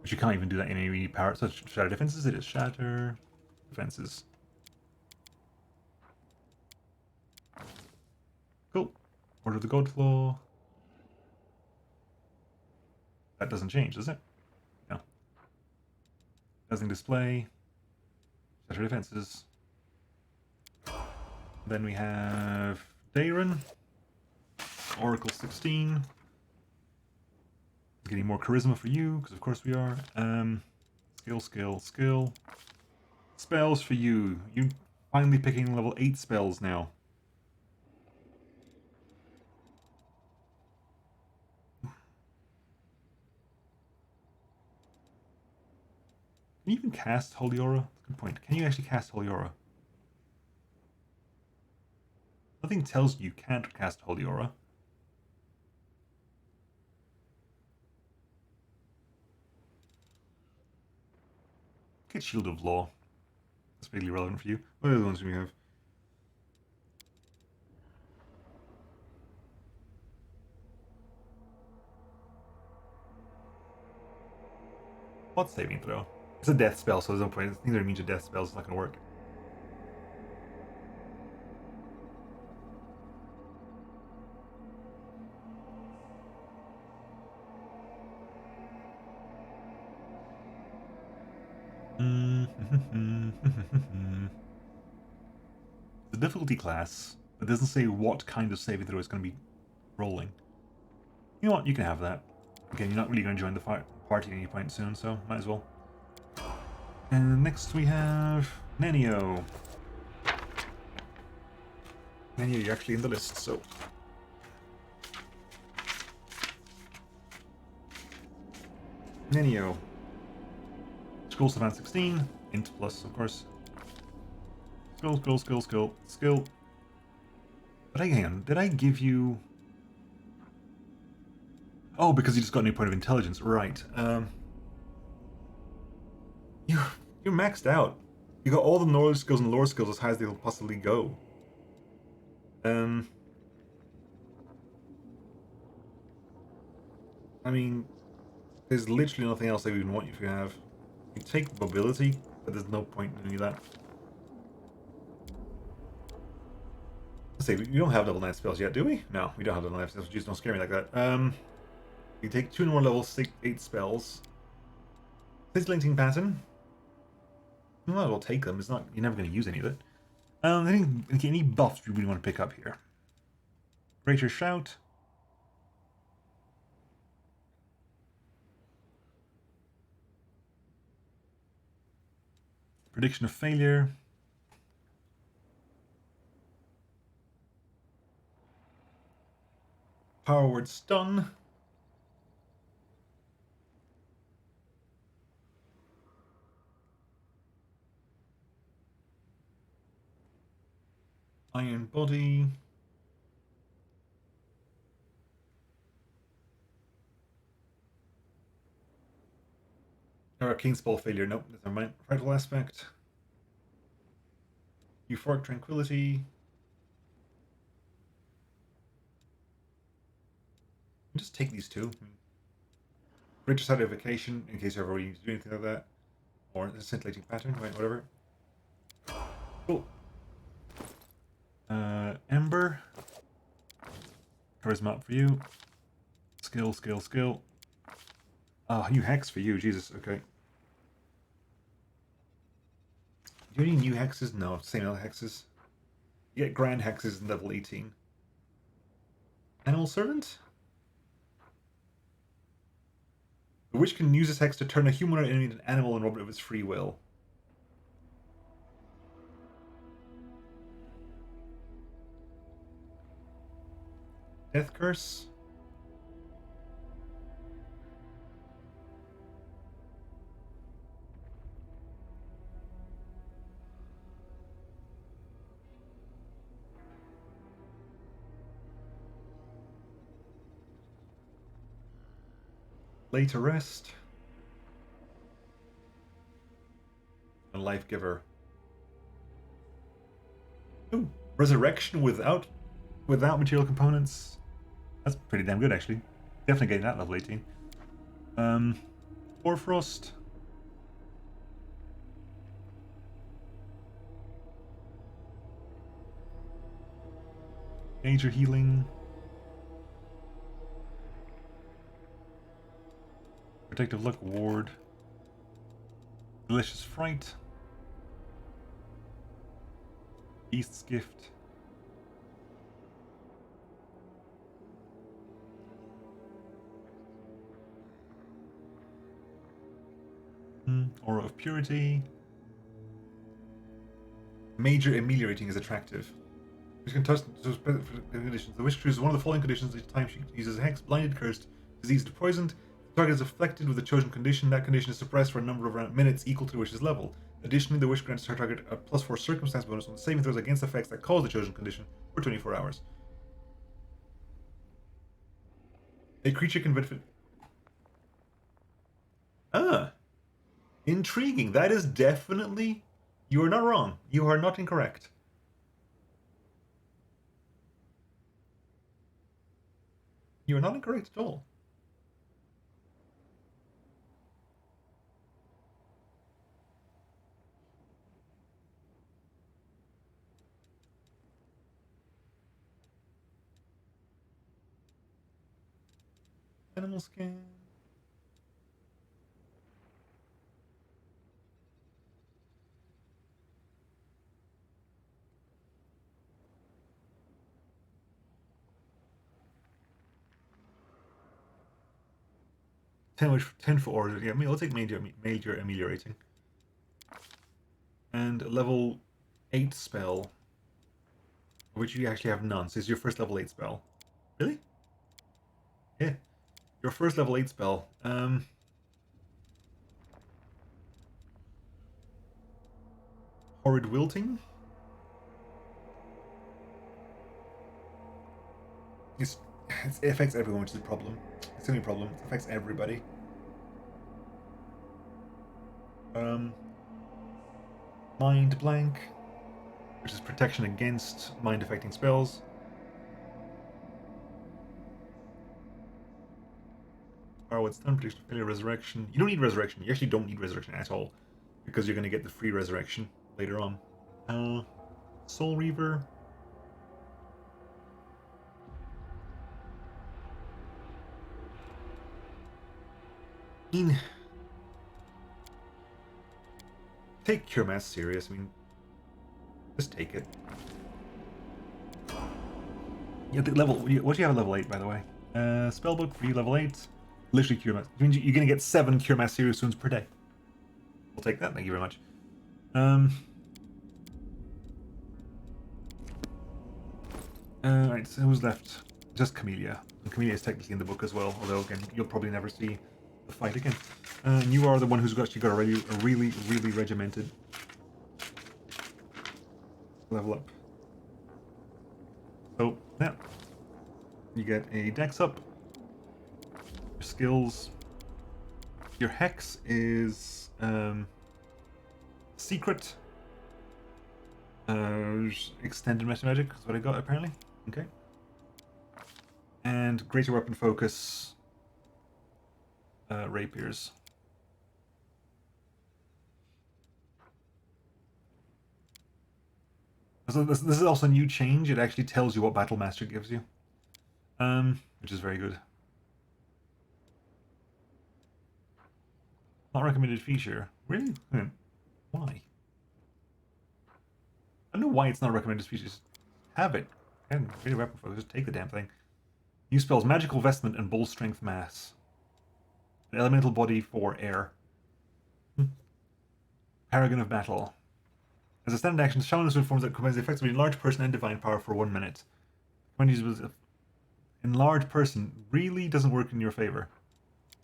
But you can't even do that in any power. So shatter defenses. It is shatter defenses. Cool. Order of the Godclaw. That doesn't change, does it? No. Dazzling display. Shatter defenses. Then we have Dayron. Oracle 16. Getting more charisma for you, because of course we are. Skill. Spells for you. You finally picking level 8 spells now. Can you even cast Holy Aura? Good point. Can you actually cast Holy Aura? Nothing tells you can't cast Holy Aura. get Shield of Law. That's vaguely relevant for you. What are the ones we have? What saving throw? It's a death spell, so there's no point. Neither immune to death spells. It's not going to work. The difficulty class, it doesn't say what kind of saving throw is going to be rolling. You know what? You can have that. Again, you're not really going to join the party at any point soon, so might as well. And next we have Nenio. Nenio, you're actually in the list, so... Nenio. Scroll Savant 16, int plus, of course. Skill. But hang on, did I give you... Oh, because you just got a new point of intelligence, right. You're maxed out. You got all the knowledge skills and lore skills as high as they'll possibly go. I mean, there's literally nothing else I even want you to have. You take mobility, but there's no point in any of that. Let's see, we don't have level 9 spells yet, do we? No, we don't have level 9 spells. Just don't scare me like that. You take 2 more level 8 spells. Fizzling pattern. You might as well take them. It's not. You're never going to use any of it. Any buffs you really want to pick up here? Greater Shout. Prediction of Failure. Power Word Stun. Iron Body. Arcane Spell Failure. Nope, never mind. Frightful Aspect. Euphoric Tranquility. Just take these two. Greater Satisfaction, in case you ever need to do anything like that. Or the Scintillating Pattern, right, whatever. Cool. Ember. Charisma up for you. Skill. Oh, new hex for you, Jesus, okay. Do you have any new hexes? No, same old hexes. You get grand hexes in level 18. Animal Servant? The witch can use this hex to turn a human or enemy into an animal and rob it of its free will. Death Curse. Lay to Rest. And Life Giver. Ooh, Resurrection without material components. That's pretty damn good, actually. Definitely getting that level 18. Hoarfrost. Major Healing. Protective Luck Ward. Delicious Fright. Beast's Gift. Aura of Purity. Major Ameliorating is attractive. Which can touch conditions. The wish chooses one of the following conditions each time she uses a hex: blinded, cursed, diseased, or poisoned. The target is afflicted with a chosen condition. That condition is suppressed for a number of minutes equal to the wish's level. Additionally, the wish grants her target a +4 circumstance bonus on the saving throws against effects that cause the chosen condition for 24 hours. A creature can benefit. Intriguing. That is definitely... You are not wrong. You are not incorrect. You are not incorrect at all. Animal scan. Ten for order. Yeah, I'll take major ameliorating. And level 8 spell, which you actually have none. So it's your first level 8 spell. Really? Yeah. Your first level 8 spell. Horrid wilting. It affects everyone, which is a problem. It's the only problem. It affects everybody. Mind blank, which is protection against mind affecting spells. Oh, it's stun, prediction, failure, resurrection. You don't need resurrection. You actually don't need resurrection at all, because you're going to get the free resurrection later on. Soul Reaver. Take Cure Mass serious. I mean, just take it. Yeah, the level. What do you have at level 8, by the way? Spellbook for you, level 8. Literally Cure Mass. It means you're going to get 7 Cure Mass serious wounds per day. We'll take that. Thank you very much. Right, so who's left? Just Camellia. And Camellia is technically in the book as well, although again, you'll probably never see the fight again. And you are the one who's actually got a really regimented level up. So, yeah. You get a dex up. Your skills. Your hex is secret. Extended meta magic is what I got apparently. Okay. And greater weapon focus. Rapiers. So this is also a new change. It actually tells you what Battle Master gives you, which is very good. Not recommended feature. Really? Why? I don't know why it's not a recommended feature. Just have it. And greater weapon focus. Just take the damn thing. Use spells Magical Vestment and Bull Strength Mass. An elemental body for air. Paragon of Battle. As a standard action, Shaman informs that commands effectively enlarge person and divine power for 1 minute. When used with enlarge person really doesn't work in your favor.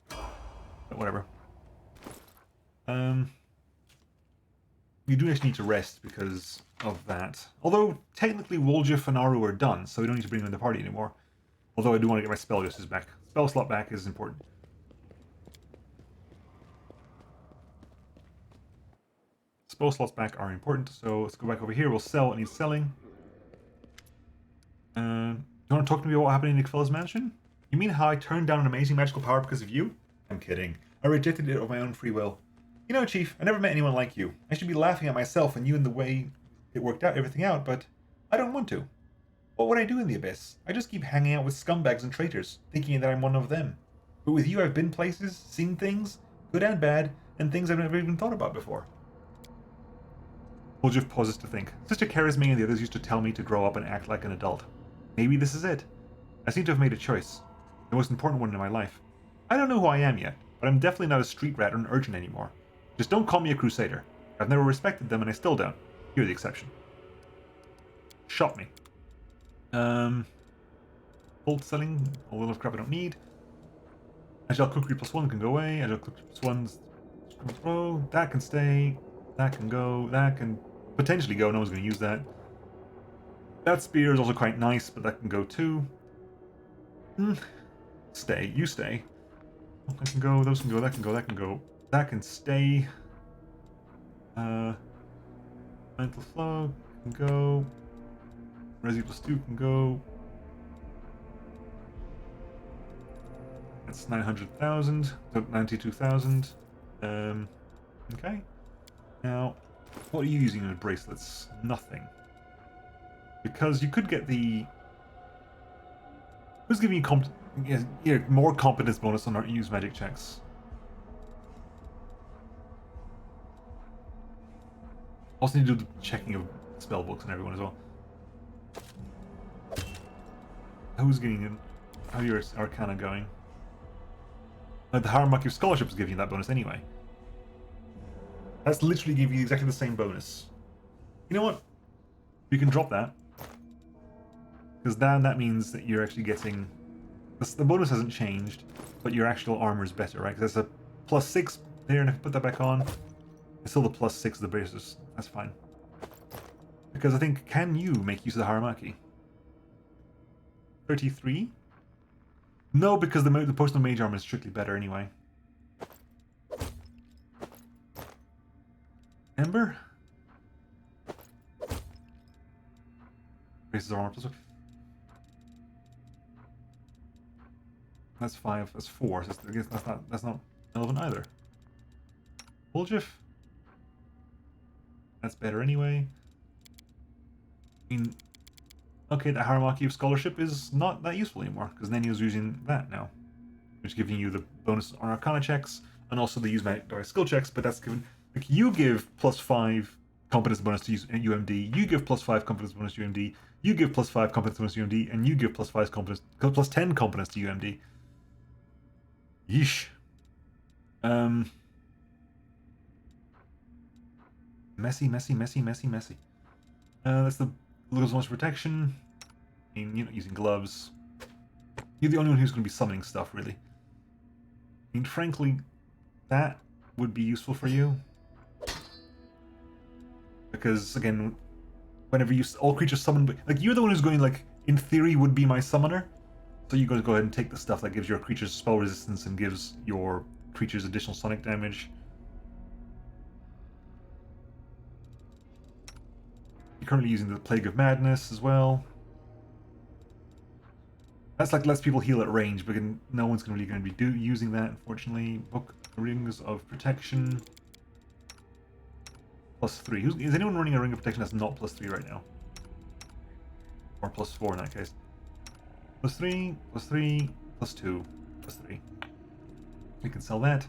But whatever. You do actually need to rest because of that. Although technically Woljif and Aru are done, so we don't need to bring them in the party anymore. Although I do want to get my spell justice back. Spell slot back is important. Spell slots back are important, so let's go back over here. We'll sell what needs selling. You want to talk to me about what happened in Nick Fella's mansion? You mean how I turned down an amazing magical power because of you? I'm kidding. I rejected it of my own free will. You know, Chief, I never met anyone like you. I should be laughing at myself and you and the way it worked out, everything out, but I don't want to. What would I do in the Abyss? I just keep hanging out with scumbags and traitors, thinking that I'm one of them. But with you, I've been places, seen things, good and bad, and things I've never even thought about before. Woljif pauses to think. Sister Charisme and the others used to tell me to grow up and act like an adult. Maybe this is it. I seem to have made a choice. The most important one in my life. I don't know who I am yet, but I'm definitely not a street rat or an urchin anymore. Just don't call me a crusader. I've never respected them and I still don't. You're the exception. Shot me. Bolt selling, a little of crap I don't need. Agile cookery +1 can go away. Agile cookery +1's throw. That can stay. That can go. That can potentially go. No one's going to use that. That spear is also quite nice, but that can go too. Stay. You stay. That can go. Those can go. That can go. That can go. That can stay. Mental flow can go. Resi plus 2 can go. That's 900,000, so 92,000. Okay. Now, what are you using in the bracelets? Nothing. Because you could get the... Who's giving you more competence bonus on our use magic checks? Also need to do the checking of spell books and everyone as well. Who's getting in? How are your Arcana going? The Hierarchy of Scholarship is giving you that bonus anyway. That's literally giving you exactly the same bonus. You know what? You can drop that. Because then that means that you're actually getting... The bonus hasn't changed, but your actual armor is better, right? Because that's a +6 there, and if I put that back on, it's still the +6 of the braces. That's fine. Because I think, can you make use of the Hierarchy? 33? No, because the potion of mage armor is strictly better anyway. Ember? Braces of armor plus 1. That's 5. That's 4. So I guess that's not relevant either. Bullgif? That's better anyway. I mean, okay, the Hierarchy of Scholarship is not that useful anymore, because Nenio's using that now. Which is giving you the bonus on Arcana checks, and also the use magic skill checks, but that's given... Like, you give +5 competence bonus to use UMD, you give +5 competence bonus to UMD, you give +5 competence bonus to UMD, and you give +5 competence... +10 competence to UMD. Yeesh. Messy. That's the gloves bonus protection. I mean, you're not using gloves. You're the only one who's going to be summoning stuff, really. I mean, frankly, that would be useful for you. Because, again, whenever all creatures summon... Like, you're the one who's going, like, in theory would be my summoner. So you're going to go ahead and take the stuff that gives your creatures spell resistance and gives your creatures additional sonic damage. You're currently using the Plague of Madness as well. That's like lets people heal at range, but no one's really going to be using that, unfortunately. Book Rings of Protection. +3. Is anyone running a Ring of Protection that's not +3 right now? Or +4 in that case. +3, +3, +2, +3. We can sell that.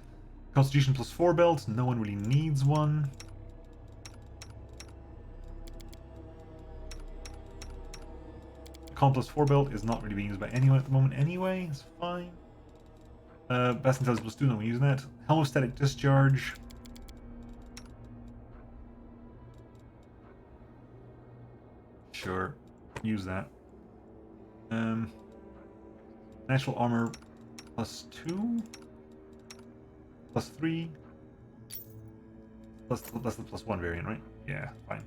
Constitution +4 belt. No one really needs one. Con +4 belt is not really being used by anyone at the moment anyway. It's fine. Best Intelligence +2, no one using that. Helm of Static Discharge. Sure. Use that. Natural Armor +2. +3. That's the +1 variant, right? Yeah, fine.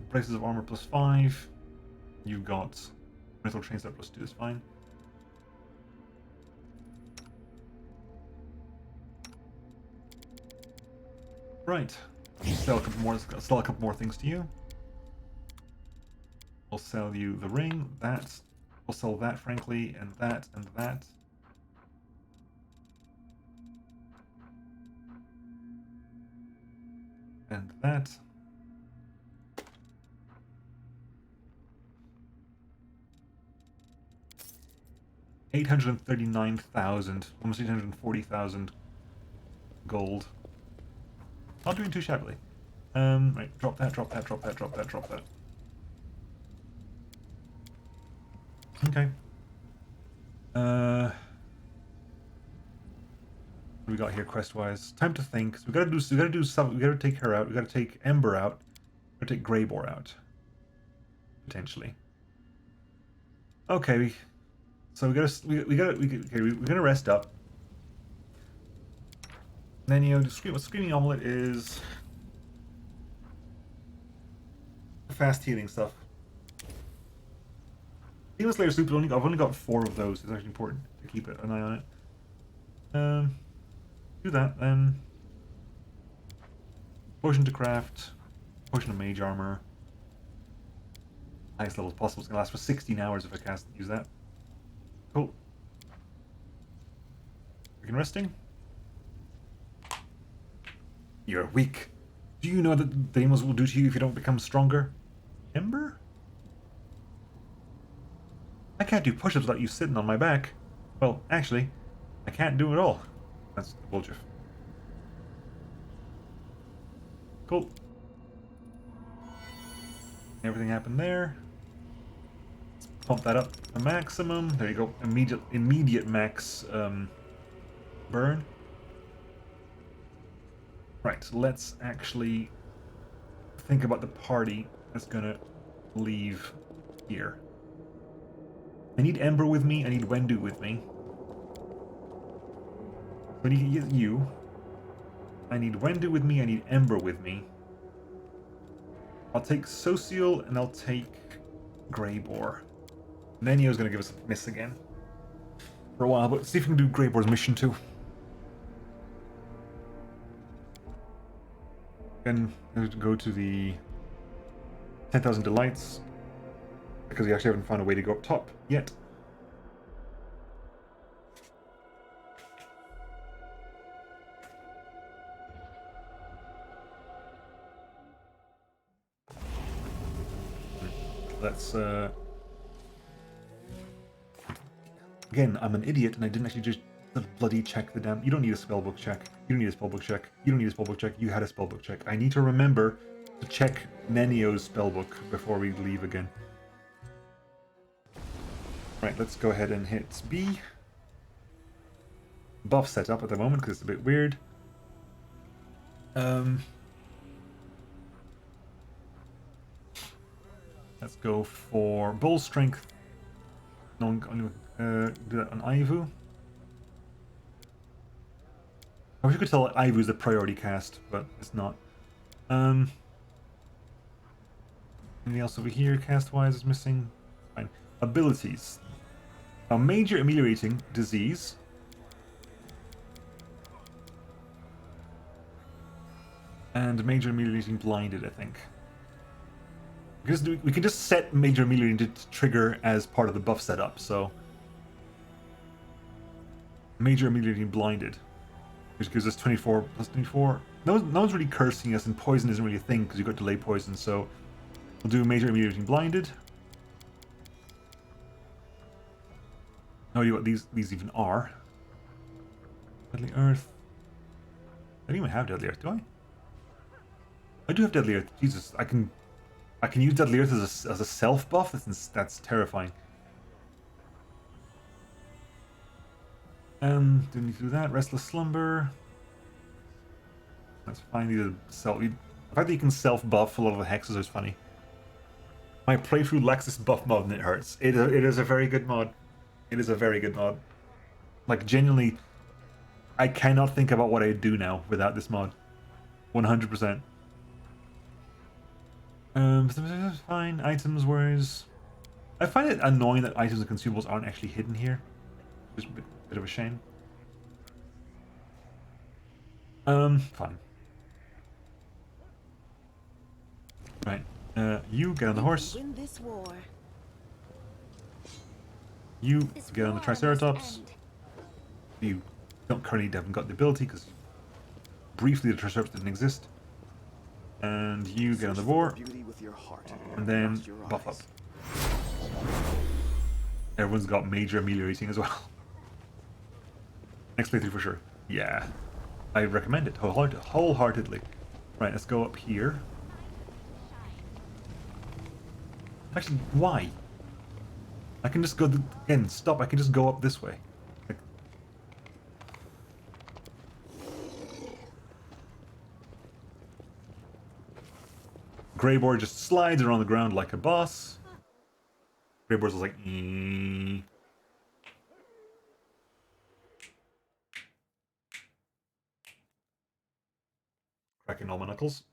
Braces of Armor +5. You've got Metal Chain Step +2 is fine. Right. Sell a couple more things to you. I'll sell you the ring, that. I'll sell that, frankly, and that, and that. And that. $839,000, almost 840,000 gold. Not doing too shabbily. Right, drop that. Okay. What do we got here quest-wise? Time to think. So we gotta do something. We gotta take her out. We gotta take Ember out. We gotta take Greybore out. Potentially. Okay. So we're gonna rest up. Then what Screaming Omelet is fast healing stuff. Demon Slayer Soup, I've only got 4 of those. It's actually important to keep an eye on it. Do that then. Potion to craft. Potion of mage armor. Highest level possible. It's gonna last for 16 hours if I use that. Cool. Begin resting. You're weak. Do you know that demons will do to you if you don't become stronger? Ember? I can't do push-ups without you sitting on my back. Well, actually, I can't do it all. That's bullshit. Cool. Everything happened there. Let's pump that up to maximum. There you go. Immediate max burn. Right, let's actually think about the party that's gonna leave here. I need Ember with me, I need Wendu with me. I need to get you. I need Wendu with me, I need Ember with me. I'll take Social and I'll take Greyboar. Nenio's gonna give us a miss again. For a while, but see if we can do Greyboar's mission too. Then go to the 10,000 Delights, because we actually haven't found a way to go up top yet. Let's again, I'm an idiot and I didn't actually just bloody check the damn. You don't need a spellbook check. You don't need a spellbook check. You don't need a spellbook check. You had a spellbook check. I need to remember to check Nenio's spellbook before we leave again. Right, let's go ahead and hit B. Buff set up at the moment because it's a bit weird. Let's go for Bull Strength. Do that on Aivu. I wish you could tell Aivu is a priority cast, but it's not. Anything else over here cast-wise is missing? Fine. Abilities. A major ameliorating disease. And major ameliorating blinded, I think. Because we can just set major ameliorating to trigger as part of the buff setup, so. Major ameliorating blinded. Which gives us 24 plus 24. No one's really cursing us, and poison isn't really a thing because you've got delay poison, so we'll do major ameliorating blinded. No idea what these even are. Deadly Earth. I don't even have Deadly Earth, do I? I do have Deadly Earth. Jesus, I can use Deadly Earth as a self buff. That's terrifying. Didn't need to do that. Restless Slumber. That's fine. The fact that you can self buff a lot of the hexes is funny. My playthrough lacks this buff mod and it hurts. It is a very good mod. It is a very good mod. Like, genuinely, I cannot think about what I'd do now without this mod. 100%. Fine. Items, whereas I find it annoying that items and consumables aren't actually hidden here. Just a bit of a shame. Fine. Right. You get on the horse. Win this war. You get on the Triceratops. You haven't got the ability because briefly the Triceratops didn't exist. And you get on the boar. And then buff up. Everyone's got major ameliorating as well. Next playthrough for sure. Yeah. I recommend it wholeheartedly. Right, let's go up here. Actually, why? I can just go again. Stop. I can just go up this way. Like, Greyboar just slides around the ground like a boss. Greyboar's like, cracking all my knuckles.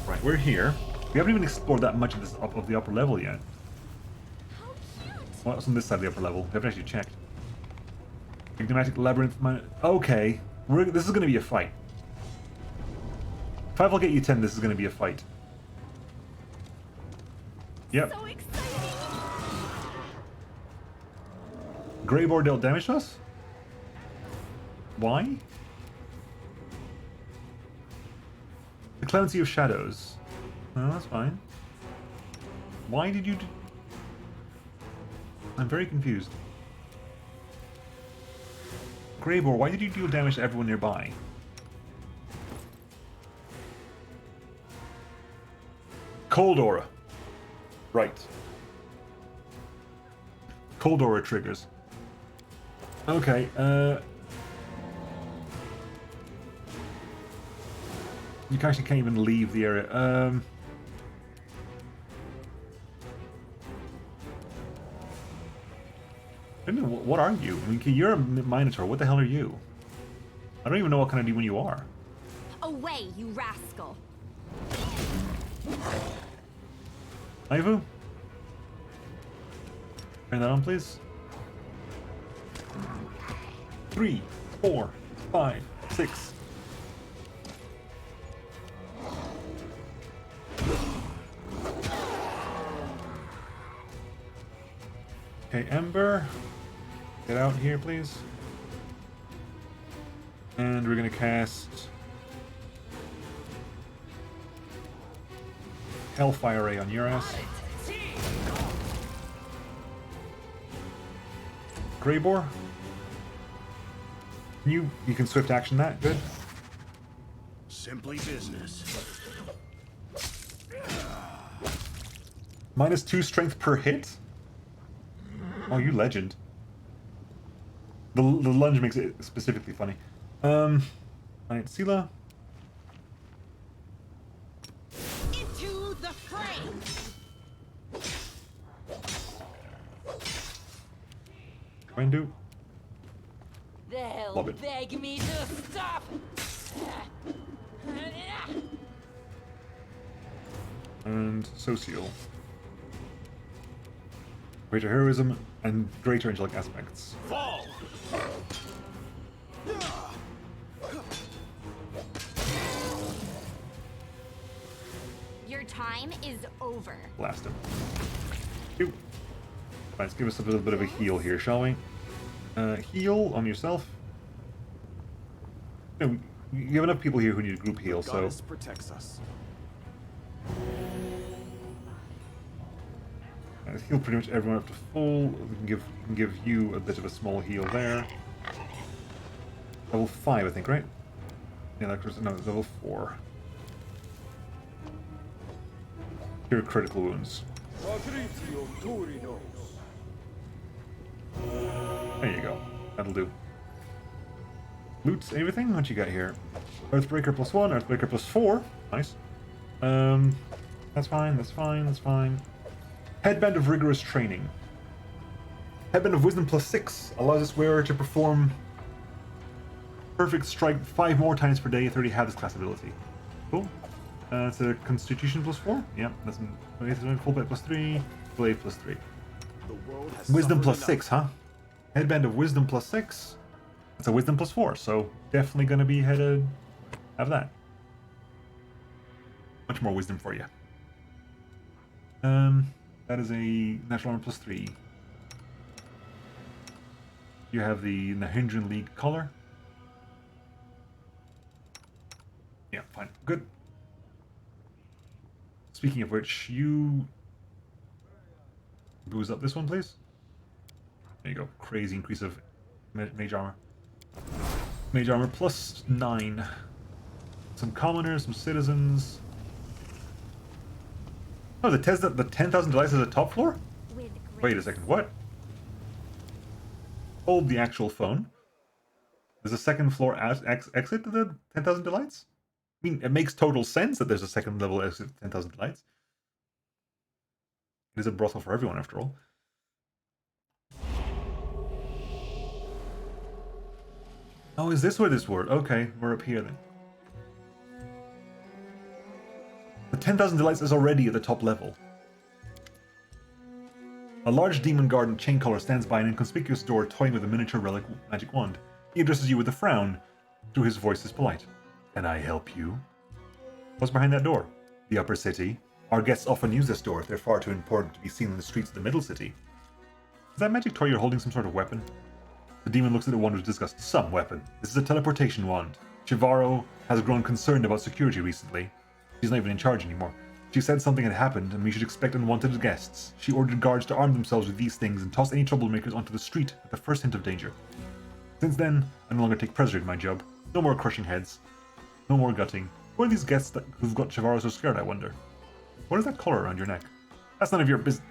Right, we're here. We haven't even explored that much of this of the upper level yet. What's on this side of the upper level? We haven't actually checked. Enigmatic labyrinth. Okay, this is going to be a fight. If I'll get you 10, this is going to be a fight. Yep. So exciting! Greybor dealt damage to us? Why? The Clemency of Shadows. No, that's fine. Why did you I'm very confused. Greybor, why did you deal damage to everyone nearby? Cold Aura. Right. Cold Aura triggers. Okay, you actually can't even leave the area. I don't know, what are you? I mean, you're a Minotaur. What the hell are you? I don't even know what kind of demon you are. Away, you rascal! Ivu? Turn that on, please. 3, 4, 5, 6. Okay, Ember. Get out here, please. And we're gonna cast Hellfire Ray on your ass. Greybor. You can swift action that. Good. Simply business. -2 strength per hit? Oh, you legend. The lunge makes it specifically funny. Alright, Sela. Into the fray! Windu. They'll Love it. beg me to stop! And Social. Greater heroism and greater angelic aspects. Fall! Your time is over. Blast him. Right, let's give us a little bit of a heal here, shall we? Heal on yourself. You have enough people here who need a group heal, so... Goddess protects us. Heal pretty much everyone up to full. We can give you a bit of a small heal there. Level 5, I think, right? Yeah, that's no, level 4. Cure critical wounds. There you go. That'll do. Loots, everything? What you got here? Earthbreaker +1, Earthbreaker +4. Nice. That's fine, that's fine, that's fine. Headband of Rigorous Training. Headband of Wisdom +6 allows its wearer to perform Perfect Strike 5 more times per day if they already have this class ability. Cool. It's a Constitution +4. Yep, that's full bite +3, blade +3. The world has Wisdom suffered +6, huh? Headband of Wisdom +6. It's a Wisdom +4, so definitely going to be headed. Have that. Much more wisdom for you. That is a natural armor +3. You have the Nahindran League collar. Yeah, fine. Good. Speaking of which, you booze up this one, please. There you go. Crazy increase of mage armor. Mage armor +9. Some commoners, some citizens. Oh, the 10,000 delights is the top floor? With Wait a grace. second, what? Hold the actual phone. There's a second floor exit to the 10,000 delights? I mean, it makes total sense that there's a second level exit to 10,000 delights. It is a brothel for everyone, after all. Oh, is this where this word? Okay, we're up here then. The 10,000 delights is already at the top level. A large demon guard in chain collar stands by an inconspicuous door toying with a miniature relic magic wand. He addresses you with a frown, though his voice is polite. Can I help you? What's behind that door? The upper city. Our guests often use this door if they're far too important to be seen in the streets of the middle city. Is that magic toy you're holding some sort of weapon? The demon looks at the wand with disgust. Some weapon. This is a teleportation wand. Chivaro has grown concerned about security recently. She's not even in charge anymore. She said something had happened and we should expect unwanted guests. She ordered guards to arm themselves with these things and toss any troublemakers onto the street at the first hint of danger. Since then, I no longer take pleasure in my job. No more crushing heads. No more gutting. Who are these guests who've got Chivaro so scared, I wonder? What is that collar around your neck? That's none of your business.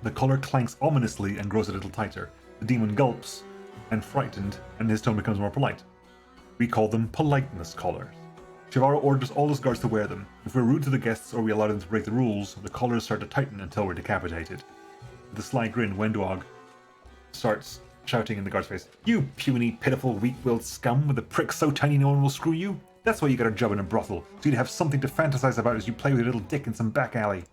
The collar clanks ominously and grows a little tighter. The demon gulps and frightened, and his tone becomes more polite. We call them politeness collars. Chivaro orders all his guards to wear them. If we're rude to the guests or we allow them to break the rules, the collars start to tighten until we're decapitated. With a sly grin, Wendog starts shouting in the guard's face, "You puny, pitiful, weak-willed scum with a prick so tiny no one will screw you! That's why you got a job in a brothel, so you'd have something to fantasize about as you play with your little dick in some back alley."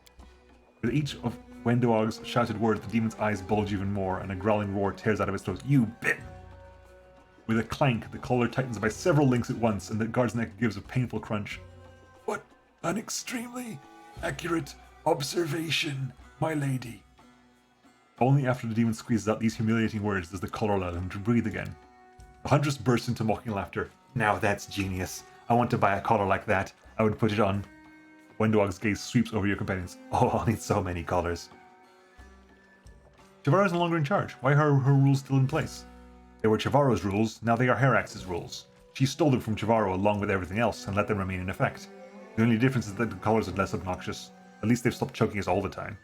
With each of Wendog's shouted words, the demon's eyes bulge even more, and a growling roar tears out of its throat. "You bit!" With a clank, the collar tightens by several links at once, and the guard's neck gives a painful crunch. "What an extremely accurate observation, my lady." Only after the demon squeezes out these humiliating words does the collar allow him to breathe again. The huntress bursts into mocking laughter. "Now that's genius. I want to buy a collar like that. I would put it on." Wendog's gaze sweeps over your companions. "Oh, I'll need so many collars." Chivaro is no longer in charge. Why are her rules still in place? They were Chivaro's rules, now they are Herax's rules. She stole them from Chivaro along with everything else and let them remain in effect. The only difference is that the collars are less obnoxious. At least they've stopped choking us all the time.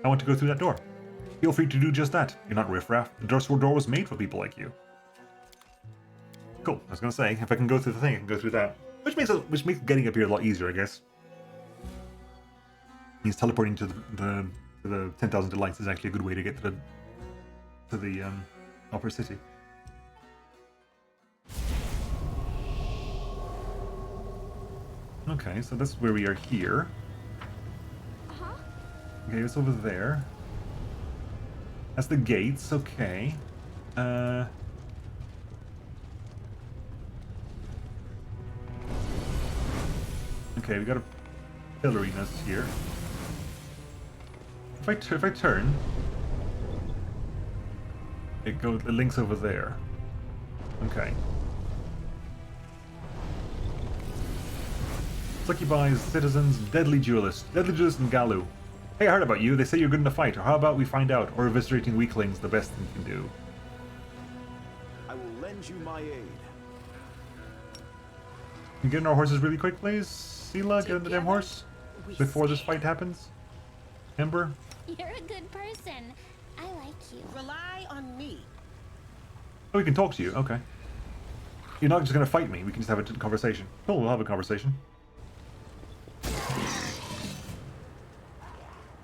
I want to go through that door. Feel free to do just that. You're not riffraff. The door was made for people like you. Cool. I was going to say, if I can go through the thing, I can go through that. Which makes getting up here a lot easier, I guess. Means teleporting to the 10,000 Delights is actually a good way to get to the upper city. Okay, so that's where we are here. Okay, it's over there. That's the gates, okay. Okay, we got a pillariness here. If I turn, it links over there. Okay. Succubi's citizens, deadly duelist and Galu. Hey, I heard about you. They say you're good in a fight. Or how about we find out? Or eviscerating weaklings, the best thing you can do. I will lend you my aid. Can you get on our horses really quick, please? Sela, get on the damn horse before this fight happens. Ember? You're a good person. I like you. Rely on me. Oh, we can talk to you. Okay. You're not just going to fight me. We can just have a conversation. Cool, we'll have a conversation.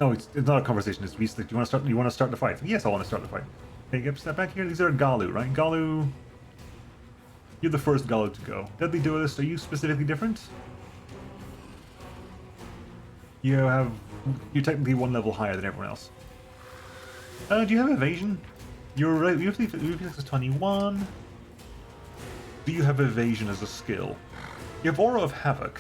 No, it's not a conversation. It's do you want to start the fight? Yes, I want to start the fight. Okay, step back here. These are Galu, right? Galu. You're the first Galu to go. Deadly duelist. Are you specifically different? You're technically one level higher than everyone else. Do you have evasion? You're right. You have to 21. Do you have evasion as a skill? You have Aura of Havoc.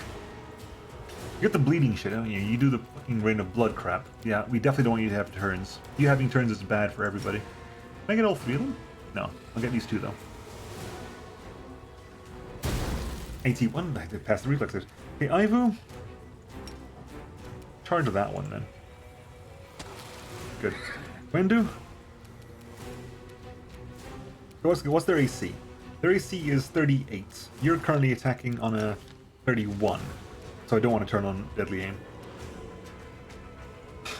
You get the bleeding shit, don't you? You do the fucking Rain of Blood crap. Yeah, we definitely don't want you to have turns. You having turns is bad for everybody. Can I get all three of them? No. I'll get these two, though. 81. I did pass the reflexes. Okay, Ivu. Charge of that one, then. Good. Wendu. What's their AC? Their AC is 38. You're currently attacking on a 31. So I don't want to turn on Deadly Aim.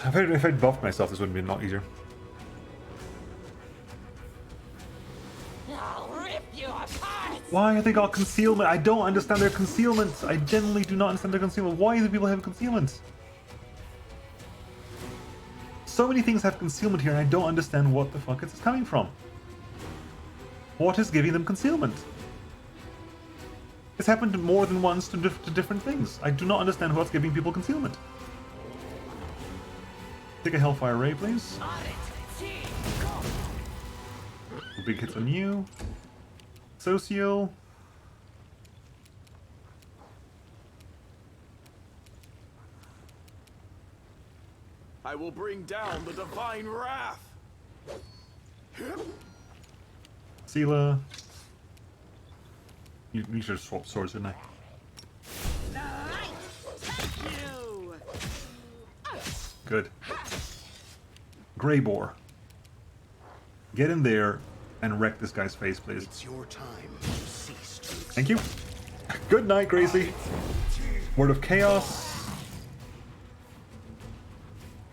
If I'd buffed myself, this would have been a lot easier. I'll rip you apart. Why have they got concealment? I don't understand their concealment. I genuinely do not understand their concealment. Why do people have concealment? So many things have concealment here, and I don't understand what the fuck it's coming from. What is giving them concealment? It's happened more than once to different things. I do not understand what's giving people concealment. Take a Hellfire Ray, please. Big hits on you. Social. I will bring down the divine wrath. Sela. You should have swapped swords, didn't I? Good. Grey Boar. Get in there and wreck this guy's face, please. It's your time to cease to exist. Thank you. Good night, Gracie. Word of Chaos.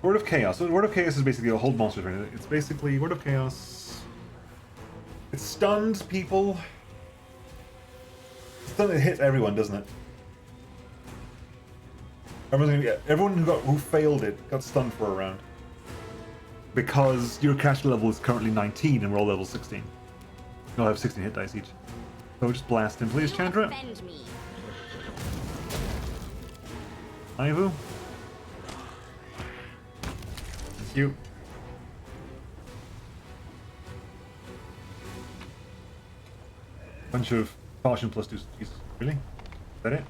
Word of Chaos. So Word of Chaos is basically a hold monsters. Right? It's basically Word of Chaos. It stuns people. It hits everyone, doesn't it? Everyone who failed it got stunned for a round. Because your caster level is currently 19 and we're all level 16. You'll have 16 hit dice each. So just blast him, please, Chandra. Offend me. Ivu. Thank you. Bunch of caution plus 2. Jesus, really? Is that it?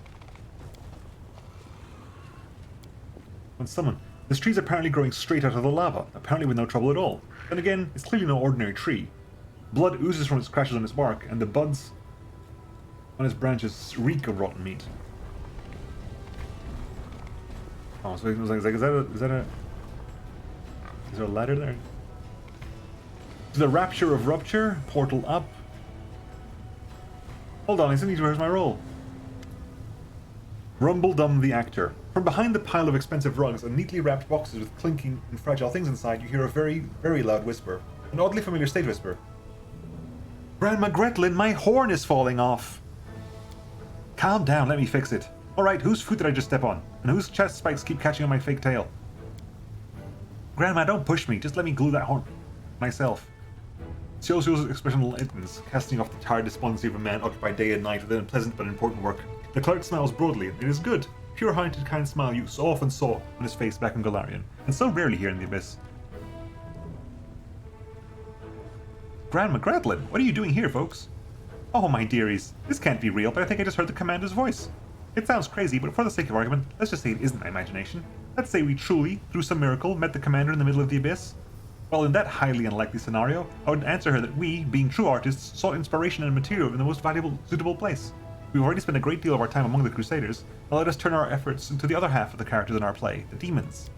One summon. This tree's apparently growing straight out of the lava, apparently with no trouble at all. Then again, it's clearly no ordinary tree. Blood oozes from its crashes on its bark, and the buds on its branches reek of rotten meat. Oh, so it was like, is there a ladder there? The Rapture of Rupture, portal up. Hold on, I still need to rehearse my role. Rumble Dum the Actor. From behind the pile of expensive rugs and neatly wrapped boxes with clinking and fragile things inside, you hear a very, very loud whisper. An oddly familiar stage whisper. Grandma Gretlin, my horn is falling off! Calm down, let me fix it. Alright, whose foot did I just step on? And whose chest spikes keep catching on my fake tail? Grandma, don't push me, just let me glue that horn myself. Siosio's expression lightens, casting off the tired despondency of a man occupied day and night with unpleasant but important work. The cleric smiles broadly. It is good. Pure-hearted kind smile you so often saw on his face back in Golarion, and so rarely here in the Abyss. Grandma Gretlin, what are you doing here, folks? Oh, my dearies, this can't be real, but I think I just heard the commander's voice. It sounds crazy, but for the sake of argument, let's just say it isn't my imagination. Let's say we truly, through some miracle, met the commander in the middle of the Abyss. Well, in that highly unlikely scenario, I would answer her that we, being true artists, sought inspiration and material in the most valuable, suitable place. We've already spent a great deal of our time among the Crusaders, now let us turn our efforts into the other half of the characters in our play, the demons.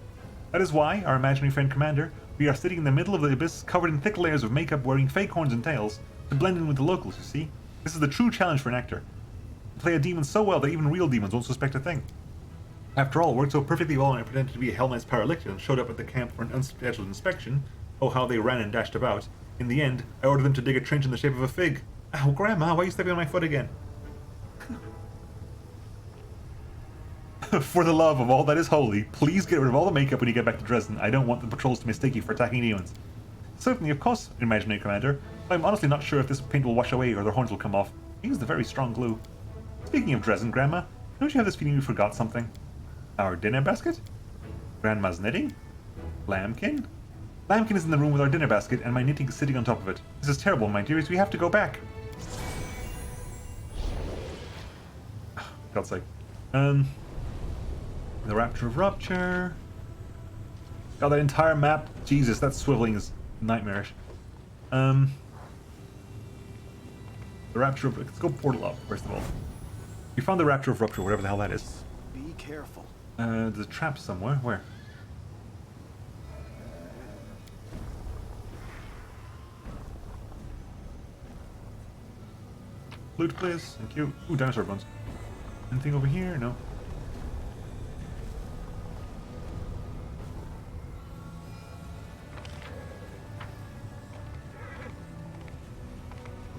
That is why, our imaginary friend Commander, we are sitting in the middle of the Abyss, covered in thick layers of makeup, wearing fake horns and tails, to blend in with the locals, you see? This is the true challenge for an actor. Play a demon so well that even real demons won't suspect a thing. After all, it worked so perfectly well when I pretended to be a Hell Knight's Paralytic and showed up at the camp for an unscheduled inspection. Oh, how they ran and dashed about. In the end, I ordered them to dig a trench in the shape of a fig. Ow, Grandma, why are you stepping on my foot again? For the love of all that is holy, please get rid of all the makeup when you get back to Dresden. I don't want the patrols to mistake you for attacking demons. Certainly, of course, imaginary commander. I'm honestly not sure if this paint will wash away or their horns will come off. Use the very strong glue. Speaking of Dresden, Grandma, don't you have this feeling we forgot something? Our dinner basket? Grandma's knitting? Lambkin? Lambkin is in the room with our dinner basket, and my knitting is sitting on top of it. This is terrible, my dearies. We have to go back. God's sake. The Rapture of Rupture. God, that entire map. Jesus, that swiveling is nightmarish. The Rapture of... Let's go portal up, first of all. We found the Rapture of Rupture, whatever the hell that is. Be careful. There's a trap somewhere. Where? Loot, please. Thank you. Ooh, dinosaur bones. Anything over here? No.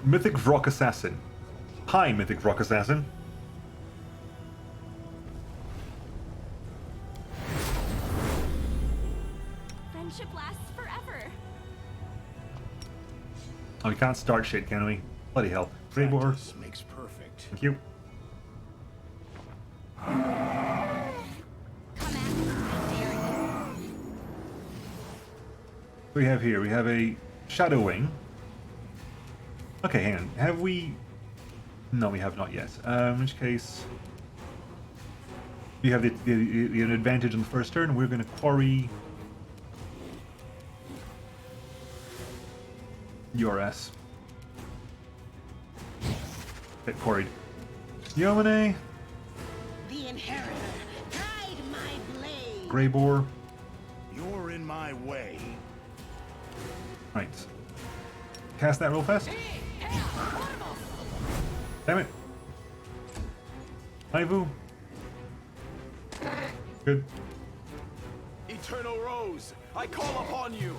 Mythic Vrock Assassin. Hi, Mythic Vrock Assassin. Friendship lasts forever. Oh, we can't start shit, can we? Bloody hell. Grey Boar. Practice makes perfect. Thank you. Come at me, I dare you. we have here? We have a Shadow Wing. Okay, hang on. Have we... No, we have not yet. In which case... You have the advantage on the first turn. We're going to quarry... your ass. Get quarried. Yomine. The Inheritor, guide my blade. Grey Boar. You're in my way. Right. Cast that real fast. Damn it. Ivu. Good. Eternal Rose, I call upon you.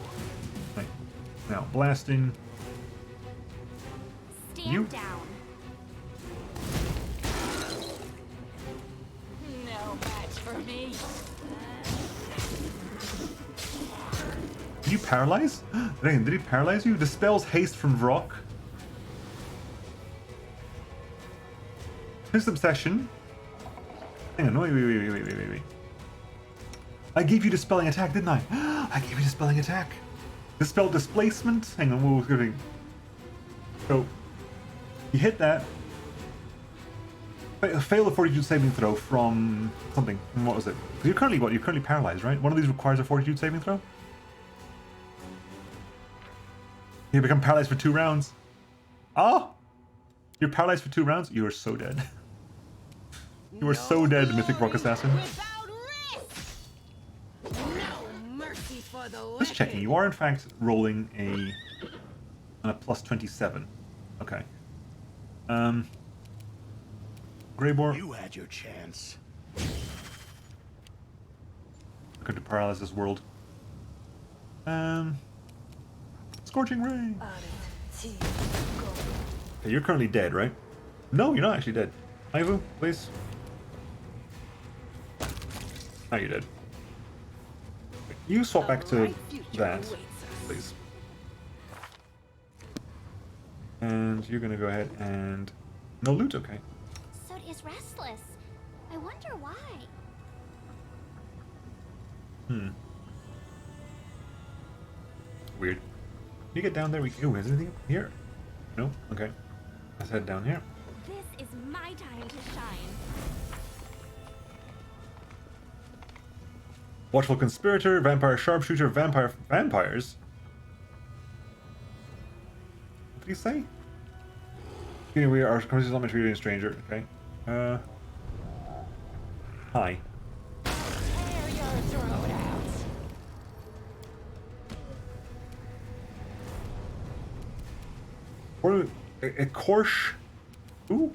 Right. Now, blasting. Stand You? down. No match for me. Did you paralyze? Did he paralyze you? Dispels haste from Vrock. His obsession. Hang on, wait. I gave you dispelling attack, didn't I? I gave you dispelling attack. Dispel displacement. Hang on, what was going? So, you hit that. Fail a fortitude saving throw from something. What was it? You're currently what? You're currently paralyzed, right? One of these requires a fortitude saving throw. You become paralyzed for 2 rounds. Oh! You're paralyzed for 2 rounds? You are so dead. You are so dead, Mythic Rock Assassin. Without risk. No mercy for the Just checking. You are, in fact, rolling on a plus 27. Okay. Grey Boar. You had your chance. Going to paralyze this world. Scorching Ray. Okay, you're currently dead, right? No, you're not actually dead. Ivu, please. Now you're dead. You swap back to that, please. And you're gonna go ahead and... No loot, okay. Sod is restless. I wonder why. Weird. Can you get down there? Ooh, is anything up here? No? Okay. Let's head down here. This is my time to shine. Watchful Conspirator, Vampire Sharpshooter, Vampires? What did he say? We are conversations not meant to be a stranger. Okay. Hi. Tear your throat out. What a Korsh. Ooh.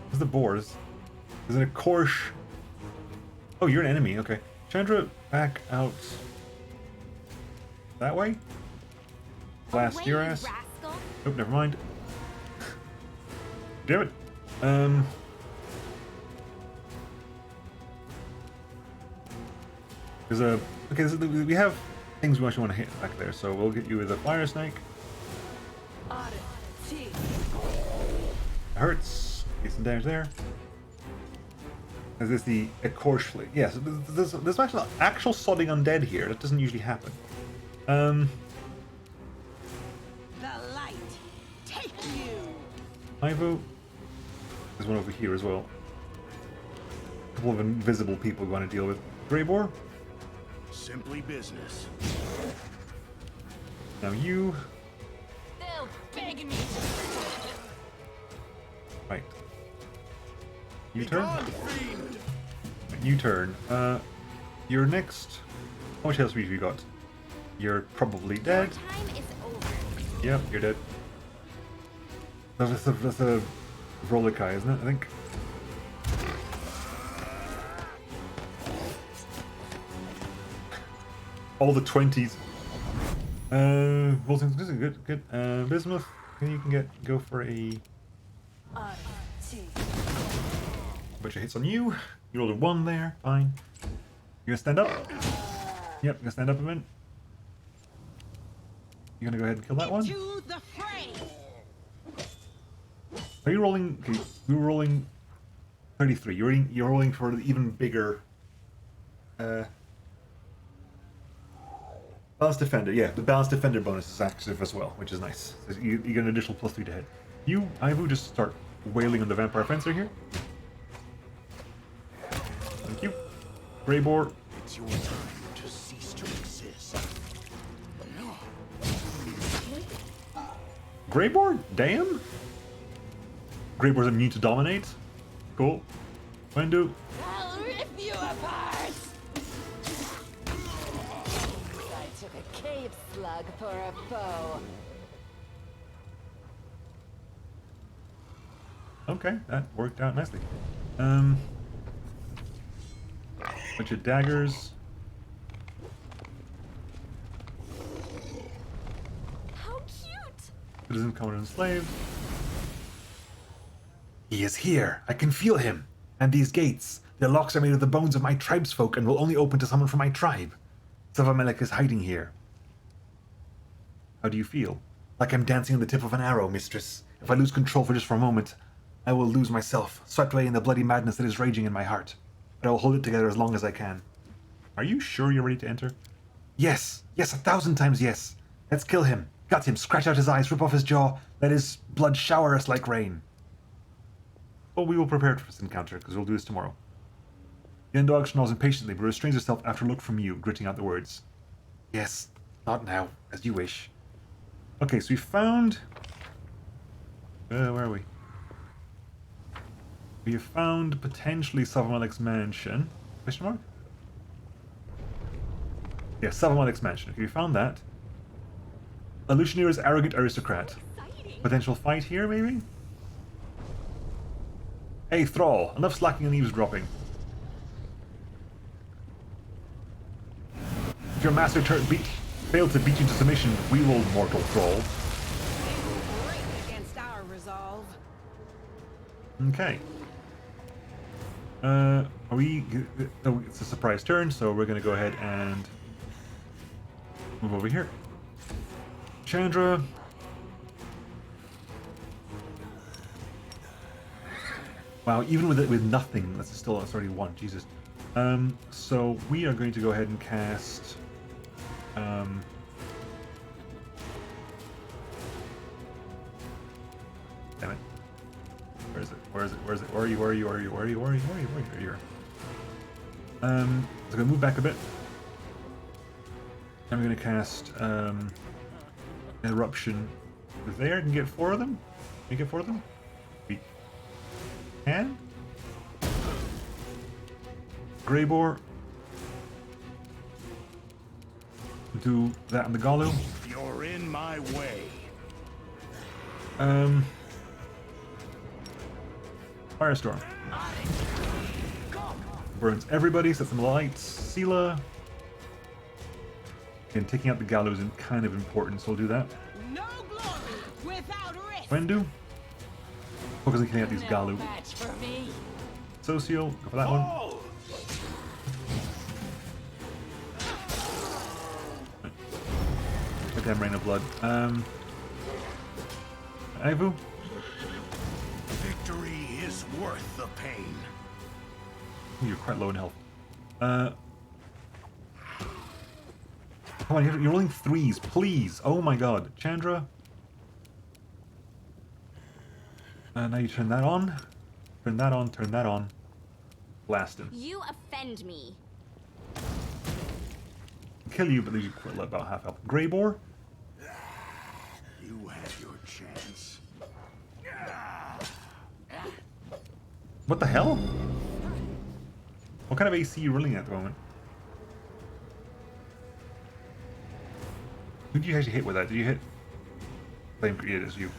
What's the boars? Is it a Korsh? Oh, you're an enemy. Okay. Chandra, back out. That way? Blast Away, your ass. rascal. Nope, never mind. Damn it. There's a... Okay, we have things we actually want to hit back there, so we'll get you with a Fire Snake. It hurts. Get some damage there. Is this the Korsh fleet? Yes, there's actual sodding undead here. That doesn't usually happen. The light, take you. Ivo. There's one over here as well. A couple of invisible people we want to deal with. Grey Boar. Simply business. Now you. They'll beg me. Right. You Be turn. gone, fiend! You turn. You're next. How much health have you got? You're probably Your dead. time is over. Yep, you're dead. That's a Rolikai, isn't it? I think. All the 20s. Well, this is good. Bismuth, you can go for a... bunch of hits on you. You rolled a 1 there. Fine. You gonna stand up? Yep, you're gonna stand up a minute. You're gonna go ahead and kill that one. To the fray. Are you rolling? Okay, you were rolling 33. You're rolling for the even bigger Balanced Defender, yeah, the Balanced Defender bonus is active as well, which is nice. So you get an additional +3 to hit. You, Ivu, just start wailing on the Vampire Fencer here. Thank you. Grey Boar. It's your time to cease to exist. Grey Boar? Damn! Grey Boar's immune to dominate. Cool. Wendu. I'll rip you apart! I took a cave slug for a foe. Okay, that worked out nicely. Bunch of daggers. How cute! Citizen Commodore Enslaved. He is here. I can feel him. And these gates. Their locks are made of the bones of my tribesfolk and will only open to someone from my tribe. Savamelek is hiding here. How do you feel? Like I'm dancing on the tip of an arrow, mistress. If I lose control for just for a moment, I will lose myself, swept away in the bloody madness that is raging in my heart. But I will hold it together as long as I can. Are you sure you're ready to enter? Yes. Yes, 1,000 times yes. Let's kill him. Gut him, scratch out his eyes, rip off his jaw. Let his blood shower us like rain. Well, we will prepare for this encounter, because we'll do this tomorrow. The dog snarls impatiently, but restrains herself after a look from you, gritting out the words. Yes, not now, as you wish. Okay, so we found... where are we? We have found potentially Savamelek's mansion. Question mark? Yeah, Savamelek's mansion. Okay, we found that. Alushinyrra's arrogant aristocrat. Potential fight here, maybe? Hey, Thrall, enough slacking and eavesdropping. If your master failed to beat you to submission, we will, mortal Thrall. They will break against our resolve. Okay. Are we... oh, it's a surprise turn, so we're going to go ahead and move over here. Chandra. Wow, even with nothing, that's already one. Jesus. So we are going to go ahead and cast. Damn it. Where is it? Where is it? Where is it? Where are you? Where are you? Where are you? Where are you? Where are you? Where are you? Where are you? Here. So I'm gonna move back a bit. I'm gonna cast Eruption there. I can get 4 of them. Can you get 4 of them? We can. Grey Boar. Do that on the Galu. You're in my way. Firestorm. Burns everybody, sets them alight. Sela. And taking out the Galu is kind of important, so we'll do that. No glory without risk. Wendu. Focus on killing out these Galu. Match for me. Socio, go for that one. Get them Rain of Blood. Ivu. Victory is worth the pain. Ooh, you're quite low in health. Come on, you're rolling 3s, please. Oh my god. Chandra. Now you turn that on. Turn that on, turn that on. Blast him. You offend me. Kill you, but leave you about half health. Grey Boar. You had your chance. What the hell? What kind of AC are you rolling at the moment? Who did you actually hit with that? Did you hit? Flame created as you.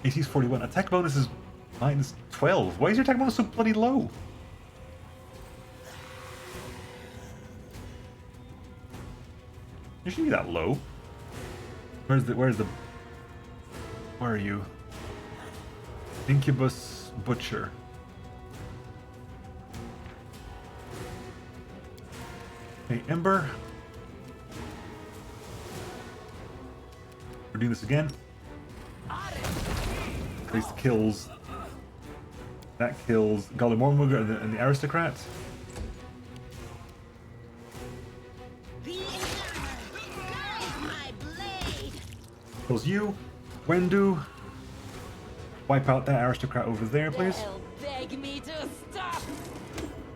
AC's 41. Attack bonus is minus 12. Why is your attack bonus so bloody low? You shouldn't be that low. Where are you? Incubus Butcher. Hey, Ember. We're doing this again. Place kills. That kills Gollumormuga and the Aristocrat. Kills you. Wendu. Wipe out that aristocrat over there, please. They'll beg me to stop.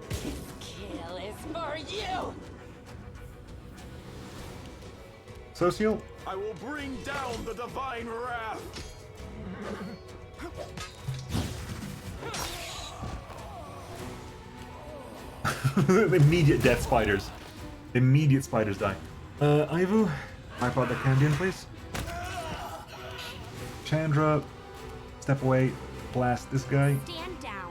This kill is for you. Social. I will bring down the divine wrath. Immediate death spiders. Immediate spiders die. Ivu, wipe out the Candian, please. Chandra, step away, blast this guy. Stand down.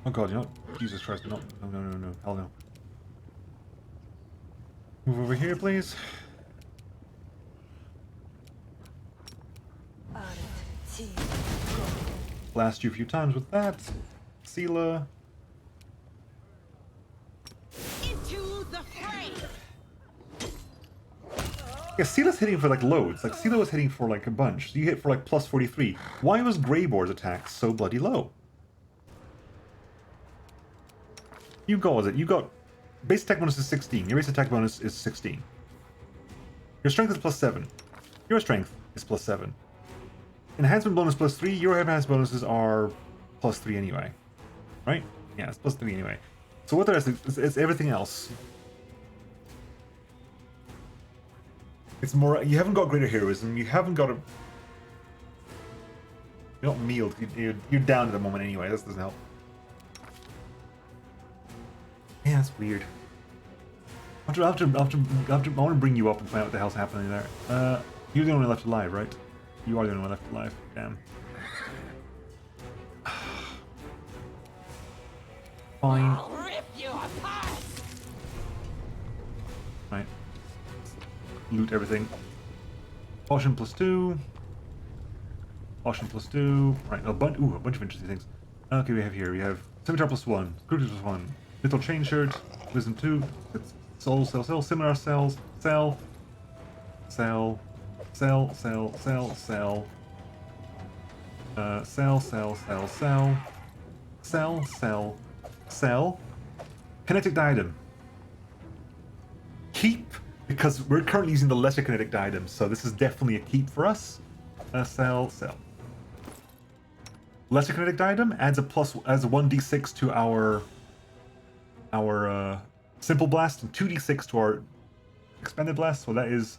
Oh god, you know, Jesus Christ, no, no, hell no. Move over here, please. Blast you a few times with that. Sela. Into the fray. Yeah, Sela's hitting for like loads. Like Sela was hitting for like a bunch. So you hit for like plus 43. Why was Greyboar's attack so bloody low? You got, was it? You got base attack bonus is 16. Your base attack bonus is 16. Your strength is plus 7. Your strength is plus 7. Enhancement bonus plus 3. Your enhancement bonuses are plus 3 anyway. Right? Yeah, it's plus 3 anyway. So what the rest is, it's everything else. It's more, you haven't got greater heroism, you haven't got a... You're not mealed, you're down at the moment anyway, this doesn't help. Yeah, that's weird. I want to bring you up and find out what the hell's happening there. You're the only one left alive, right? You are the only one left alive, damn. Fine. I'll rip you apart. Right. Loot everything. Potion plus 2. Potion plus 2. Right, a bunch of interesting things. Okay, we have Scimitar plus 1, Scrutiny plus 1, Little Chain Shirt, Wisdom 2, it's Soul, Similar Cells, Cell, Cell, Cell, Cell, Cell, Cell, Cell, Cell, Cell, Cell, Cell, Cell, Cell, Kinetic Diadem. Keep, because we're currently using the lesser kinetic diadem, so this is definitely a keep for us. Cell. Lesser kinetic diadem adds a 1d6 to our simple blast and 2d6 to our expanded blast, so that is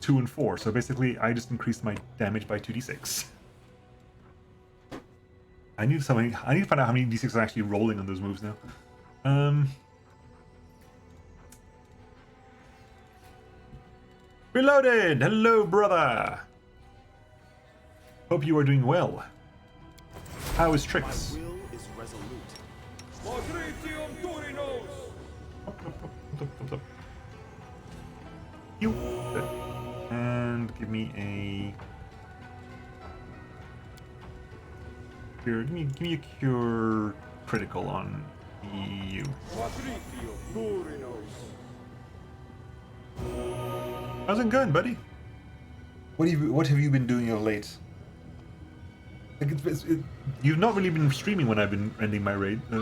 2 and 4. So basically, I just increased my damage by 2d6. I need to find out how many d6 are actually rolling on those moves now. Reloaded! Hello, brother! Hope you are doing well. How is Trix? My will is resolute. You. And give me a... Cure, give me a cure critical on you. How's it going, buddy? What have you been doing of late? Like you've not really been streaming when I've been ending my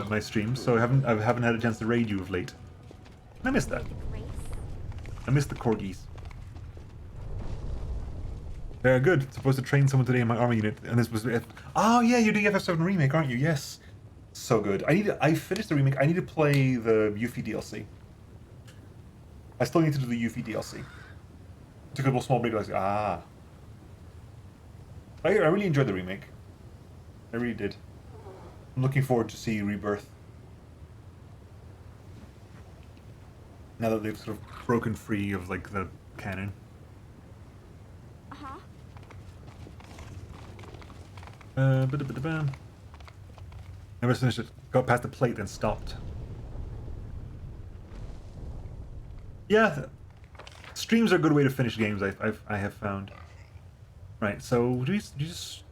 my streams, so I haven't had a chance to raid you of late. I missed that. I missed the corgis. Very good. Supposed to train someone today in my army unit, and this was. Oh yeah, you're doing FF7 remake, aren't you? Yes. So good. I finished the remake. I need to play the Yuffie DLC. I still need to do the Yuffie DLC. Took a little small break. I was like, I really enjoyed the remake. I really did. I'm looking forward to see Rebirth. Now that they've sort of broken free of like the canon. I was finished it. Got past the plate, then stopped. Yeah, streams are a good way to finish games. I have found. Right, so do you just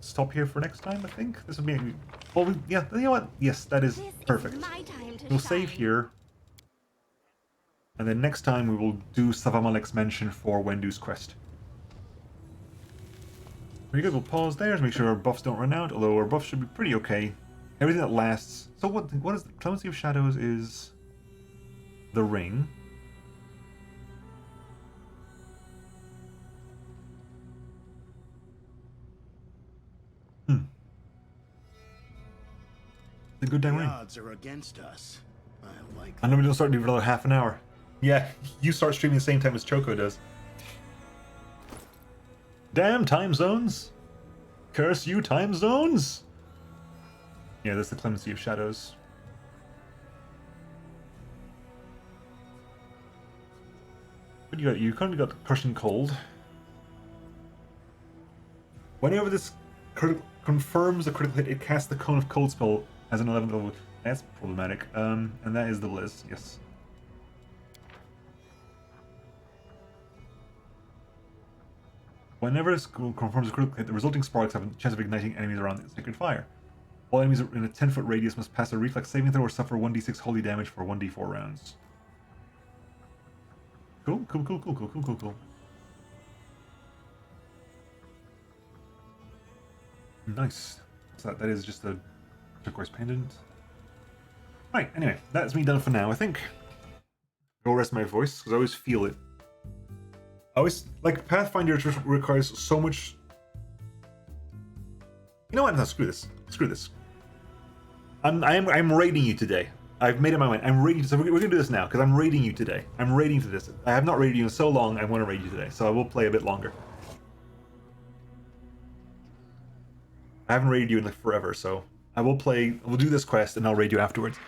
stop here for next time? I think this will be. Well, yeah. You know what? Yes, that is perfect. We'll save here, and then next time we will do Savamalek's mention for Wendu's quest. Very good. We'll pause there to make sure our buffs don't run out. Although our buffs should be pretty okay. Everything that lasts. So what is the Clemency of Shadows is the ring. The good damn ring. odds are against us. I like And then we don't start doing for another half an hour. Yeah, you start streaming the same time as Choco does. Damn time zones! Curse you, time zones! Yeah, that's the clemency of shadows. What do you got? You currently got Crushing Cold. Whenever this confirms a critical hit, it casts the Cone of Cold spell as an 11th level. That's problematic. And that is the Blizz, yes. Whenever this confirms a critical hit, the resulting sparks have a chance of igniting enemies around the sacred fire. All enemies in a 10-foot radius must pass a reflex saving throw or suffer 1d6 holy damage for 1d4 rounds. Cool. Nice. So that is just a turquoise pendant. Right, anyway, that's me done for now, I think. Go rest my voice, because I always feel it. I always, like, Pathfinder just requires so much... You know what? No, screw this. Screw this. I'm raiding you today. I've made up my mind. I'm raiding you. So we're going to do this now, because I'm raiding you today. I'm raiding for this. I have not raided you in so long, I want to raid you today. So I will play a bit longer. I haven't raided you in like forever, so I will play... We'll do this quest, and I'll raid you afterwards.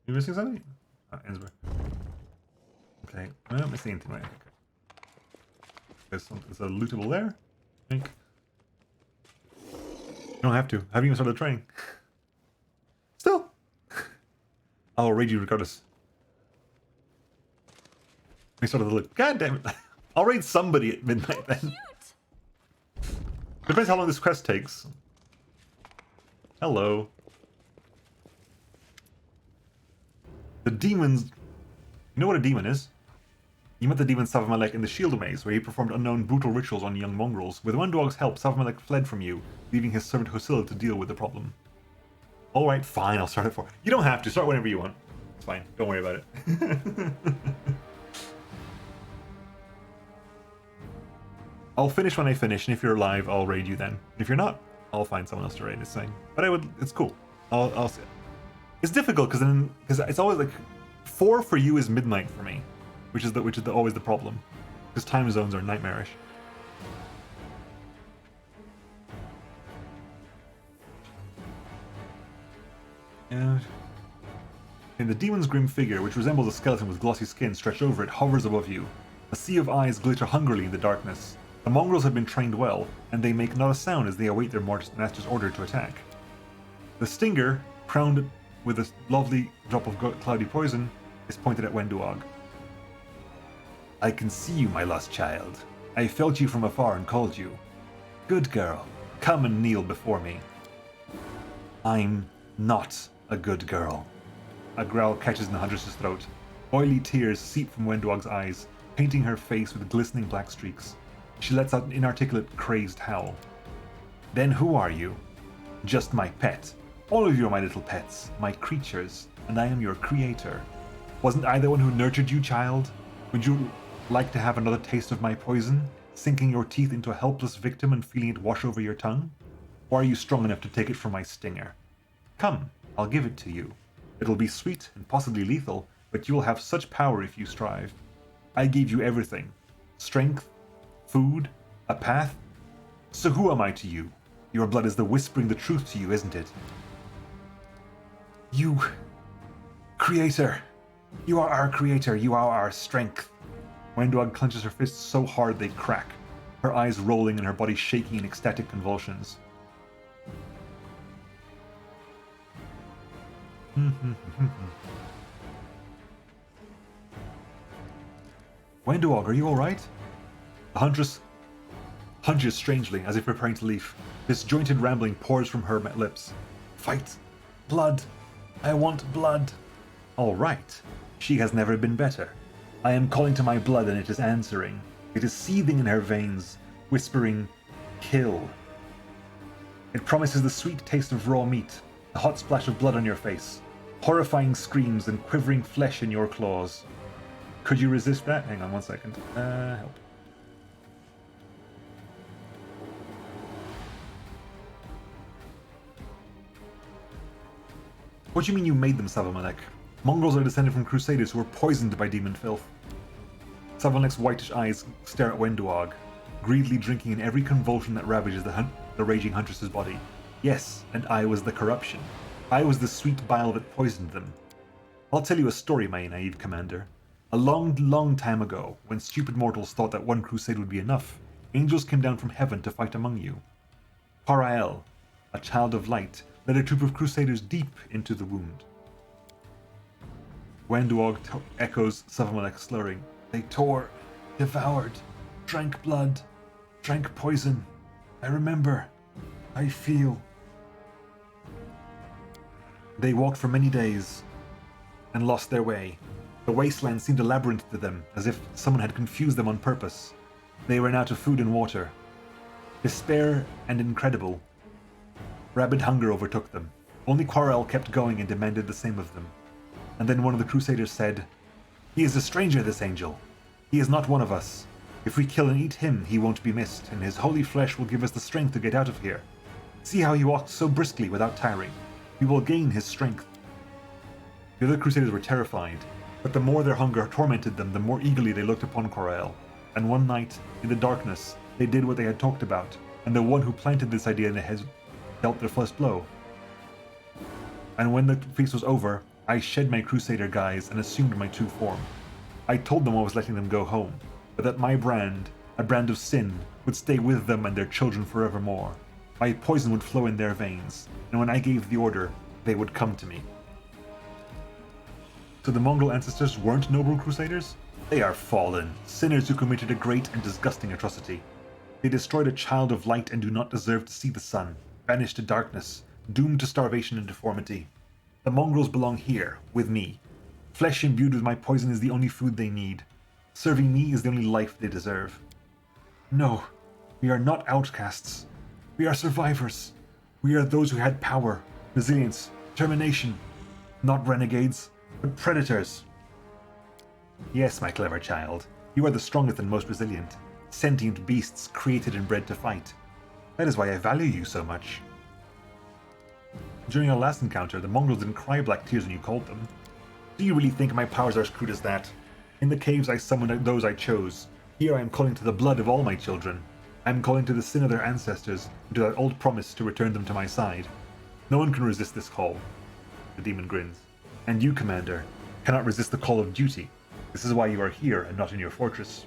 You missing something? Ah, Innsbruck. Okay, I'm not missing anything right. Okay. There's a lootable there, I think. You don't have to. I haven't even started training. Still. I'll raid you regardless. We started to look. God damn it. I'll raid somebody at midnight then. Depends how long this quest takes. Hello. The demons... You know what a demon is? You met the demon Savamalek in the Shield Maze, where he performed unknown brutal rituals on young mongrels. With one dog's help, Savamalek fled from you, leaving his servant Hosil to deal with the problem. Alright, fine, I'll start it for... You don't have to, start whenever you want. It's fine, don't worry about it. I'll finish when I finish, and if you're alive, I'll raid you then. If you're not, I'll find someone else to raid this thing. But it's cool. I'll see it. It's difficult because it's always like 4 for you is midnight for me, which is always the problem, because time zones are nightmarish. And the demon's grim figure, which resembles a skeleton with glossy skin stretched over it, hovers above you. A sea of eyes glitter hungrily in the darkness. The mongrels have been trained well, and they make not a sound as they await their master's order to attack. The stinger, crowned with a lovely drop of cloudy poison, is pointed at Wenduog. I can see you, my lost child. I felt you from afar and called you. Good girl, come and kneel before me. I'm not a good girl. A growl catches in the huntress's throat. Oily tears seep from Wenduog's eyes, painting her face with glistening black streaks. She lets out an inarticulate, crazed howl. Then who are you? Just my pet. All of you are my little pets, my creatures, and I am your creator. Wasn't I the one who nurtured you, child? Would you like to have another taste of my poison, sinking your teeth into a helpless victim and feeling it wash over your tongue? Or are you strong enough to take it from my stinger? Come, I'll give it to you. It'll be sweet and possibly lethal, but you will have such power if you strive. I gave you everything. Strength, food, a path. So who am I to you? Your blood is the whispering the truth to you, isn't it? You... Creator. You are our creator. You are our strength. Wenduog clenches her fists so hard they crack, her eyes rolling and her body shaking in ecstatic convulsions. Wenduog, are you alright? The huntress hunches strangely, as if preparing to leave. Disjointed rambling pours from her lips. Fight! Blood! I want blood! Alright. She has never been better. I am calling to my blood and it is answering. It is seething in her veins. whispering, "Kill." It promises the sweet taste of raw meat, a hot splash of blood on your face, horrifying screams and quivering flesh in your claws. Could you resist that? Hang on one second. Help. What do you mean you made them, Savamalek? Mongrels are descended from crusaders who were poisoned by demon filth. Savamalek's whitish eyes stare at Wenduog, greedily drinking in every convulsion that ravages the raging huntress's body. Yes, and I was the corruption. I was the sweet bile that poisoned them. I'll tell you a story, my naive commander. A long, long time ago, when stupid mortals thought that one crusade would be enough, angels came down from heaven to fight among you. Parael, a child of light, led a troop of crusaders deep into the wound. Wenduog echoes Savamalek, slurring. They tore, devoured, drank blood, drank poison. I remember. I feel. They walked for many days and lost their way. The wasteland seemed a labyrinth to them, as if someone had confused them on purpose. They ran out of food and water. Despair and incredible. Rabid hunger overtook them. Only Quarrel kept going and demanded the same of them. And then one of the crusaders said, "He is a stranger, this angel. He is not one of us. If we kill and eat him, he won't be missed, and his holy flesh will give us the strength to get out of here. See how he walks so briskly without tiring. We will gain his strength." The other crusaders were terrified, but the more their hunger tormented them, the more eagerly they looked upon Quarrel. And one night, in the darkness, they did what they had talked about, and the one who planted this idea in their heads dealt their first blow. And when the feast was over, I shed my crusader guise and assumed my true form. I told them I was letting them go home, but that my brand, a brand of sin, would stay with them and their children forevermore. My poison would flow in their veins, and when I gave the order, they would come to me. So the Mongol ancestors weren't noble crusaders? They are fallen, sinners who committed a great and disgusting atrocity. They destroyed a child of light and do not deserve to see the sun, banished to darkness, doomed to starvation and deformity. The mongrels belong here, with me. Flesh imbued with my poison is the only food they need. Serving me is the only life they deserve. No, we are not outcasts. We are survivors. We are those who had power, resilience, determination. Not renegades, but predators. Yes, my clever child, you are the strongest and most resilient. Sentient beasts created and bred to fight. That is why I value you so much. During our last encounter, the Mongrels didn't cry black tears when you called them. Do you really think my powers are as crude as that? In the caves I summoned those I chose. Here I am calling to the blood of all my children. I am calling to the sin of their ancestors, and to that old promise to return them to my side. No one can resist this call. The demon grins. And you, Commander, cannot resist the call of duty. This is why you are here and not in your fortress.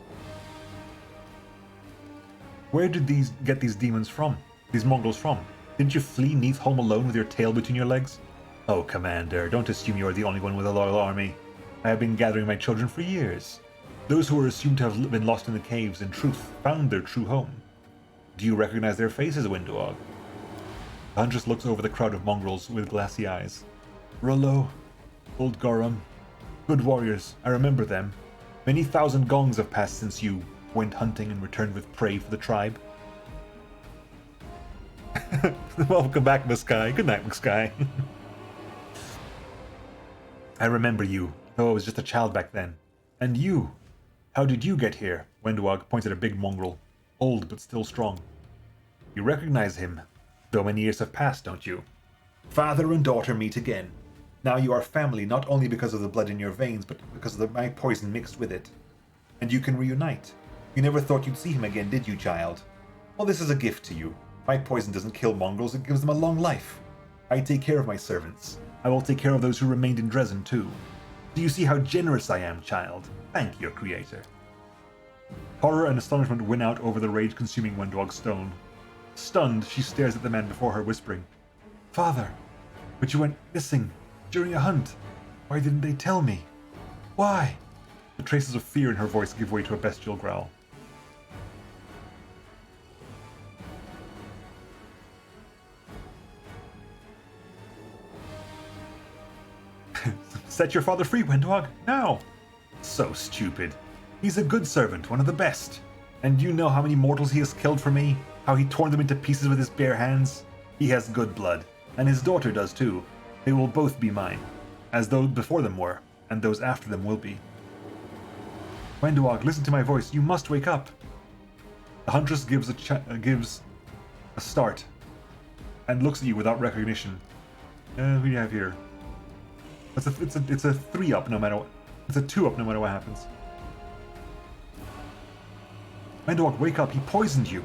Where did get these demons from? These Mongols from? Didn't you flee Neath home alone with your tail between your legs? Oh, Commander, don't assume you are the only one with a loyal army. I have been gathering my children for years. Those who were assumed to have been lost in the caves, in truth, found their true home. Do you recognize their faces, Wenduog? The huntress looks over the crowd of mongrels with glassy eyes. Rollo, Old Gorum, good warriors, I remember them. Many thousand gongs have passed since you went hunting and returned with prey for the tribe. Welcome back, Miss Sky. Good night, Miss Sky. I remember you, though I was just a child back then. And you? How did you get here? Wenduog points at a big mongrel, old but still strong. You recognize him, though many years have passed, don't you? Father and daughter meet again. Now you are family not only because of the blood in your veins, but because of my poison mixed with it. And you can reunite. You never thought you'd see him again, did you, child? Well, this is a gift to you. My poison doesn't kill mongrels, it gives them a long life. I take care of my servants. I will take care of those who remained in Dresden, too. Do you see how generous I am, child? Thank your creator. Horror and astonishment win out over the rage-consuming Wenduog's stone. Stunned, she stares at the man before her, whispering, Father, but you went missing during a hunt. Why didn't they tell me? Why? The traces of fear in her voice give way to a bestial growl. Set your father free, Wenduog, now! So stupid. He's a good servant, one of the best. And you know how many mortals he has killed for me? How he torn them into pieces with his bare hands? He has good blood, and his daughter does too. They will both be mine, as those before them were, and those after them will be. Wenduog, listen to my voice. You must wake up. The huntress gives a start, and looks at you without recognition. Who do you have here? It's a 3 up no matter what. It's a 2 up no matter what happens. Wenduog, wake up! He poisoned you.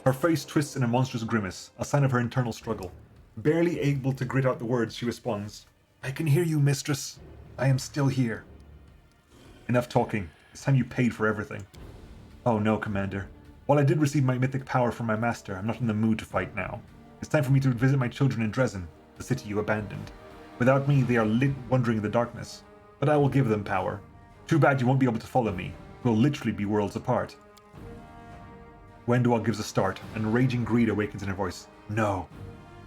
Her face twists in a monstrous grimace, a sign of her internal struggle. Barely able to grit out the words, she responds, "I can hear you, mistress. I am still here." Enough talking. It's time you paid for everything. Oh no, Commander. While I did receive my mythic power from my master, I'm not in the mood to fight now. It's time for me to visit my children in Dresden, the city you abandoned. Without me, they are wandering in the darkness. But I will give them power. Too bad you won't be able to follow me. We'll literally be worlds apart. Wenduog gives a start, and raging greed awakens in her voice. No.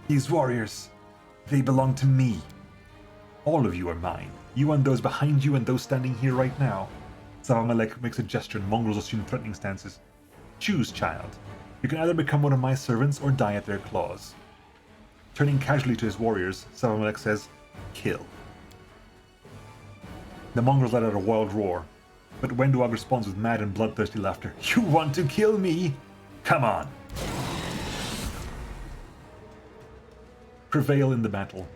These warriors, they belong to me. All of you are mine. You and those behind you and those standing here right now. Savamalek makes a gesture and mongrels assume threatening stances. Choose, child. You can either become one of my servants or die at their claws. Turning casually to his warriors, Savamalek says, kill. The mongrels let out a wild roar, but Wenduog responds with mad and bloodthirsty laughter. You want to kill me? Come on. Prevail in the battle.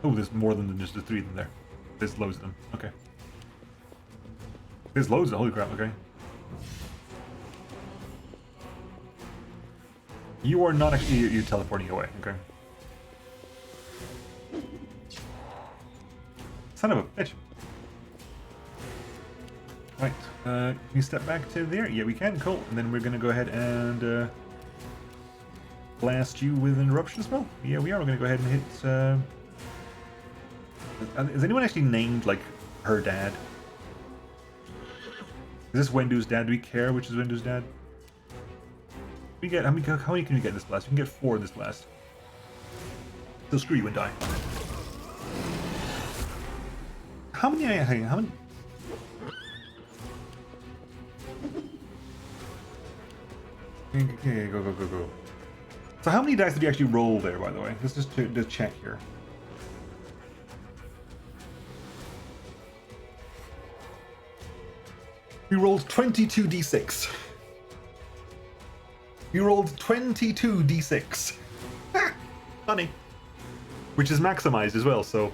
Oh, there's more than just the 3 of them there. There's loads of them. Okay. There's loads of holy crap, okay. You are not actually you're teleporting away, okay. Son of a bitch. Right, can you step back to there? Yeah, we can, cool. And then we're gonna go ahead and blast you with an eruption spell. Yeah, we are. We're gonna go ahead and hit, is anyone actually named, like, her dad? Is this Wendu's dad? Do we care which is Wendu's dad? We get how many can we get this blast? We can get 4 this blast. So screw you and die. How many? Okay, go. So how many dice did you actually roll there, by the way? Let's just to check here. We rolled 22d6. We rolled 22d6. Funny. Which is maximized as well, so...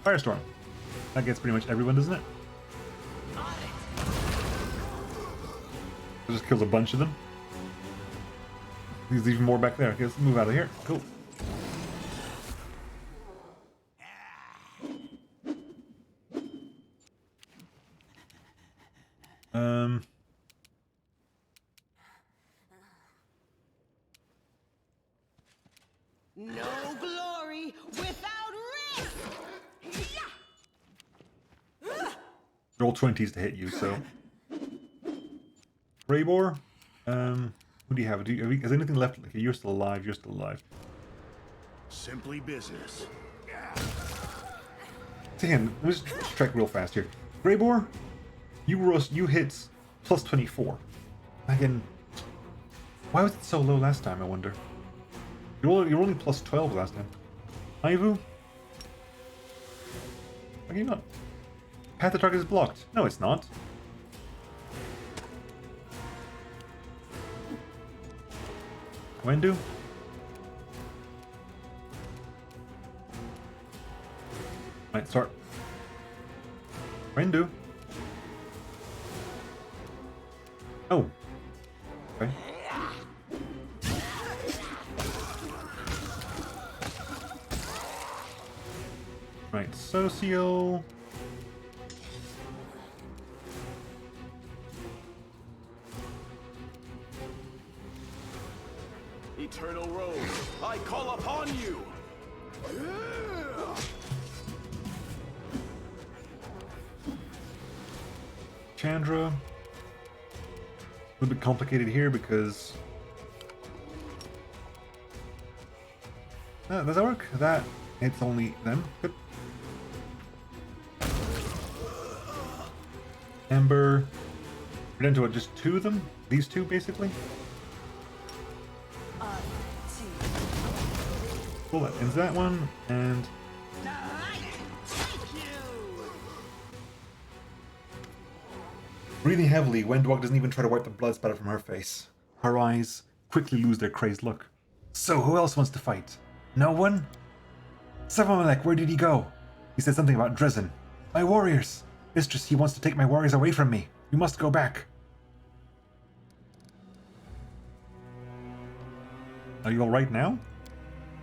Firestorm. That gets pretty much everyone, doesn't it? It just kills a bunch of them. There's even more back there. Okay, let's move out of here. Cool. No glory without risk. Roll 20s to hit you, so... Raybor? Who do you have? Is anything left? Okay, you're still alive, you're still alive. Simply business. Damn, let's just check real fast here. Raybor, you hit plus 24. Again, why was it so low last time, I wonder? You're only plus 12 last time. Ivu? How can you not? Path to target is blocked. No, it's not. Wendu? Might start. Wendu? Oh. Okay. Right, Socio. Eternal Rose, I call upon you! Chandra. A little bit complicated here because... does that work? That, it's only them. Good. Amber. We're down to what, just 2 of them? These 2, basically? Cool, that ends that one, and... Breathing heavily, Wendwog doesn't even try to wipe the blood spatter from her face. Her eyes quickly lose their crazed look. So, who else wants to fight? No one? Savamalek, where did he go? He said something about Dresden. My warriors! Mistress, he wants to take my warriors away from me. We must go back. Are you alright now?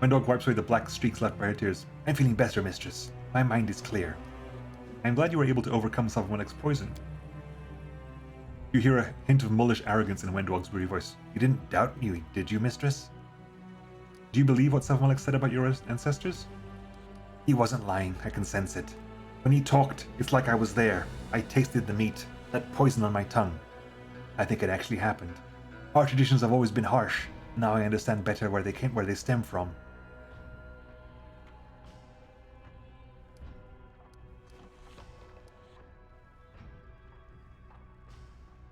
Wendog wipes away the black streaks left by her tears. I'm feeling better, mistress. My mind is clear. I'm glad you were able to overcome Savamalek's poison. You hear a hint of mullish arrogance in Wendwog's weary voice. You didn't doubt me, did you, mistress? Do you believe what Savamalek said about your ancestors? He wasn't lying, I can sense it. When he talked, it's like I was there. I tasted the meat, that poison on my tongue. I think it actually happened. Our traditions have always been harsh. Now I understand better where they stem from.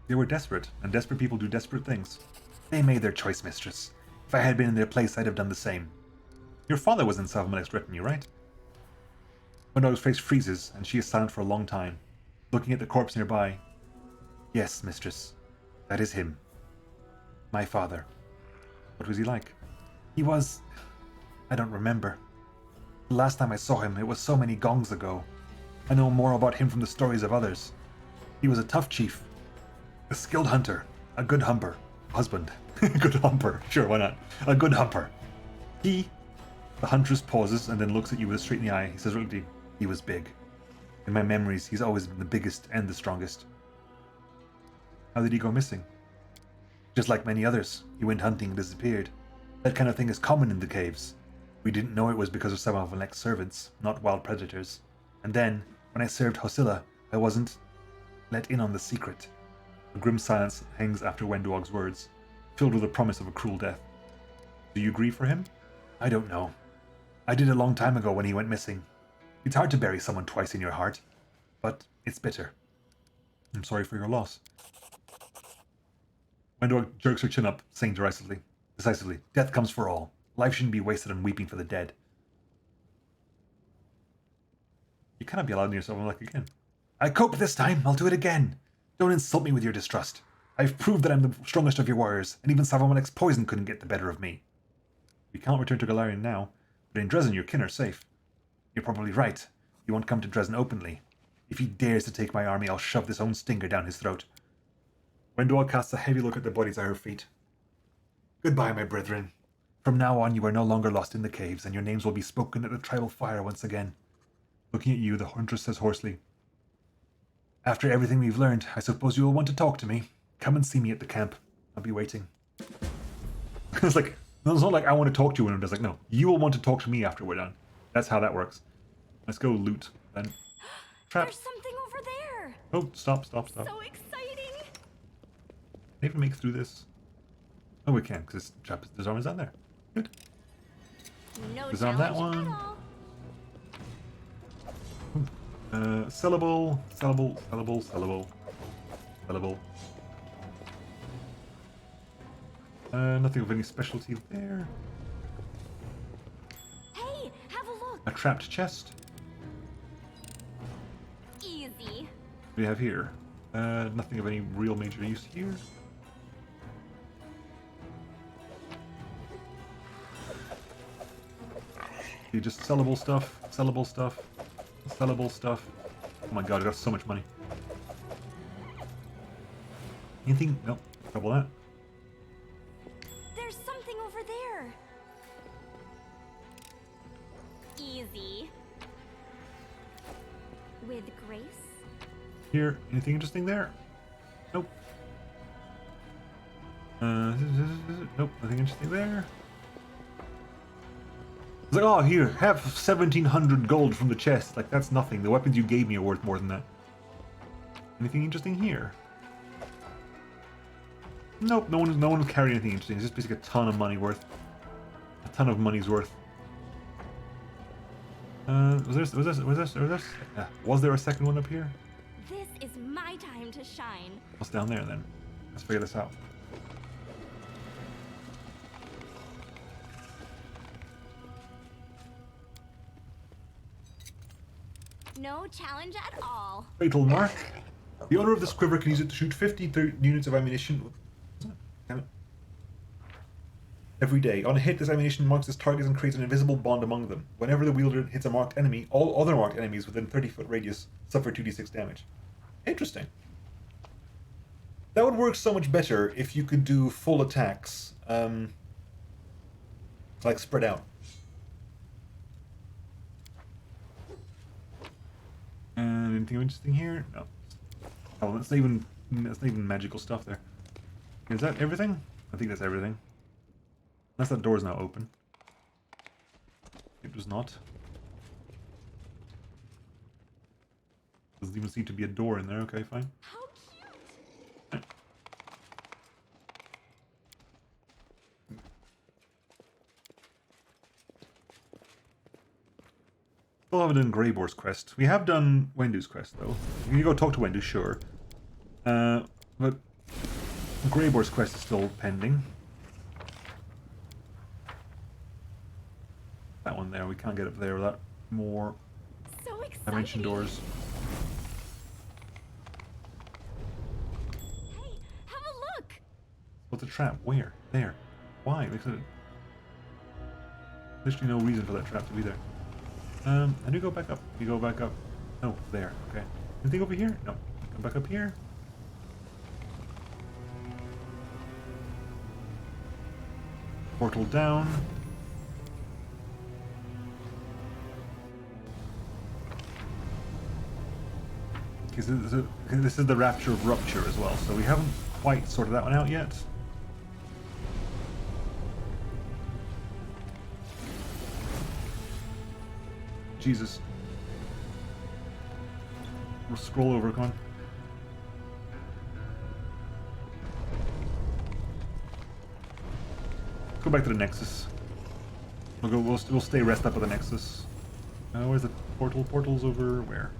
They were desperate, and desperate people do desperate things. They made their choice, mistress. If I had been in their place, I'd have done the same. Your father was in Savamalek's retinue, right? Wendog's face freezes, and she is silent for a long time, looking at the corpse nearby. Yes, mistress. That is him. My father. What was he like? He was... I don't remember. The last time I saw him, it was so many gongs ago. I know more about him from the stories of others. He was a tough chief. A skilled hunter. A good husband. Good humper. Sure, why not? A good humper. The huntress pauses and then looks at you with a straight in the eye. He says, "Really, he was big. In my memories, he's always been the biggest and the strongest." How did he go missing? Just like many others, he went hunting and disappeared. That kind of thing is common in the caves. We didn't know it was because of Savamalek's servants, not wild predators. And then, when I served Hosilla, I wasn't let in on the secret. A grim silence hangs after Wendwog's words, filled with the promise of a cruel death. Do you grieve for him? I don't know. I did a long time ago when he went missing. It's hard to bury someone twice in your heart, but it's bitter. I'm sorry for your loss. Wendwog jerks her chin up, saying decisively, "Death comes for all. Life shouldn't be wasted on weeping for the dead." You cannot be allowed near Savamalek again. I cope this time. I'll do it again. Don't insult me with your distrust. I've proved that I'm the strongest of your warriors, and even Savamalek's poison couldn't get the better of me. We can't return to Galarian now, but in Dresden your kin are safe. You're probably right. You won't come to Dresden openly. If he dares to take my army, I'll shove this own stinger down his throat. Wendwog casts a heavy look at the bodies at her feet. Goodbye, my brethren. From now on, you are no longer lost in the caves, and your names will be spoken at the tribal fire once again. Looking at you, the huntress says hoarsely, After everything we've learned, I suppose you will want to talk to me. Come and see me at the camp. I'll be waiting. It's like, it's not like I want to talk to you when I'm just like, no, you will want to talk to me after we're done. That's how that works. Let's go loot then. Trap. There's something over there. Oh, stop. So exciting. Can I even make it through this? Oh, we can, because disarm is down there. Good. No Disarm that challenge one. at all. Sellable. Nothing of any specialty there. Hey, have a look. A trapped chest. Easy. What do we have here? Nothing of any real major use here. Okay, just sellable stuff. Oh my god, I got so much money. Anything? Nope. Double that. There's something over there. Easy. With grace. Here, anything interesting there? Nope. Nope, nothing interesting there. It's like, oh, here, have 1,700 gold from the chest. Like, that's nothing. The weapons you gave me are worth more than that. Anything interesting here? Nope, no one carried anything interesting. It's just basically a ton of money worth. A ton of money's worth. Was there a second one up here? This is my time to shine. What's down there then? Let's figure this out. No challenge at all. Fatal mark. The owner of this quiver can use it to shoot 50 units of ammunition every day. On a hit, this ammunition marks its targets and creates an invisible bond among them. Whenever the wielder hits a marked enemy, all other marked enemies within 30-foot radius suffer 2d6 damage. Interesting. That would work so much better if you could do full attacks, like spread out. And anything interesting here? No. Oh, that's not even magical stuff there. Is that everything? I think that's everything. Unless that door's now open. It was not. Doesn't even seem to be a door in there. Okay, fine. How cute! Right. Still haven't done Greyboar's quest. We have done Wendu's quest though. You can go talk to Wendu, sure. But Greyboar's quest is still pending. That one there, we can't get up there without more So exciting. dimension doors. Hey, have a look. What's a trap? Where? There. Why? Because literally no reason for that trap to be there. And you go back up. You go back up. Oh, there. Okay. Anything over here? No. Come back up here. Portal down. Okay, so this is the Rapture of Rupture as well, so we haven't quite sorted that one out yet. Jesus. We'll scroll over, come on. Go back to the Nexus. We'll stay rest up at the Nexus. Where's the portal? Portal's over where?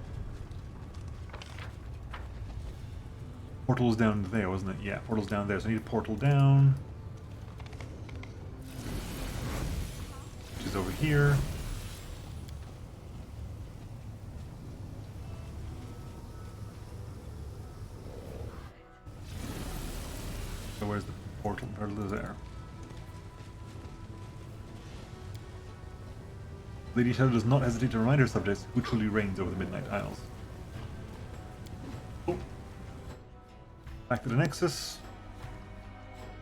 Portal's down there, wasn't it? Yeah, portal's down there. So I need a portal down. Which is over here. So where's the portal? Portal is there. Lady Shadow does not hesitate to remind her subjects who truly reigns over the Midnight Isles. Oh. Back to the Nexus.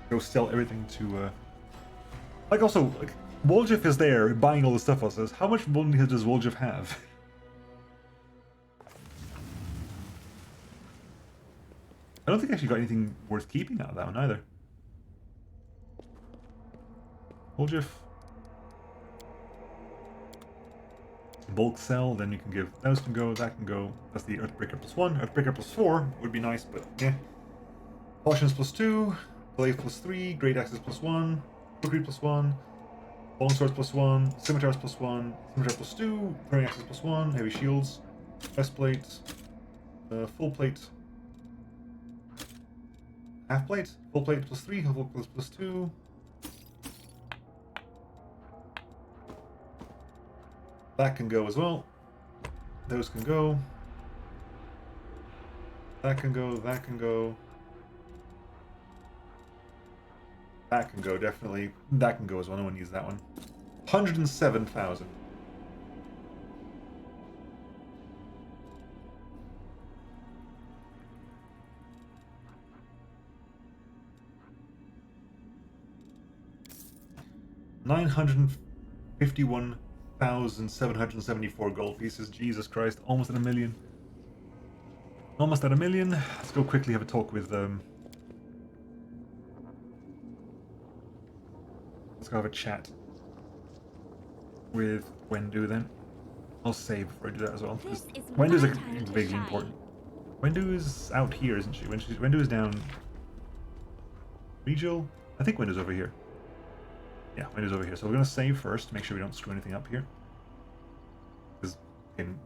Go sell everything to, Like, also, like, Woljif is there buying all the stuff off us. How much money does Woljif have? I don't think I actually got anything worth keeping out of that one either. Woljif. Bulk sell, then you can give those can go, that can go. That's the Earthbreaker +1. Earthbreaker +4 would be nice, but yeah. Potions +2, Blade +3, Great Axes +1, Cookery +1, Bone Swords +1, Scimitars +1, Scimitar +2, Throwing Axes +1, Heavy Shields, Breastplate, Full Plate, Half Plate, Full Plate +3, Full Plate +2. That can go as well. Those can go. That can go, that can go. That can go, definitely. That can go as well, no one needs that one. 107,000. $951,774 gold pieces. Jesus Christ, almost at 1 million. Almost at 1 million. Let's go quickly have a talk with let's go have a chat with Wendu then. I'll save before I do that as well. This is Wendu's my like time to vaguely shine. important. Wendu is out here, isn't she? Wendu is down. Regional? I think Wendu's over here. Yeah, Wendu's over here. So we're gonna save first, make sure we don't screw anything up here. Because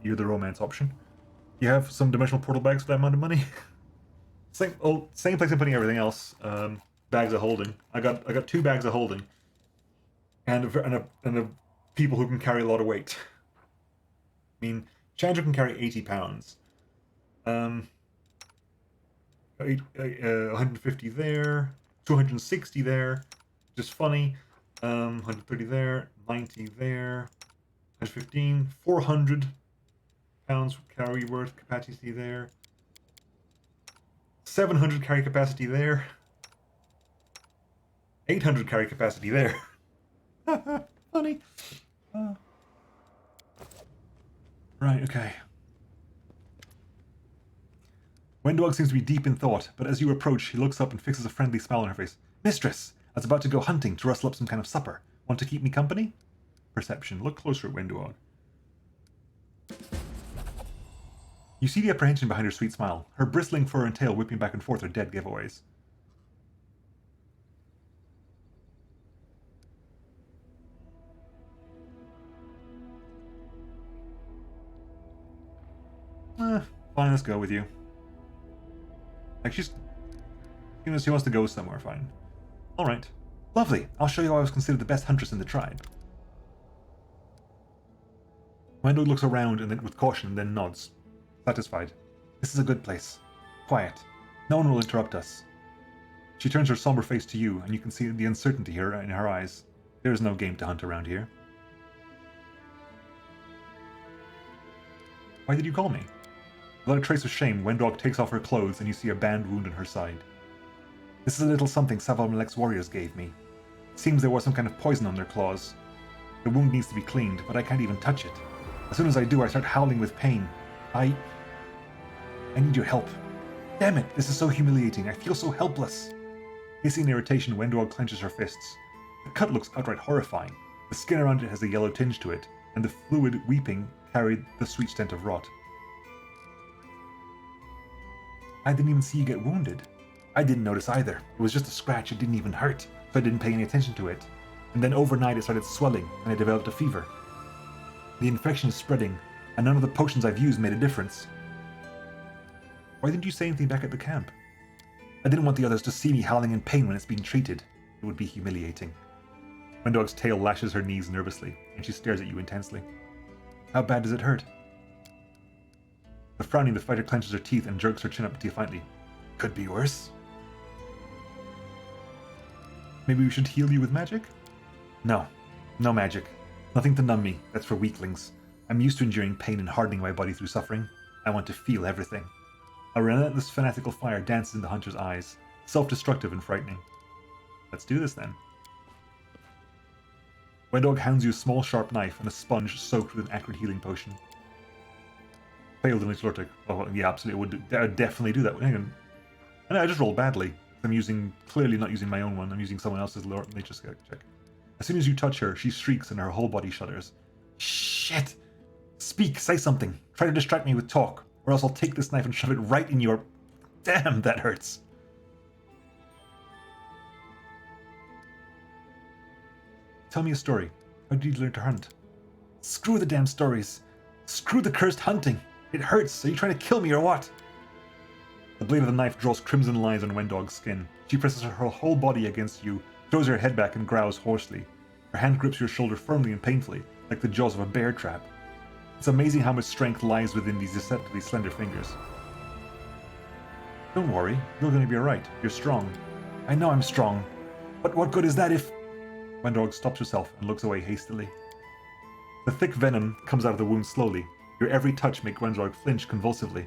you're the romance option. You have some dimensional portal bags for that amount of money? Same place I'm putting everything else. Bags of holding. I got 2 bags of holding. And a people who can carry a lot of weight. I mean, Chandra can carry 80 pounds. 150 there, 260 there, just funny. 130 there, 90 there, 115, 400 pounds carry worth capacity there, 700 carry capacity there, 800 carry capacity there. Funny. Right, okay. Wendog seems to be deep in thought, but as you approach, he looks up and fixes a friendly smile on her face. Mistress, I was about to go hunting to rustle up some kind of supper. Want to keep me company? Perception. Look closer at Wendog. You see the apprehension behind her sweet smile. Her bristling fur and tail whipping back and forth are dead giveaways. Fine, let's go with you. Like, she wants to go somewhere, fine. Alright. Lovely. I'll show you why I was considered the best huntress in the tribe. Wendog looks around and then with caution and then nods. Satisfied. This is a good place. Quiet. No one will interrupt us. She turns her somber face to you, and you can see the uncertainty here in her eyes. There is no game to hunt around here. Why did you call me? Without a trace of shame, Wendog takes off her clothes and you see a banned wound on her side. This is a little something Savamalekh's warriors gave me. Seems there was some kind of poison on their claws. The wound needs to be cleaned, but I can't even touch it. As soon as I do, I start howling with pain. I need your help. Damn it, this is so humiliating. I feel so helpless. Hissing in irritation, Wendog clenches her fists. The cut looks outright horrifying. The skin around it has a yellow tinge to it, and the fluid weeping carried the sweet scent of rot. I didn't even see you get wounded. I didn't notice either. It was just a scratch, it didn't even hurt, so I didn't pay any attention to it. And then overnight it started swelling, and I developed a fever. The infection is spreading, and none of the potions I've used made a difference. Why didn't you say anything back at the camp? I didn't want the others to see me howling in pain when it's being treated. It would be humiliating. Wendog's tail lashes her knees nervously, and she stares at you intensely. How bad does it hurt? Frowning, the fighter clenches her teeth and jerks her chin up defiantly. Could be worse. Maybe we should heal you with magic? No. No magic. Nothing to numb me. That's for weaklings. I'm used to enduring pain and hardening my body through suffering. I want to feel everything. A relentless fanatical fire dances in the hunter's eyes, self-destructive and frightening. Let's do this then. Wendog hands you a small sharp knife and a sponge soaked with an acrid healing potion. Failed in Lortic. Oh, yeah, absolutely. I would definitely do that. Hang on. And I just rolled badly. I'm clearly not using my own one. I'm using someone else's nature check. As soon as you touch her, she shrieks and her whole body shudders. Shit! Speak, say something. Try to distract me with talk, or else I'll take this knife and shove it right in your... Damn, that hurts. Tell me a story. How did you learn to hunt? Screw the damn stories. Screw the cursed hunting. It hurts. Are you trying to kill me or what? The blade of the knife draws crimson lines on Wendog's skin. She presses her whole body against you, throws her head back and growls hoarsely. Her hand grips your shoulder firmly and painfully, like the jaws of a bear trap. It's amazing how much strength lies within these deceptively slender fingers. Don't worry, you're going to be alright. You're strong. I know I'm strong. But what good is that if... Wendog stops herself and looks away hastily. The thick venom comes out of the wound slowly. Your every touch makes Wendog flinch convulsively.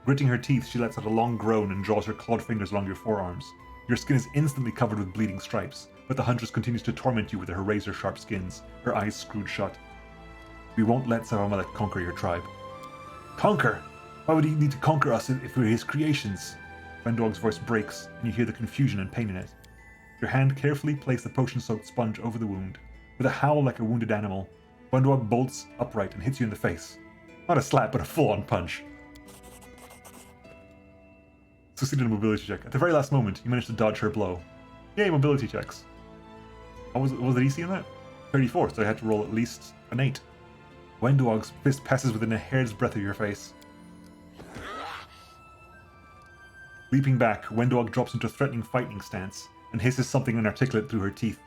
Gritting her teeth, she lets out a long groan and draws her clawed fingers along your forearms. Your skin is instantly covered with bleeding stripes, but the huntress continues to torment you with her razor-sharp skins, her eyes screwed shut. We won't let Savamalek conquer your tribe. Conquer? Why would he need to conquer us if we're his creations? Wendog's voice breaks, and you hear the confusion and pain in it. Your hand carefully placed the potion-soaked sponge over the wound. With a howl like a wounded animal, Wendog bolts upright and hits you in the face. Not a slap, but a full-on punch. Succeeded in a mobility check. At the very last moment, you managed to dodge her blow. Yay, mobility checks. What was the DC on that? 34, so I had to roll at least an 8. Wendog's fist passes within a hair's breadth of your face. Leaping back, Wendog drops into a threatening fighting stance and hisses something inarticulate through her teeth.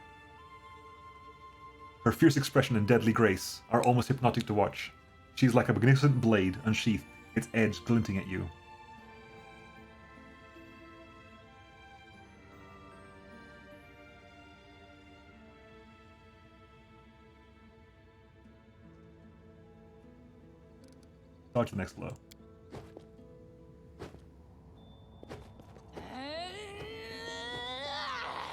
Her fierce expression and deadly grace are almost hypnotic to watch. She is like a magnificent blade unsheathed, its edge glinting at you. Dodge the next blow.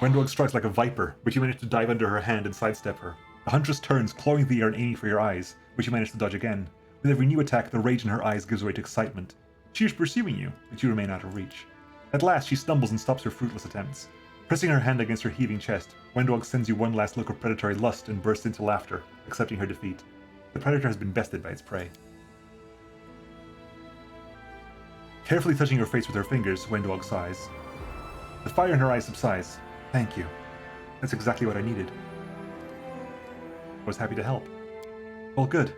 Wendog strikes like a viper, but you manage to dive under her hand and sidestep her. The Huntress turns, clawing the air and aiming for your eyes, which you manage to dodge again. With every new attack, the rage in her eyes gives way to excitement. She is pursuing you, but you remain out of reach. At last, she stumbles and stops her fruitless attempts. Pressing her hand against her heaving chest, Wendog sends you one last look of predatory lust and bursts into laughter, accepting her defeat. The predator has been bested by its prey. Carefully touching her face with her fingers, Wendog sighs. The fire in her eyes subsides. Thank you. That's exactly what I needed. I was happy to help. Well, good.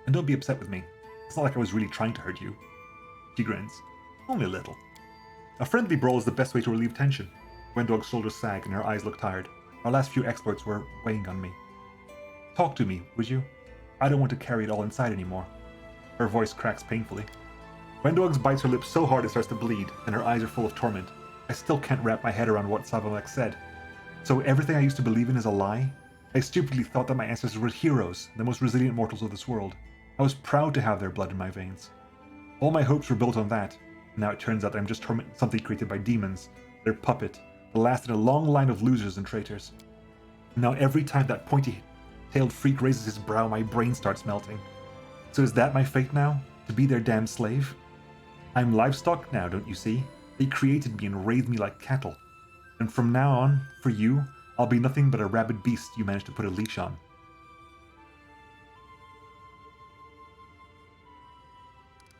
And don't be upset with me. It's not like I was really trying to hurt you. She grins. Only a little. A friendly brawl is the best way to relieve tension. Wendog's shoulders sag and her eyes look tired. Our last few exploits were weighing on me. Talk to me, would you? I don't want to carry it all inside anymore. Her voice cracks painfully. Wendog bites her lips so hard it starts to bleed, and her eyes are full of torment. I still can't wrap my head around what Savamech said. So everything I used to believe in is a lie? I stupidly thought that my ancestors were heroes, the most resilient mortals of this world. I was proud to have their blood in my veins. All my hopes were built on that. Now it turns out that I'm just something created by demons, their puppet, the last in a long line of losers and traitors. Now every time that pointy-tailed freak raises his brow, my brain starts melting. So is that my fate now? To be their damn slave? I'm livestock now, don't you see? They created me and raised me like cattle. And from now on, for you, I'll be nothing but a rabid beast you managed to put a leash on.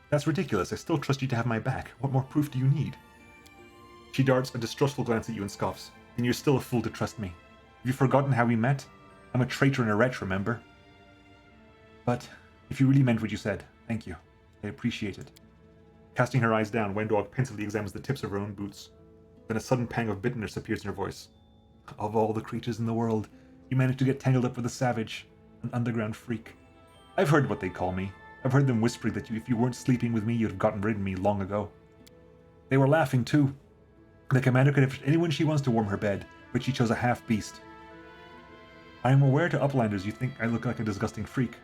That's ridiculous. I still trust you to have my back. What more proof do you need? She darts a distrustful glance at you and scoffs. And you're still a fool to trust me. Have you forgotten how we met? I'm a traitor and a wretch, remember? But if you really meant what you said, thank you. I appreciate it. Casting her eyes down, Wendog pensively examines the tips of her own boots. Then a sudden pang of bitterness appears in her voice. Of all the creatures in the world, you managed to get tangled up with a savage, an underground freak. I've heard what they call me. I've heard them whispering that if you weren't sleeping with me, you'd have gotten rid of me long ago. They were laughing too. The commander could have anyone she wants to warm her bed, but she chose a half-beast. I am aware to uplanders you think I look like a disgusting freak.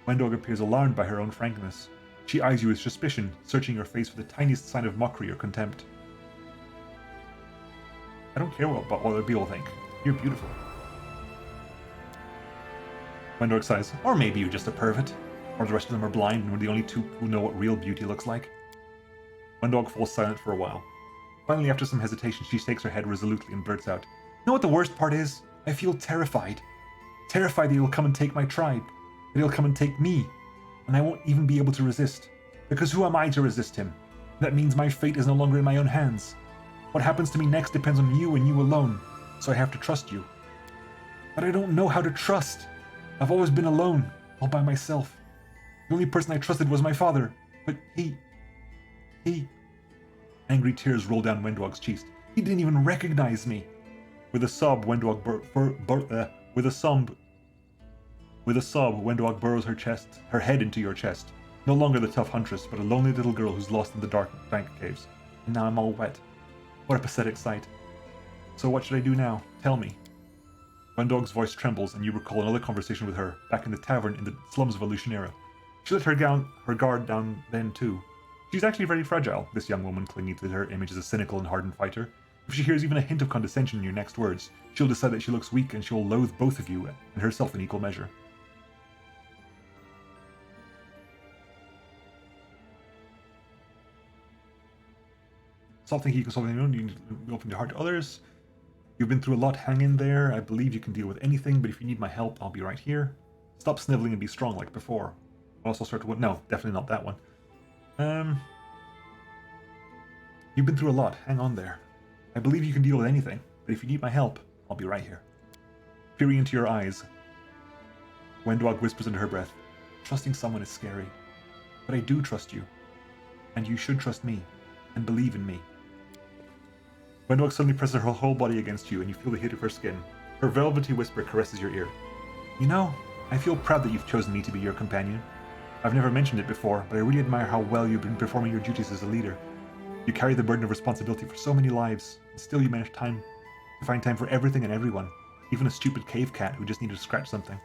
Wendog appears alarmed by her own frankness. She eyes you with suspicion, searching your face for the tiniest sign of mockery or contempt. I don't care what other people think. You're beautiful. Wendog sighs. Or maybe you're just a pervert. Or the rest of them are blind and we're the only two who know what real beauty looks like. Wendog falls silent for a while. Finally, after some hesitation, she shakes her head resolutely and blurts out, "You know what the worst part is? I feel terrified. Terrified that he'll come and take my tribe. That he'll come and take me. And I won't even be able to resist. Because who am I to resist him? That means my fate is no longer in my own hands. What happens to me next depends on you and you alone, so I have to trust you. But I don't know how to trust. I've always been alone, all by myself. The only person I trusted was my father, but he... Angry tears roll down Wendog's cheeks. He didn't even recognize me. With a sob, Wendog Wendog burrows her head into your chest. No longer the tough huntress, but a lonely little girl who's lost in the dark dank caves. And now I'm all wet. What a pathetic sight. So what should I do now? Tell me. Wendog's voice trembles, and you recall another conversation with her, back in the tavern in the slums of Alushinyrra. She let her guard down then too. She's actually very fragile, this young woman clinging to her image as a cynical and hardened fighter. If she hears even a hint of condescension in your next words, she'll decide that she looks weak and she'll loathe both of you and herself in equal measure. Stop thinking you can solve anything. You need to open your heart to others. You've been through a lot, hang in there. I believe you can deal with anything, but if you need my help, I'll be right here. Stop sniveling and be strong like before. I'll also start to... No, definitely not that one. You've been through a lot, hang on there. I believe you can deal with anything, but if you need my help, I'll be right here. Peering into your eyes, Wendog whispers under her breath, trusting someone is scary, but I do trust you, and you should trust me, and believe in me. Wendell suddenly presses her whole body against you, and you feel the heat of her skin. Her velvety whisper caresses your ear. You know, I feel proud that you've chosen me to be your companion. I've never mentioned it before, but I really admire how well you've been performing your duties as a leader. You carry the burden of responsibility for so many lives, and still you manage to find time for everything and everyone, even a stupid cave cat who just needed to scratch something.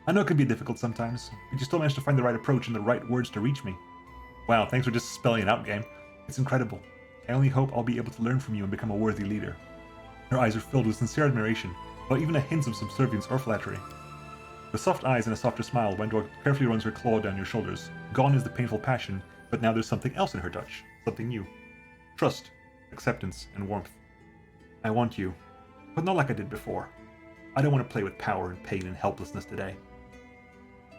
I know it can be difficult sometimes, but you still manage to find the right approach and the right words to reach me. Wow, thanks for just spelling it out, game. It's incredible. I only hope I'll be able to learn from you and become a worthy leader. Her eyes are filled with sincere admiration, without even a hint of subservience or flattery. With soft eyes and a softer smile, Wendell carefully runs her claw down your shoulders. Gone is the painful passion, but now there's something else in her touch, something new. Trust, acceptance, and warmth. I want you, but not like I did before. I don't want to play with power and pain and helplessness today.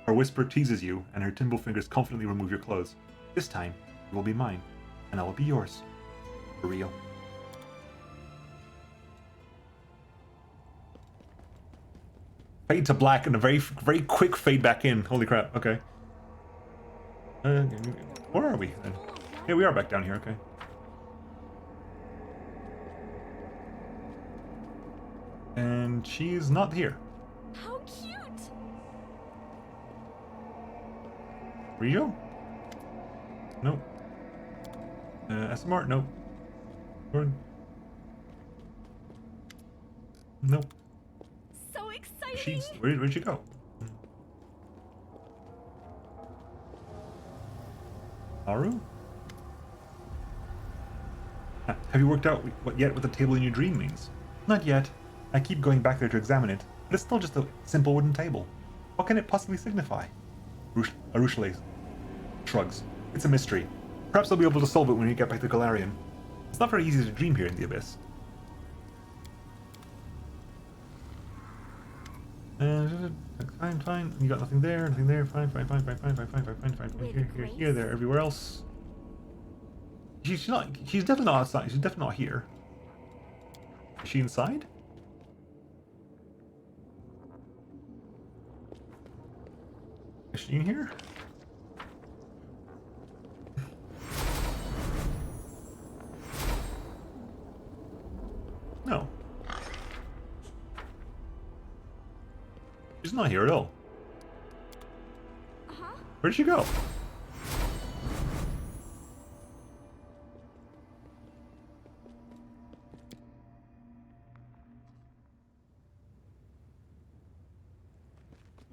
Her whisper teases you, and her timble fingers confidently remove your clothes. This time, you will be mine, and I will be yours. For real. Fade to black and a very quick fade back in. Holy crap, okay. Where are we then? Yeah, we are back down here, okay. And she's not here. How cute! Rio? Nope. SMR? Nope. Nope. So exciting! Where'd she go? Haru? Have you worked out what the table in your dream means? Not yet. I keep going back there to examine it, but it's still just a simple wooden table. What can it possibly signify? Arushale shrugs. It's a mystery. Perhaps I'll be able to solve it when we get back to Galarian. It's not very easy to dream here in the Abyss. Fine. You got nothing there, nothing there. Fine. Here, there, everywhere else. She's definitely not outside. She's definitely not here. Is she inside? Is she in here? No. She's not here at all. Uh-huh. Where did she go?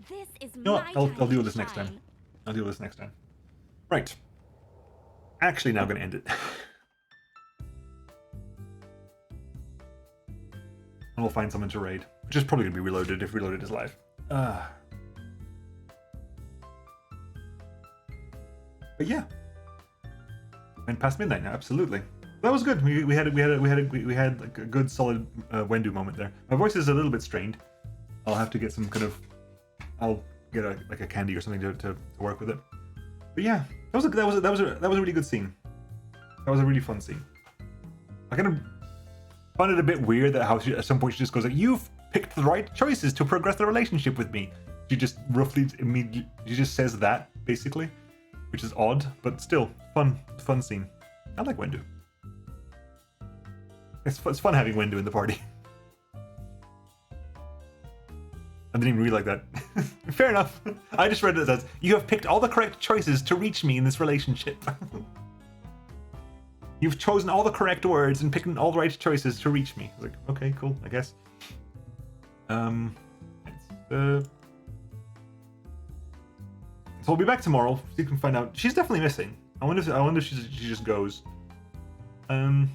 This is You know what? my I'll time deal to with this next time. shine. I'll deal with this next time. Right. Actually, now I'm going to end it. And we'll find someone to raid. Which is probably going to be Reloaded if Reloaded is live. But yeah. And past midnight now, absolutely. That was good. We had like a good solid Wendu moment there. My voice is a little bit strained. I'll have to get some kind of... I'll get a candy or something to work with it. But yeah, that was a really good scene. That was a really fun scene. I kind of found it a bit weird that how at some point she just goes like, "You've picked the right choices to progress the relationship with me." She just she just says that basically, which is odd, but still fun scene. I like Wendu. It's fun having Wendu in the party. I didn't even read like that. Fair enough. I just read it as, "You have picked all the correct choices to reach me in this relationship." You've chosen all the correct words and picked all the right choices to reach me. I was like, okay, cool, I guess. So we'll be back tomorrow. So you can find out. She's definitely missing. I wonder if she just goes. Let's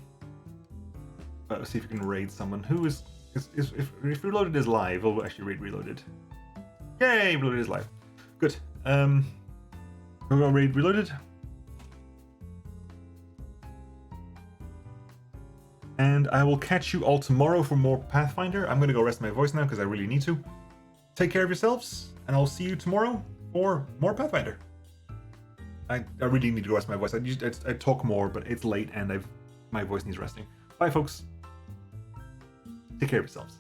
see if we can raid someone. Who is if Reloaded is live, we'll actually raid Reloaded. Yay, Reloaded is live. Good. We're gonna raid Reloaded. And I will catch you all tomorrow for more Pathfinder. I'm gonna go rest my voice now because I really need to. Take care of yourselves, and I'll see you tomorrow for more Pathfinder. I really need to rest my voice. I talk more, but it's late and my voice needs resting. Bye, folks. Take care of yourselves.